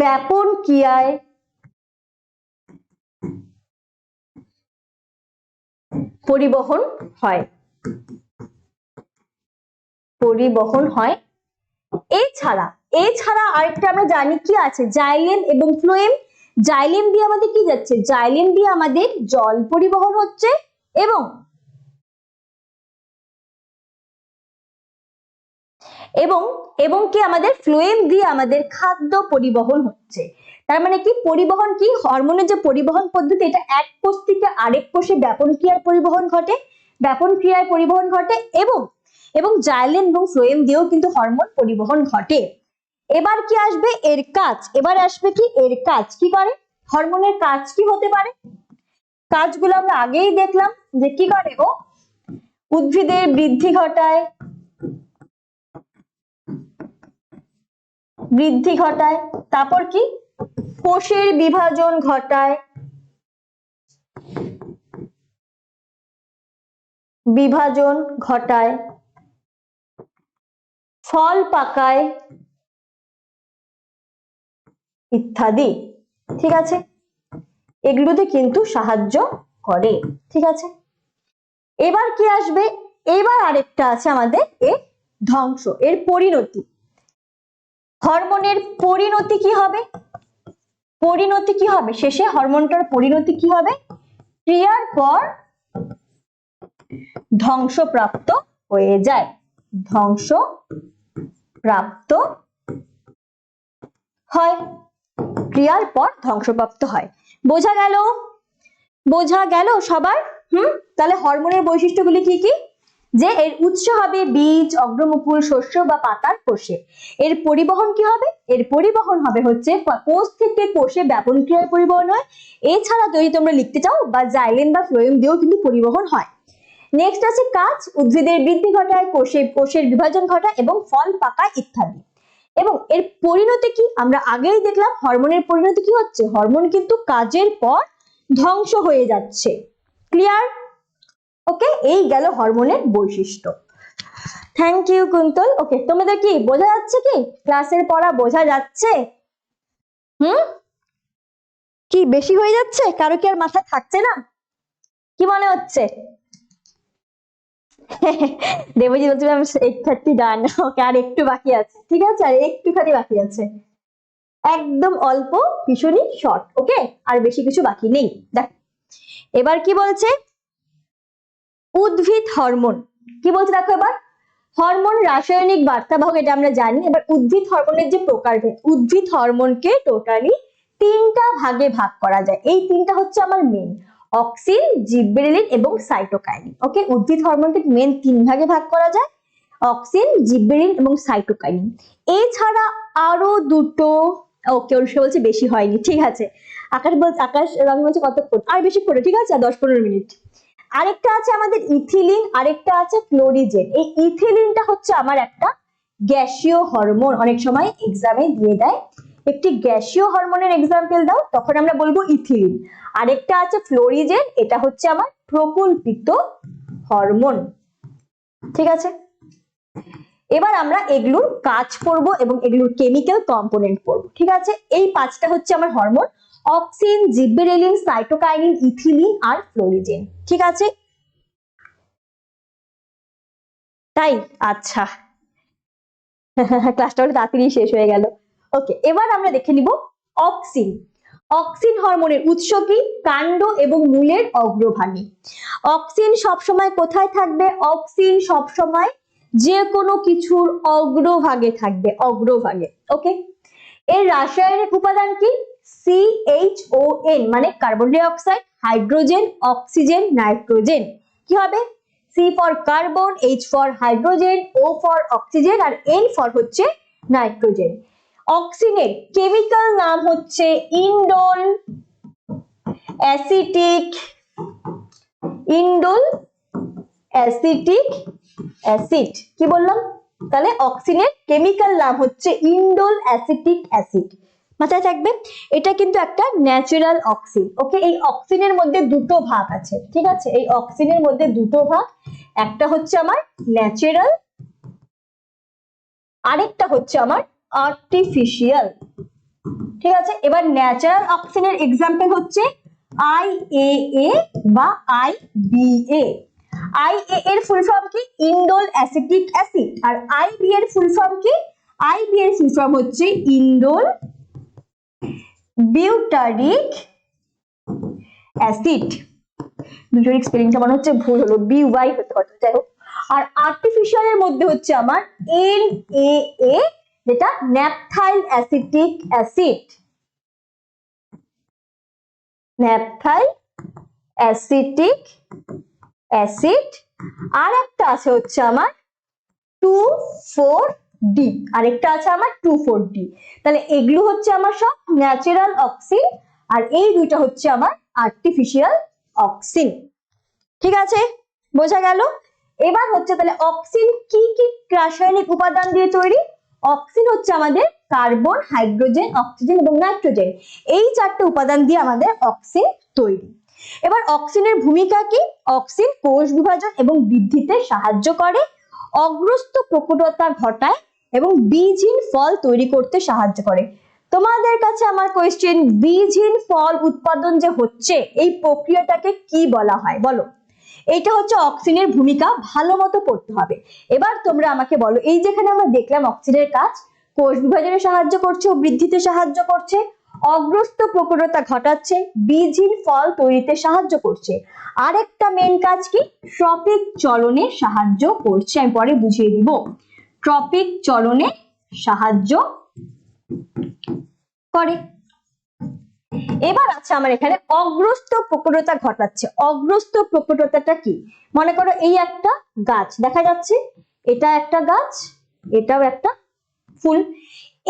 ব্যাপন ক্রিয়ায় পরিবহন হয়, পরিবহন হয়। এছাড়া আরেকটা আমরা জানি কি আছে, জাইলেম এবং ফ্লোয়েম। জাইলেম দিয়ে আমাদের কি যাচ্ছে, জাইলেম দিয়ে আমাদের জল পরিবহন হচ্ছে এবং এবং এবং কি আমাদের ফ্লোয়েম দিয়ে আমাদের খাদ্য পরিবহন হচ্ছে। তার মানে কি পরিবহন, কি হরমোনের যে পরিবহন পদ্ধতি, এটা এক কোষ থেকে আরেক কোষে ব্যাপন ক্রিয়ার পরিবহন ঘটে, ব্যাপন ক্রিয়ায় পরিবহন ঘটে এবং জাইলেম এবং ফ্লোয়েম দিয়েও কিন্তু হরমোন পরিবহন ঘটে। এবার কি আসবে, এর কাজ। এবার আসবে কি, এর কাজ কি করে, হরমোনের কাজ কি হতে পারে। কাজগুলো আমরা আগেই দেখলাম যে কি করে গো, উদ্ভিদের বৃদ্ধি ঘটায়, বৃদ্ধি ঘটায়, তারপর কি কোষের বিভাজন ঘটায়, বিভাজন ঘটায়, ফল পাকায় ইত্যাদি, ঠিক আছে, এগুলোতে কিন্তু সাহায্য করে, ঠিক আছে। এবার কি আসবে, এবার আরেকটা আছে আমাদের এর ধ্বংস, এর পরিণতি। হরমোনের পরিণতি কি হবে, পরিণতি কি হবে, শেষে হরমোনটার পরিণতি কি হবে, ক্রিয়ার পর ধ্বংসপ্রাপ্ত হয়ে যায়, ধ্বংসপ্রাপ্ত হয়, ক্রিয়ার পর ধ্বংসপ্রাপ্ত হয়। বোঝা গেল? বোঝা গেল সবার? তাহলে হরমোনের বৈশিষ্ট্যগুলি কি কি, যে এর উৎস হবে বীজ, অগ্রমুকুল, শস্য বা পাতার কোষে। এর পরিবহন কি হবে, এর পরিবহন হবে হচ্ছে কোষ থেকে কোষে ব্যাপন ক্রিয়ার পরিবহন হয়। এছাড়া যদি তোমরা লিখতে চাও বা জাইলেম বা ফ্লোয়েম দিয়েও কিন্তু পরিবহন হয়। নেক্সট আছে কাজ, উদ্ভিদের বৃদ্ধি ঘটায়, কোষের বিভাজন ঘটায় এবং ফল পাকায় ইত্যাদি। এবং এর পরিণতি কি, আমরা আগেই দেখলাম হরমোনের পরিণতি কি হচ্ছে, হরমোন কিন্তু কাজের পর ধ্বংস হয়ে যাচ্ছে। ক্লিয়ার? ওকে, এই গেল হরমোনের বৈশিষ্ট্য। Thank you Kuntal. ওকে, তোমাদের কি বোঝা যাচ্ছে, কি ক্লাসের পড়া বোঝা যাচ্ছে? কি বেশি হয়ে যাচ্ছে, কারো কি আর মাথায় থাকছে না, কি মনে হচ্ছে? দেবজিৎ বলছিল 8:30 ডান, ওকে আর একটু বাকি আছে, ঠিক আছে, আর একটুখানি বাকি আছে, একদম অল্প, ভীষণই শর্ট, ওকে, আর বেশি কিছু বাকি নেই। দেখ এবার কি বলছে, উদ্ভিদ হরমোন কি বলছে, দেখো এবার হরমোন রাসায়নিক বার্তাবাহক, এটা আমরা জানি। এবার উদ্ভিদ হরমোনের যে প্রকারভেদ, উদ্ভিদ হরমোনকে টোটালি 3টা ভাগে ভাগ করা যায়। এই 3টা হচ্ছে আমার মেন, অক্সিন, জিববেরেলিন এবং সাইটোকাইনিন। ওকে, উদ্ভিদ হরমোনকে মেন 3 ভাগে ভাগ করা যায়, অক্সিন, জিববেরিন এবং সাইটোকাইনিন। এছাড়া আরো দুটো, ওকে অনুষ্কা বলছে বেশি হয়নি, ঠিক আছে। আকাশ রবি বলছে কতক্ষণ, আর বেশি করে, ঠিক আছে, 10-15 মিনিট। আরেকটা আছে আমাদের ইথিলিন, আরেকটা আছে ফ্লোরিজেন। এই ইথিলিনটা হচ্ছে আমার একটা গ্যাসীয় হরমোন, অনেক সময় এক্সামে দিয়ে দেয় একটি গ্যাসীয় হরমোনের এক্সাম্পল দাও, তখন আমরা বলবো ইথিলিন। আরেকটা আছে ফ্লোরিজেন, এটা হচ্ছে আমার প্রকল্পিত হরমোন, ঠিক আছে। এবার আমরা এগুলোর কাজ পড়বো এবং এগুলোর কেমিক্যাল কম্পোনেন্ট পড়বো, ঠিক আছে। এই 5টা হচ্ছে আমার হরমোন, অক্সিন, জিববেরেলিন, সাইটোকাইনিন, ইথিলিন আর ফ্লোরিজেন, ঠিক আছে। তাই আচ্ছা, ক্লাসটা তাড়াতাড়ি শেষ হয়ে গেল। ওকে, এবার আমরা দেখে নিব অক্সিন। অক্সিন হরমোনের উৎস কি, কাণ্ড এবং মূলের অগ্রভাগে। অক্সিন সবসময় কোথায় থাকবে, অক্সিন সবসময় যে কোনো কিছুর অগ্রভাগে থাকবে, অগ্রভাগে। ওকে, এর রাসায়নিক উপাদান কি? CHON, মানে carbon die oxide, hydrogen, oxygen, nitrogen. কি হবে? C for carbon, H for hydrogen, O for oxygen, R N for হচ্ছে নাইট্রোজেন। অক্সিনের কেমিক্যাল নাম হচ্ছে indole acetic, indole acetic acid. কি বললাম? তাহলে অক্সিনের কেমিক্যাল নাম হচ্ছে ইন্ডোল অ্যাসিটিক অ্যাসিড। মাথায় থাকবে, এটা কিন্তু একটা ন্যাচারাল অক্সিন। ওকে, এই অক্সিনের মধ্যে দুটো ভাগ আছে, ঠিক আছে? এই অক্সিনের মধ্যে দুটো ভাগ, একটা হচ্ছে আমার ন্যাচারাল, আরেকটা হচ্ছে আমার আর্টিফিশিয়াল। ঠিক আছে, এবার ন্যাচারাল অক্সিনের এক্সাম্পল হচ্ছে IAA বা IBA। IA এর ফুল ফর্ম কি? Indole acetic acid. আর IB এর ফুল ফর্ম কি? IB এর ফুল ফর্ম হচ্ছে ইন্ডোল বিউটারিক অ্যাসিড। বিউটারিক স্পেলিংটা মনে হচ্ছে ভুল হলো, BY হতে পারে, যাই হোক। আর আর্টিফিশিয়াল এর মধ্যে হচ্ছে আমার NAA, যেটা naphthyl acetic acid, naphthyl acetic acid. আর একটা আছে হচ্ছে আমার 2,4-D, আরেকটা আছে আমার 2,4-D। তাহলে এগুলো হচ্ছে আমার সব ন্যাচারাল অক্সিন, আর এই দুইটা হচ্ছে আমার আর্টিফিশিয়াল অক্সিন। ঠিক আছে, বোঝা গেল? এবার হচ্ছে তাহলে অক্সিন কি কি রাসায়নিক উপাদান দিয়ে তৈরি? অক্সিন হচ্ছে আমাদের কার্বন, হাইড্রোজেন, অক্সিজেন এবং নাইট্রোজেন, এই চারটে উপাদান দিয়ে আমাদের অক্সিন তৈরি। এবার অক্সিনের ভূমিকা কি? অক্সিন কোষ বিভাজন এবং বৃদ্ধিতে সাহায্য করে, অগ্রস্ত প্রকটতা ঘটায় এবং বীজহীন ফল তৈরি করতে সাহায্য করে। তোমাদের কাছে আমার কোয়েশ্চেন, বীজহীন ফল উৎপাদন যে হচ্ছে, এই প্রক্রিয়াটাকে কি বলা হয় বলো? এইটা হচ্ছে অক্সিনের ভূমিকা, ভালো মতো পড়তে হবে। এবার তোমরা আমাকে বলো, এই যেখানে আমরা দেখলাম অক্সিনের কাজ কোষ বিভাজনে সাহায্য করছে ও বৃদ্ধিতে সাহায্য করছে, অগ্রস্ত প্রকটতা ঘটাচ্ছে, বীজহীন ফল তৈরিতে সাহায্য করছে, আরেকটা মেন কাজ কি? ট্রপিক চলনে সাহায্য করছে। আমি পরে বুঝিয়ে দিব। ট্রপিক চলনে সাহায্য করে। এবার আছে আমার এখানে অগ্রস্ত প্রকটতা ঘটাচ্ছে। অগ্রস্ত প্রকটতাটা কি? মনে করো এই একটা গাছ দেখা যাচ্ছে, এটা একটা গাছ, এটাও একটা ফুল।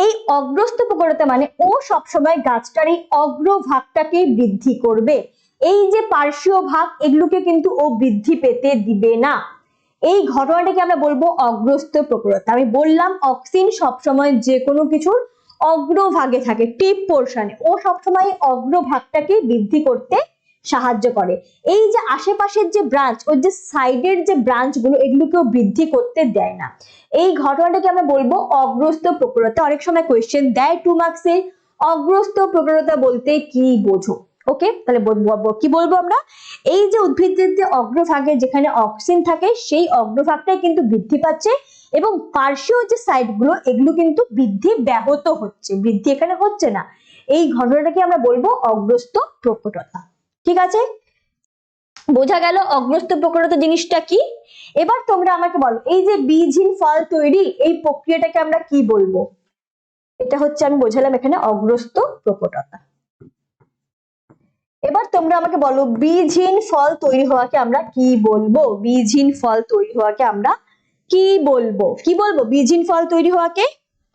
এই অগ্রস্ত প্রকটতা মানে ও সবসময় গাছটার এই অগ্রভাগটাকে বৃদ্ধি করবে, এই যে পার্শ্বীয় ভাগ এগুলোকে কিন্তু ও বৃদ্ধি পেতে দিবে না। এই ঘটনাটাকে আমরা বলবো অগ্রস্ত প্রকটতা। আমি বললাম অক্সিন সবসময় যে কোনো কিছুর অগ্রভাগে থাকে, টিপ পোর্শনে, ও সবসময় অগ্রভাগটাকে বৃদ্ধি করতে সাহায্য করে। এই যে আশেপাশের যে ব্রাঞ্চ, ওর যে সাইডের যে ব্রাঞ্চ গুলো, এগুলোকেও বৃদ্ধি করতে দেয় না। এই ঘটনাটাকে আমরা বলবো অগ্রস্ত প্রকটতা। অনেক সময় কোয়েশ্চেন দেয় 2 মার্কসে, অগ্রস্ত প্রকটতা বলতে কি বোঝো? ওকে, তাহলে কি বলবো আমরা? এই যে উদ্ভিদের যে অগ্রভাগে যেখানে অক্সিন থাকে, সেই অগ্রভাগটাই কিন্তু বৃদ্ধি পাচ্ছে এবং পার্শ্বীয় যে সাইড গুলো, এগুলো কিন্তু বৃদ্ধি ব্যাহত হচ্ছে, বৃদ্ধি এখানে হচ্ছে না। এই ঘটনাটাকে আমরা বলবো অগ্রস্ত প্রকটতা। ঠিক আছে, বোঝা গেল অগ্রস্ত প্রকটতা জিনিসটা কি? এবার তোমরা আমাকে বলো, এই যে বীজহীন ফল তৈরি, এই প্রক্রিয়াটাকে আমরা কি বলবো? এটা হচ্ছে আমি বোঝালাম এখানে অগ্রস্ত প্রকটতা। এবার তোমরা আমাকে বলো, বীজহীন ফল তৈরি হওয়াকে আমরা কি বলবো? বীজহীন ফল তৈরি হওয়াকে আমরা কি বলবো? কি বলবো বীজহীন ফল তৈরি হওয়াকে?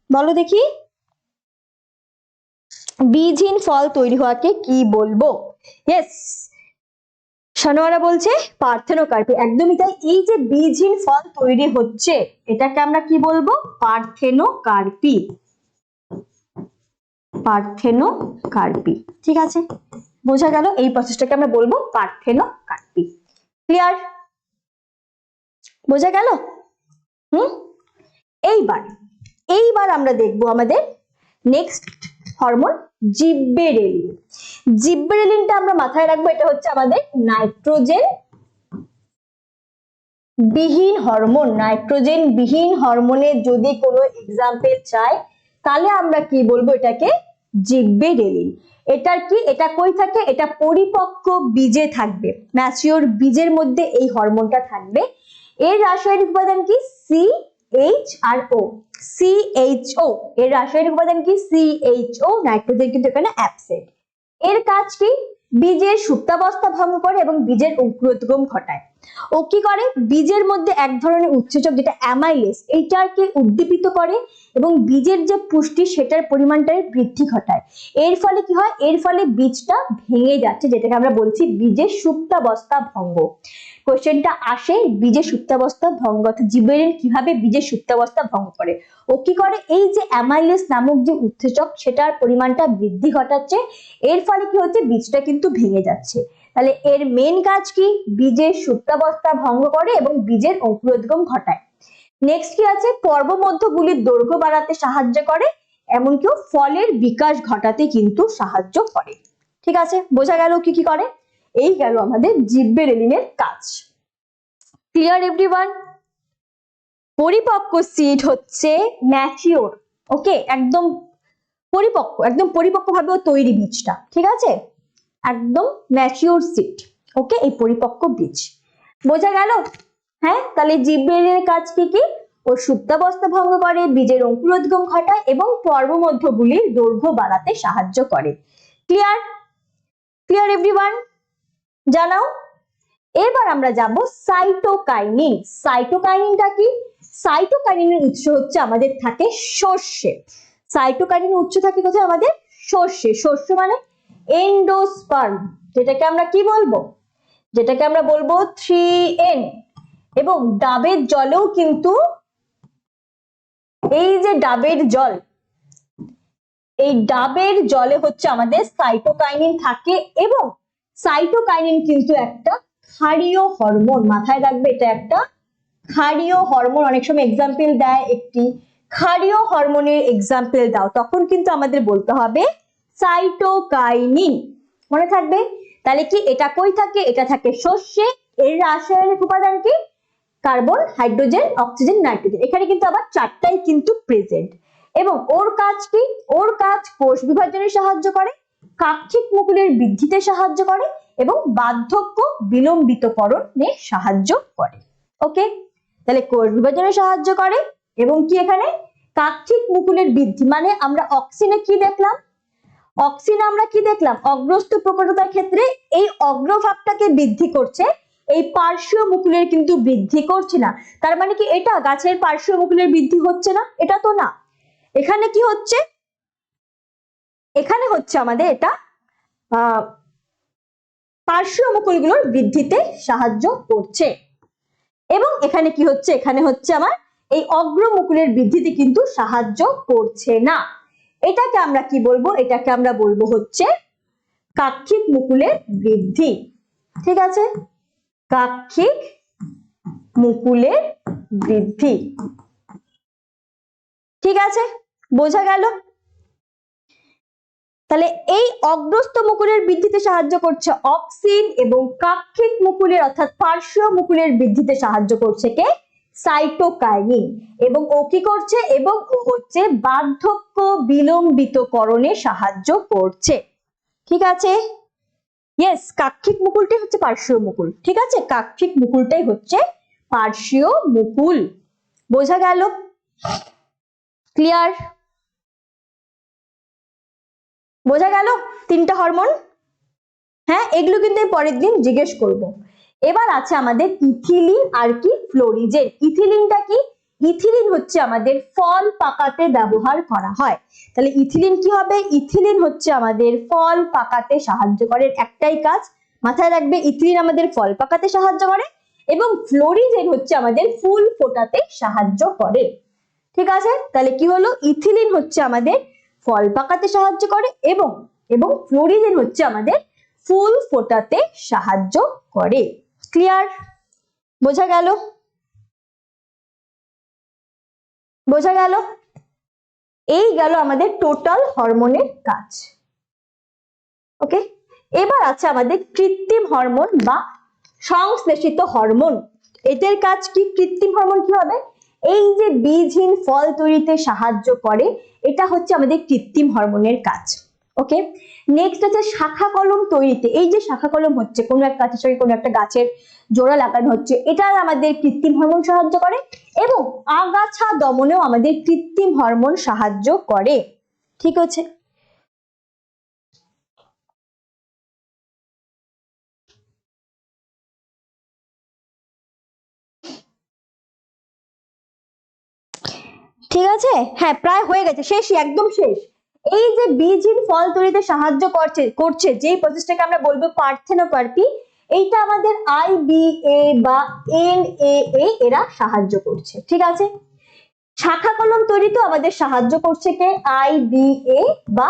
বলো দেখি, বীজহীন ফল তৈরি হওয়াকে কি বলবো? ইয়েস, সানোয়ারা বলছে পার্থেনোকার্পি। একদমই তাই। এই যে বীজহীন ফল তৈরি হচ্ছে, এটাকে আমরা কি বলবো? পার্থেনোকার্পি। পার্থেনোকার্পি। ঠিক আছে, বোঝা গেল? এই প্রসেসটাকে আমরা বলবো পার্থেনোকার্পি। ক্লিয়ার? বোঝা গেল? এইবার আমরা দেখবো আমাদের নেক্সট হরমোন জিব্বেরেলিন। জিব্বেরেলিনটা আমরা মাথায় রাখবো, এটা হচ্ছে আমাদের নাইট্রোজেন বিহীন হরমোন। নাইট্রোজেন বিহীন হরমোনের যদি কোনো এক্সাম্পল চাই, তাহলে আমরা কি বলবো? এটাকে জিব্বেরেলিন। এটার কি, এটা কই থাকে? এটা পরিপক্ক বীজে থাকবে, ম্যাচিওর বীজের মধ্যে এই হরমোনটা থাকবে। এর রাসায়নিক উপাদান কি? CHRO, CHO, এর রাসায়নিক উপাদান কি? CHO, নাইট্রোজেন কিন্তু এখানে অ্যাবসেন্ট। এর কাজ কি? বীজের সুপ্তাবস্থা ভঙ্গ করে এবং বীজের অঙ্কুরোদ্গম ঘটায়। ও কি করে? বীজের মধ্যে এক ধরনের উৎসেচক যেটা অ্যামাইলেজ, এইটাকে উদ্দীপিত করে এবং বীজের যে পুষ্টি সেটার পরিমাণটার বৃদ্ধি ঘটায়। এর ফলে কি হয়? এর ফলে বীজটা ভেঙে যাচ্ছে, যেটাকে আমরা বলছি বীজের সুপ্তাবস্থা ভঙ্গ। কোশ্চেনটা আসে বীজের সুপ্তাবস্থা ভঙ্গ, অর্থাৎ জিবরেলিন কিভাবে বীজের সুপ্তাবস্থা ভঙ্গ করে। ও কি করে? এই যে অ্যামাইলেজ নামক যে উৎসেচক সেটার পরিমাণটা বৃদ্ধি ঘটাচ্ছে, এর ফলে কি হচ্ছে? বীজটা কিন্তু ভেঙে যাচ্ছে। তাহলে এর মেন কাজ কি? বীজের সুপ্তাবস্থা ভঙ্গ করে এবং বীজের অঙ্কুরোদ্গম ঘটায়। নেক্সট কি আছে? পর্বমধ্যগুলির দৈর্ঘ্য বাড়াতে সাহায্য করে, এমনকি ফলের বিকাশ ঘটাতে কিন্তু সাহায্য করে। ঠিক আছে, বোঝা গেল কি কি করে? এই গেল আমাদের জিবরেলিনের কাজ। Clear everyone? পরিপক্ক সিড হচ্ছে ম্যাচিওর, ওকে, একদম পরিপক্কভাবে তৈরি বীজটা, ঠিক আছে, একদম ম্যাচিওর সিড, ওকে, এই পরিপক্ক বীজ। বোঝা গেল? হ্যাঁ, তাহলে জিবরেলিনের কাজ কি কি? ও সুপ্তাবস্থা ভঙ্গ করে, বীজের অঙ্কুরোদ্গম ঘটায় এবং পর্বমধ্যগুলির দৈর্ঘ্য বাড়াতে সাহায্য করে। ক্লিয়ার? Clear everyone? জানাও। এবার আমরা যাব সাইটোকাইনিন। সাইটোকাইনিনটা কি? সাইটোকাইনিনের উৎস হচ্ছে আমাদের থাকে শস্যে। সাইটোকাইনিনের উৎস থাকে কোথায়? আমাদের শস্যে। শস্য মানে এন্ডোস্পার্ম, যেটাকে আমরা কি বলবো? যেটাকে আমরা বলবো 3N। এবং ডাবের জলেও কিন্তু, এই যে ডাবের জল, এই ডাবের জলে হচ্ছে আমাদের সাইটোকাইনিন থাকে এবং সাইটোকাইনিন কিন্তু একটা ক্ষারীয় হরমোন। মাথায় রাখবে, এটা একটা ক্ষারীয় হরমোন। অনেক সময় এক্সাম্পল দেয়, একটি ক্ষারীয় হরমোনের এক্সাম্পল দাও, তখন কিন্তু আমাদের বলতে হবে সাইটোকাইনিন। মনে থাকবে? তাহলে কি এটা কই থাকে? এটা থাকে শস্যে। এর রাসায়নিক উপাদান কি? Carbon, hydrogen, oxygen, nitrogen. এখানে কিন্তু আবার চারটাই কিন্তু প্রেজেন্ট। এবং ওর কাজ কি? ওর কাজ কোষ বিভাজনে সাহায্য করে, কাক্ষিক মুকুলের বৃদ্ধিতে সাহায্য করে এবং বার্ধক্য বিলম্বিতকরণে সাহায্য করে। ওকে, তাহলে কোষ বিভাজনে সাহায্য করে এবং কি এখানে কাক্ষিক মুকুলের বৃদ্ধি, মানে আমরা অক্সিনে কি দেখলাম? অক্সিন আমরা কি দেখলাম? অগ্রস্থ প্রকটতার ক্ষেত্রে এই অগ্রভাগটাকে বৃদ্ধি করছে, এই পার্শ্বীয় মুকুলের কিন্তু বৃদ্ধি করছে না। তার মানে কি এটা গাছের পার্শ্বীয় মুকুলের বৃদ্ধি হচ্ছে না? এটা তো না। এখানে কি হচ্ছে? এখানে হচ্ছে আমাদের এটা পার্শ্বীয় মুকুলগুলোর বৃদ্ধিতে সাহায্য করছে। এবং এখানে কি হচ্ছে? এখানে হচ্ছে আমার এই অগ্র মুকুলের বৃদ্ধিতে কিন্তু সাহায্য করছে না। এটাকে আমরা কি বলবো? এটাকে আমরা বলবো হচ্ছে কাক্ষিক মুকুলের বৃদ্ধি। ঠিক আছে, কাক্ষিক মুকুলের বৃদ্ধি। ঠিক আছে, বোঝা গেল? তাহলে এই অগ্রস্থ মুকুলের বৃদ্ধিতে সাহায্য করছে অক্সিন এবং কাক্ষিক মুকুলের অর্থাৎ পার্শ্বীয় মুকুলের বৃদ্ধিতে সাহায্য করছে কে? সাইটোকাইনিন। এবং ও কি করছে? এবং ও হচ্ছে বার্ধক্য বিলম্বিতকরণে সাহায্য করছে। ঠিক আছে, ইয়েস, কাক্ষিক মুকুলটাই হচ্ছে পার্শ্বীয় মুকুল। ঠিক আছে, কাক্ষিক মুকুলটাই হচ্ছে পার্শ্বীয় মুকুল। বোঝা গেল? ক্লিয়ার? বোঝা গেল তিনটা হরমোন? হ্যাঁ, এগুলো কিন্তু পরের দিন জিজ্ঞেস করব। এবার আছে আমাদের ইথিলিন আর কি ফ্লোরিজেন। ইথিলিনটা কি? ইথিলিন হচ্ছে আমাদের ফল পাকাতে ব্যবহার করা হয়। তাহলে ইথিলিন কি হবে? ইথিলিন হচ্ছে আমাদের ফল পাকাতে সাহায্য করে, একটাই কাজ মাথায় রাখবে, ইথিলিন আমাদের ফল পাকাতে সাহায্য করে এবং ফ্লোরিজেন হচ্ছে আমাদের ফুল ফোটাতে সাহায্য করে। ঠিক আছে, তাহলে কি হলো? ইথিলিন হচ্ছে আমাদের ফল পাকাতে সাহায্য করে এবং এবং ফ্লোরিজেন হচ্ছে আমাদের ফুল ফোটাতে সাহায্য করে। ক্লিয়ার? বোঝা গেল? বোঝা গেল? এই গেল আমাদের টোটাল হরমোনের কাজ। ওকে, এবার আছে আমাদের কৃত্রিম হরমোন বা সংশ্লেষিত হরমোন। এদের কাজ কি? কৃত্রিম হরমোন কি হবে? এই যে বীজহীন ফল তৈরিতে সাহায্য করে, এটা হচ্ছে আমাদের কৃত্রিম হরমোনের কাজ। ওকে, নেক্সট আছে শাখা কলম তৈরিতে। এই যে শাখা কলম হচ্ছে, কোনো একটা গাছের সঙ্গে কোনো একটা গাছের জোড়া লাগানো হচ্ছে, এটা আমাদের কৃত্রিম হরমোন সাহায্য করে। এবং আগাছা দমনেও আমাদের কৃত্রিম হরমোন সাহায্য করে। ঠিক আছে, ঠিক আছে, হ্যাঁ প্রায় হয়ে গেছে, শেষই, একদম শেষ। এই যে বীজহীন ফল তৈরিতে সাহায্য করছে যে প্রসেসটাকে আমরা বলবো পার্থেনোকার্পি, এইটা আমাদের IBA বা NAA এরা সাহায্য করছে। ঠিক আছে, শাখা কলম তৈরিতেও আমাদের সাহায্য করছে কে? IBA বা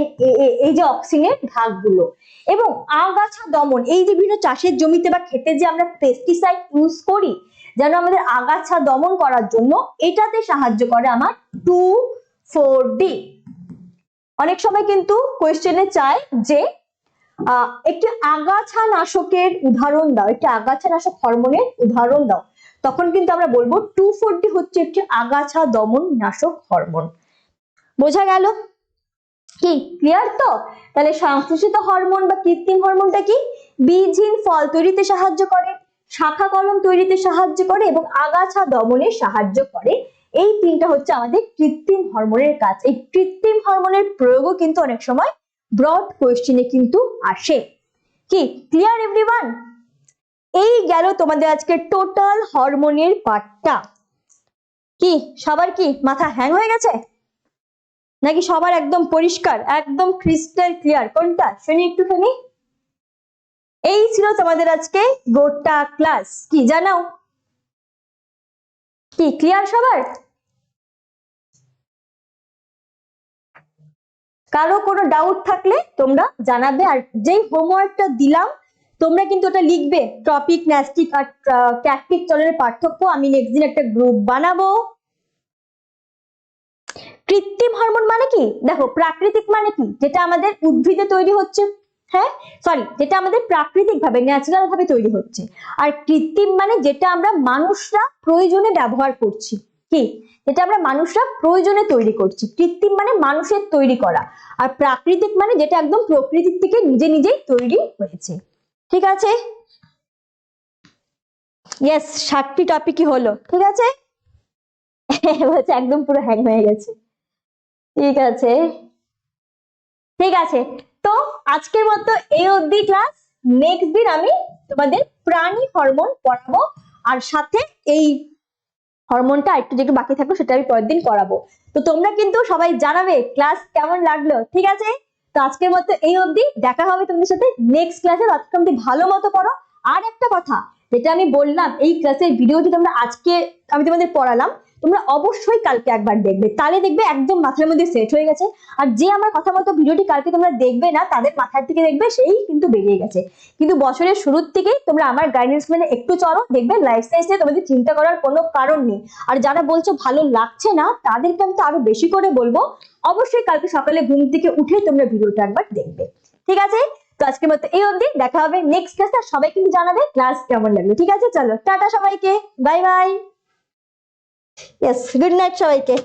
NAA, এই যে অক্সিনের ভাগগুলো। এবং আগাছা দমন, এই যে বিভিন্ন চাষের জমিতে বা খেতে যে আমরা পেস্টিসাইড ইউজ করি যেন আমাদের আগাছা দমন করার জন্য, এটাতে সাহায্য করে আমার 2,4-D। অনেক সময় কিন্তু কোয়েশ্চেনে চায় যে একটি আগাছা নাশকের উদাহরণ দাও, একটি আগাছা নাশক হরমোনের উদাহরণ দাও, তখন কিন্তু আমরা বলবো 2,4-D হচ্ছে একটি আগাছা দমন নাশক হরমোন। বোঝা গেল? কি ক্লিয়ার তো? তাহলে সংশ্লেষিত হরমোন বা কৃত্রিম হরমোনটা কি? বীজহীন ফল তৈরিতে সাহায্য করে, শাখা কলম তৈরিতে সাহায্য করে এবং আগাছা দমনে সাহায্য করে। এই তিনটা হচ্ছে আমাদের কৃত্রিম হরমোনের কাজ। এই কৃত্রিম হরমোনের প্রয়োগও কিন্তু অনেক সময় ব্রড কোয়েশ্চেনে কিন্তু আসে। কি ক্লিয়ার এভরিওয়ান? এই গেল তোমাদের আজকে টোটাল হরমোনের পার্টটা। কি সবার কি মাথা হ্যাং হয়ে গেছে নাকি সবার একদম পরিষ্কার, একদম ক্রিস্টাল ক্লিয়ার? কোনটা শুনি একটুখানি। এই ছিল তোমাদের আজকে গোটা ক্লাস। কি জানাও, কি ক্লিয়ার সবার? কারো কোনো ডাউট থাকলে তোমরা জানাবে। আর যেই হোমওয়ার্কটা দিলাম তোমরা কিন্তু ওটা লিখবে, টপিক ন্যাস্টিক আর ট্যাকটিক চলের পার্থক্য। আমি নেক্সট দিন একটা গ্রুপ বানাবো। কৃত্রিম হরমোন মানে কি? দেখো, প্রাকৃতিক মানে কি? যেটা আমাদের উদ্ভিদে তৈরি হচ্ছে, হ্যাঁ সরি, যেটা আমাদের প্রাকৃতিক ভাবে ন্যাচারাল ভাবে তৈরি হচ্ছে। আর কৃত্রিম মানে যেটা আমরা মানুষরা প্রয়োজনে ব্যবহার করছি। কি? যেটা আমরা মানুষরা প্রয়োজনে তৈরি করছি। কৃত্রিম মানে মানুষের তৈরি করা, আর প্রাকৃতিক মানে যেটা একদম প্রকৃতির থেকে নিজে নিজেই তৈরি হয়েছে। ঠিক আছে, ইয়েস, 7টি টপিকই হলো। ঠিক আছে, বলছে একদম পুরো হ্যাং হয়ে গেছে। ঠিক আছে, ঠিক আছে, তো আজকের মতো এই অবধি ক্লাস। নেক্সট দিন আমি তোমাদের প্রাণী হরমোন পড়াবো, আর সাথে এই হরমোনটা একটু যেটু বাকি থাকলো সেটা আমি পরের দিন করাবো। তো তোমরা কিন্তু সবাই জানাবে ক্লাস কেমন লাগলো। ঠিক আছে, তো আজকের মতো এই অবধি, দেখা হবে তোমাদের সাথে নেক্সট ক্লাসে। ততক্ষণ ভালো মতো পড়ো। আর একটা কথা যেটা আমি বললাম, এই ক্লাসের ভিডিওটি তোমরা আজকে আমি তোমাদের পড়ালাম, তোমরা অবশ্যই কালকে একবার দেখবে, তাহলে দেখবে একদম মাথার মধ্যে সেট হয়ে গেছে। আর যে আমার কথা মতো ভিডিওটি কালকে তোমরা দেখবে না, তাদের মাথার থেকে দেখবে সেই কিন্তু বেরিয়ে গেছে। কিন্তু বছরের শুরুর থেকেই তোমরা আমার গাইডেন্স মেনে একটু চলো, দেখবে লাইফ সায়েন্স নিয়ে তোমাদের চিন্তা করার কোনো কারণ নেই। আর যারা বলছো ভালো লাগছে না, তাদেরকে আমি তো আরো বেশি করে বলবো, অবশ্যই কালকে সকালে ঘুম থেকে উঠে তোমরা ভিডিওটা একবার দেখবে। ঠিক আছে, তো আজকের মতো এই অবধি, দেখা হবে নেক্সট ক্লাসে। সবাই কিন্তু জানাবে ক্লাস কেমন লাগলো। ঠিক আছে, চলো টাটা সবাইকে, bye bye. Yes, good night সবাইকে।